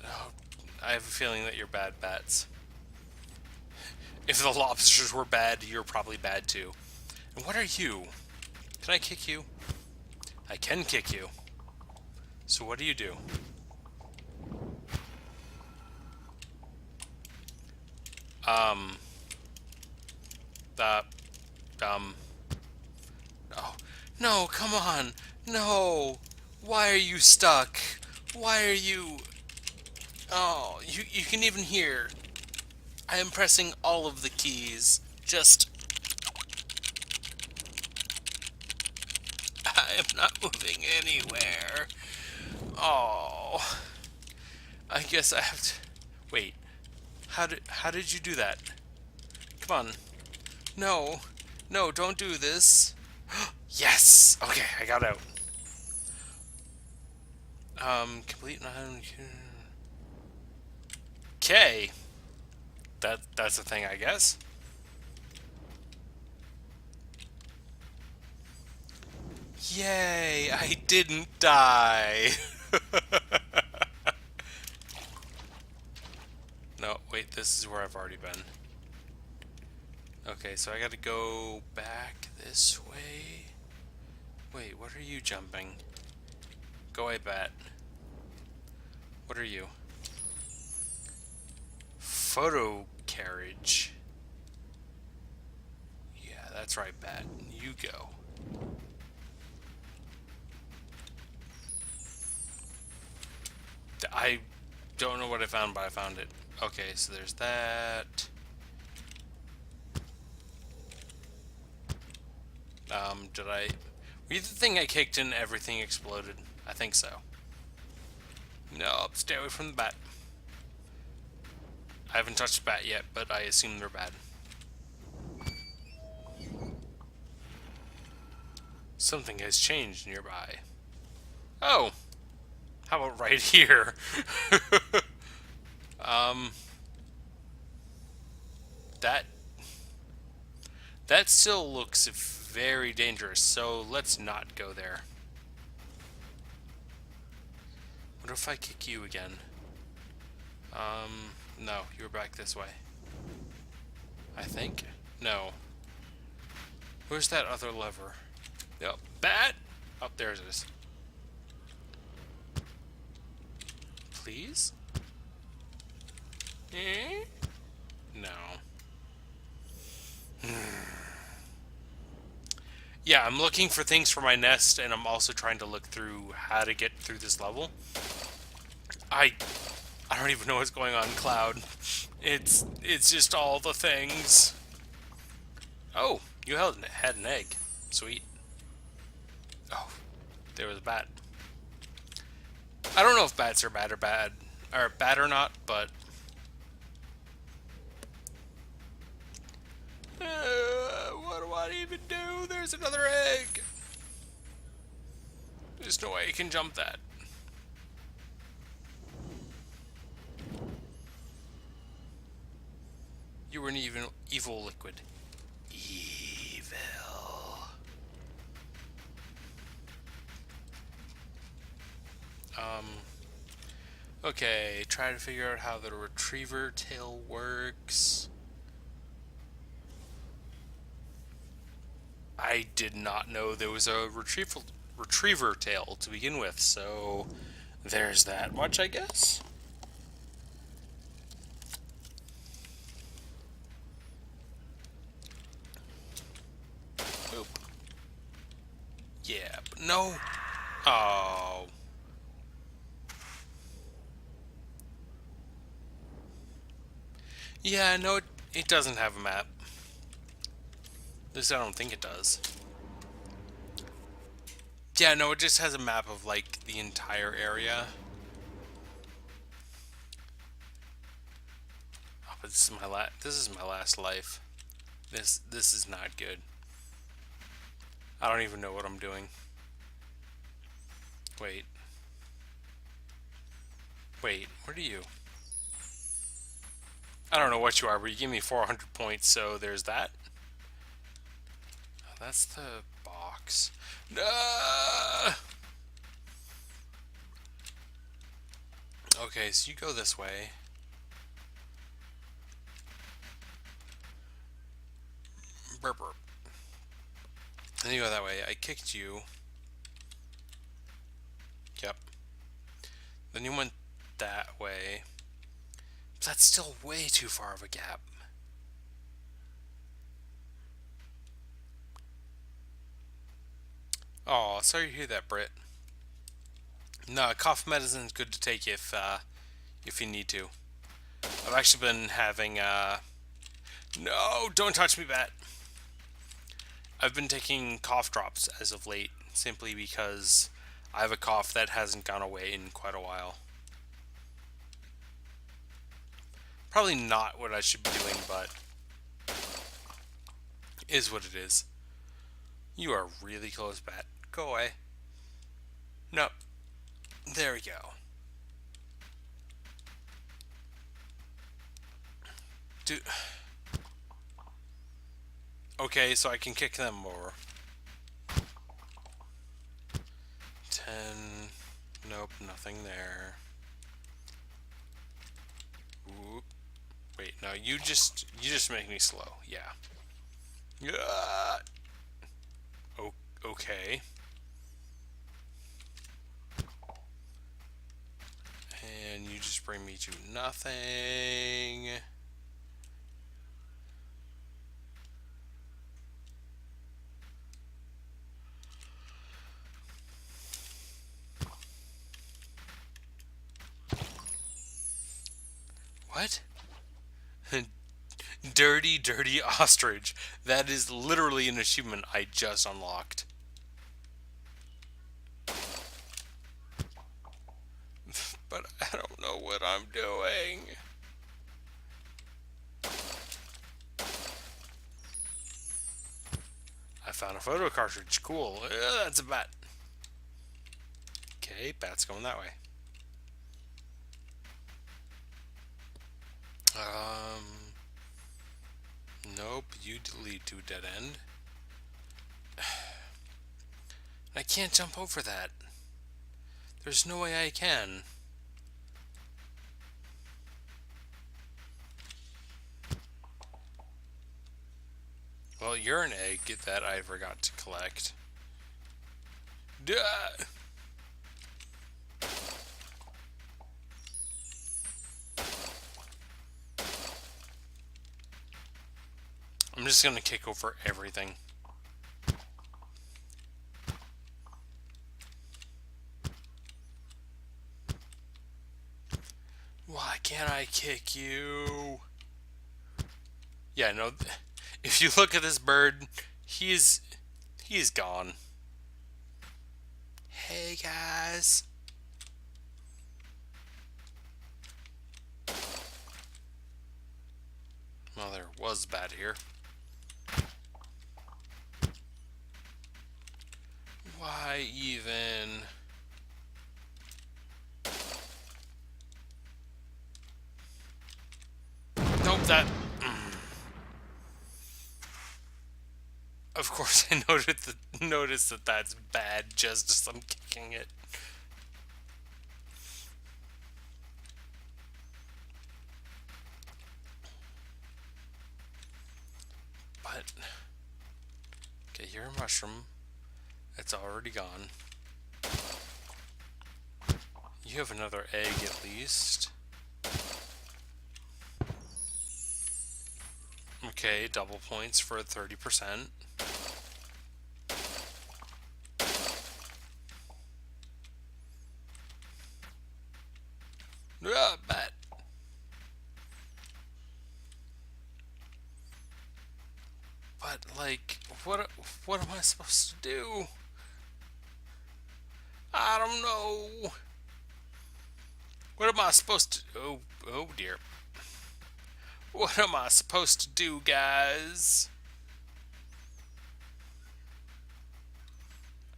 Oh, I have a feeling that you're bad bats. If the lobsters were bad, you're probably bad too. And what are you? Can I kick you? I can kick you. So what do you do? The, oh, no, come on. No. Why are you stuck? Why are you... Oh, you can even hear. I am pressing all of the keys. Just... I am not moving anywhere. Oh. I guess I have to... Wait. How did you do that? Come on. No. No, don't do this. Yes! Okay, I got out. Complete... Okay. That's a thing, I guess. Yay! I didn't die! No, wait, this is where I've already been. Okay, so I gotta go back this way. Wait, what are you jumping? Go away, bat. What are you? Photo carriage. Yeah, that's right, bat. You go. I don't know what I found, but I found it. Okay, so there's that. Did I... Were you the thing I kicked and everything exploded? I think so. No, stay away from the bat. I haven't touched the bat yet, but I assume they're bad. Something has changed nearby. Oh! How about right here? That... That still looks very dangerous, so let's not go there. What if I kick you again? No, you're back this way. I think? No. Where's that other lever? Yep. Bat! Oh, there it is. Please? Eh? No. Yeah, I'm looking for things for my nest, and I'm also trying to look through how to get through this level. I don't even know what's going on, Cloud. It's just all the things. Oh, you had an egg. Sweet. Oh, there was a bat. I don't know if bats are bad or not, but what do I even do? There's another egg. There's no way you can jump that. You were an evil liquid. Evil. Okay, try to figure out how the retriever tail works. I did not know there was a retriever tail to begin with, so there's that much, I guess. Oop. Yeah, but no. Oh. Yeah, no, it doesn't have a map. At least I don't think it does. Yeah, no, it just has a map of, like, the entire area. Oh, but this is my last life. This is not good. I don't even know what I'm doing. Wait. Wait, what are you? I don't know what you are, but you give me 400 points, so there's that. Oh, that's the box. No! Okay, so you go this way. Burp burp. And you go that way. I kicked you. Yep. Then you went that way. But that's still way too far of a gap. Oh, sorry to hear that, Britt. No, cough medicine is good to take if you need to. I've actually been having no, don't touch me, bat. I've been taking cough drops as of late, simply because I have a cough that hasn't gone away in quite a while. Probably not what I should be doing, but is what it is. You are really close, bat. Go away. Nope. There we go. Dude. Okay, so I can kick them more. 10. Nope, nothing there. Oop. Wait, no, you just make me slow. Yeah. Yeah. Oh, okay. And you just bring me to nothing. What? Dirty, dirty ostrich. That is literally an achievement I just unlocked. But I don't know what I'm doing. I found a photo cartridge. Cool. That's a bat. Okay, bat's going that way. Nope, you lead to a dead end. I can't jump over that. There's no way I can. Well, you're an egg that I forgot to collect. Duh! I'm just gonna kick over everything. Why can't I kick you? Yeah, no. If you look at this bird, he's gone. Hey guys. Well, there was bad here. Why even? Nope, that. Of course, I noticed that that's bad just as I'm kicking it. But okay, you're a mushroom. It's already gone. You have another egg at least. Okay, double points for 30%. Ah, bet. But like, what am I supposed to do? I don't know. What am I supposed to? Oh dear. What am I supposed to do, guys?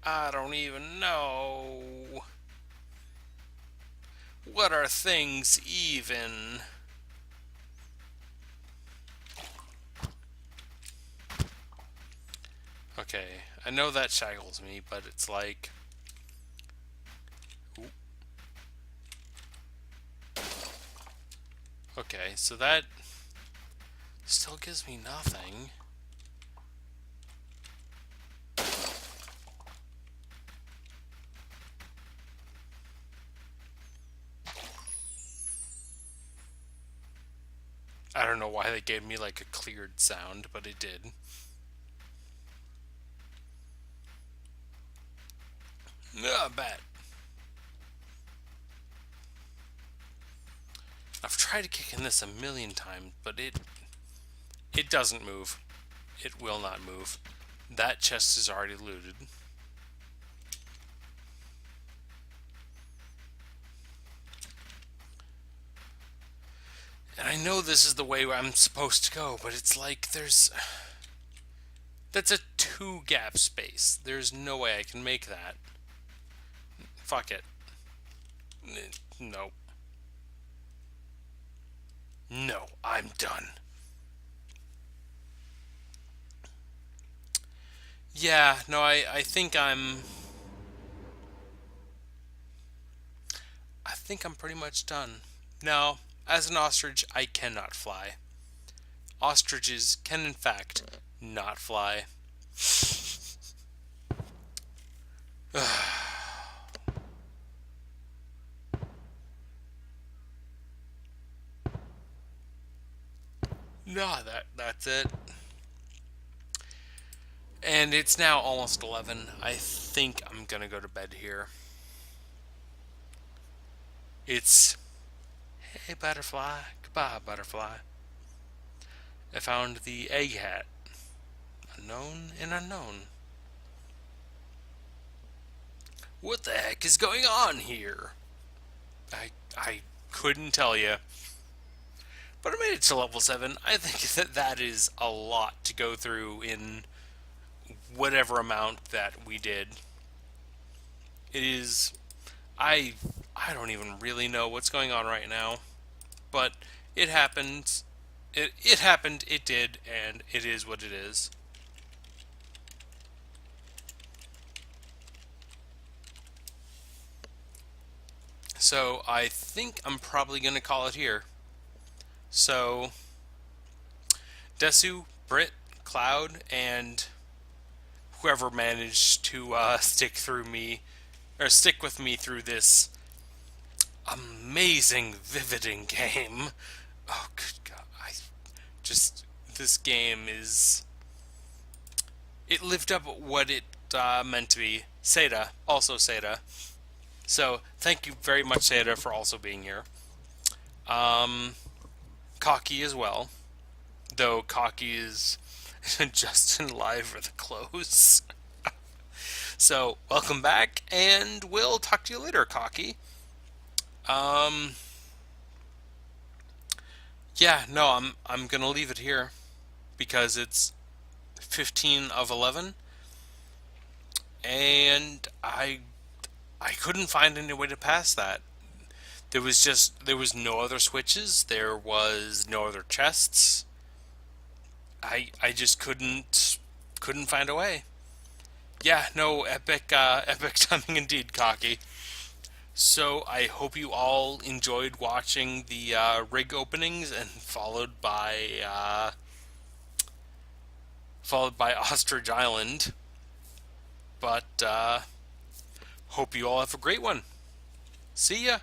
I don't even know. What are things even? Okay, I know that shackles me, but it's like... Ooh. Okay, so that still gives me nothing. I don't know why they gave me like a cleared sound, but it did. Ah, bad. I've tried kicking this a million times, but it doesn't move. It will not move. That chest is already looted. And I know this is the way I'm supposed to go, but it's like that's a 2 gap space. There's no way I can make that. Fuck it. No. No, I'm done. Yeah, no, I think I think I'm pretty much done. Now, as an ostrich, I cannot fly. Ostriches can, in fact, not fly. No, that's it. And it's now almost 11. I think I'm gonna go to bed here. It's hey butterfly, goodbye butterfly. I found the egg hat. Unknown and unknown. What the heck is going on here? I couldn't tell you. But I made it to level 7. I think that is a lot to go through in whatever amount that we did. It is... I don't even really know what's going on right now. But it happened. It happened, it did, and it is what it is. So I think I'm probably going to call it here. So, Desu, Brit, Cloud, and whoever managed to stick with me through this amazing, vividing game. Oh, good God! This game is. It lived up what it meant to be. Seda, also Seda. So thank you very much, Seda, for also being here. Cocky as well, though Cocky is just in live for the close. So welcome back, and we'll talk to you later, Cocky. Yeah, no, I'm gonna leave it here because it's 15 of 11, and I couldn't find any way to pass that. There was no other switches. There was no other chests. I just couldn't. couldn't find a way. Yeah, no, epic, epic timing indeed, Cocky. So I hope you all enjoyed watching the rig openings, and followed by Ostrich Island. But hope you all have a great one. See ya.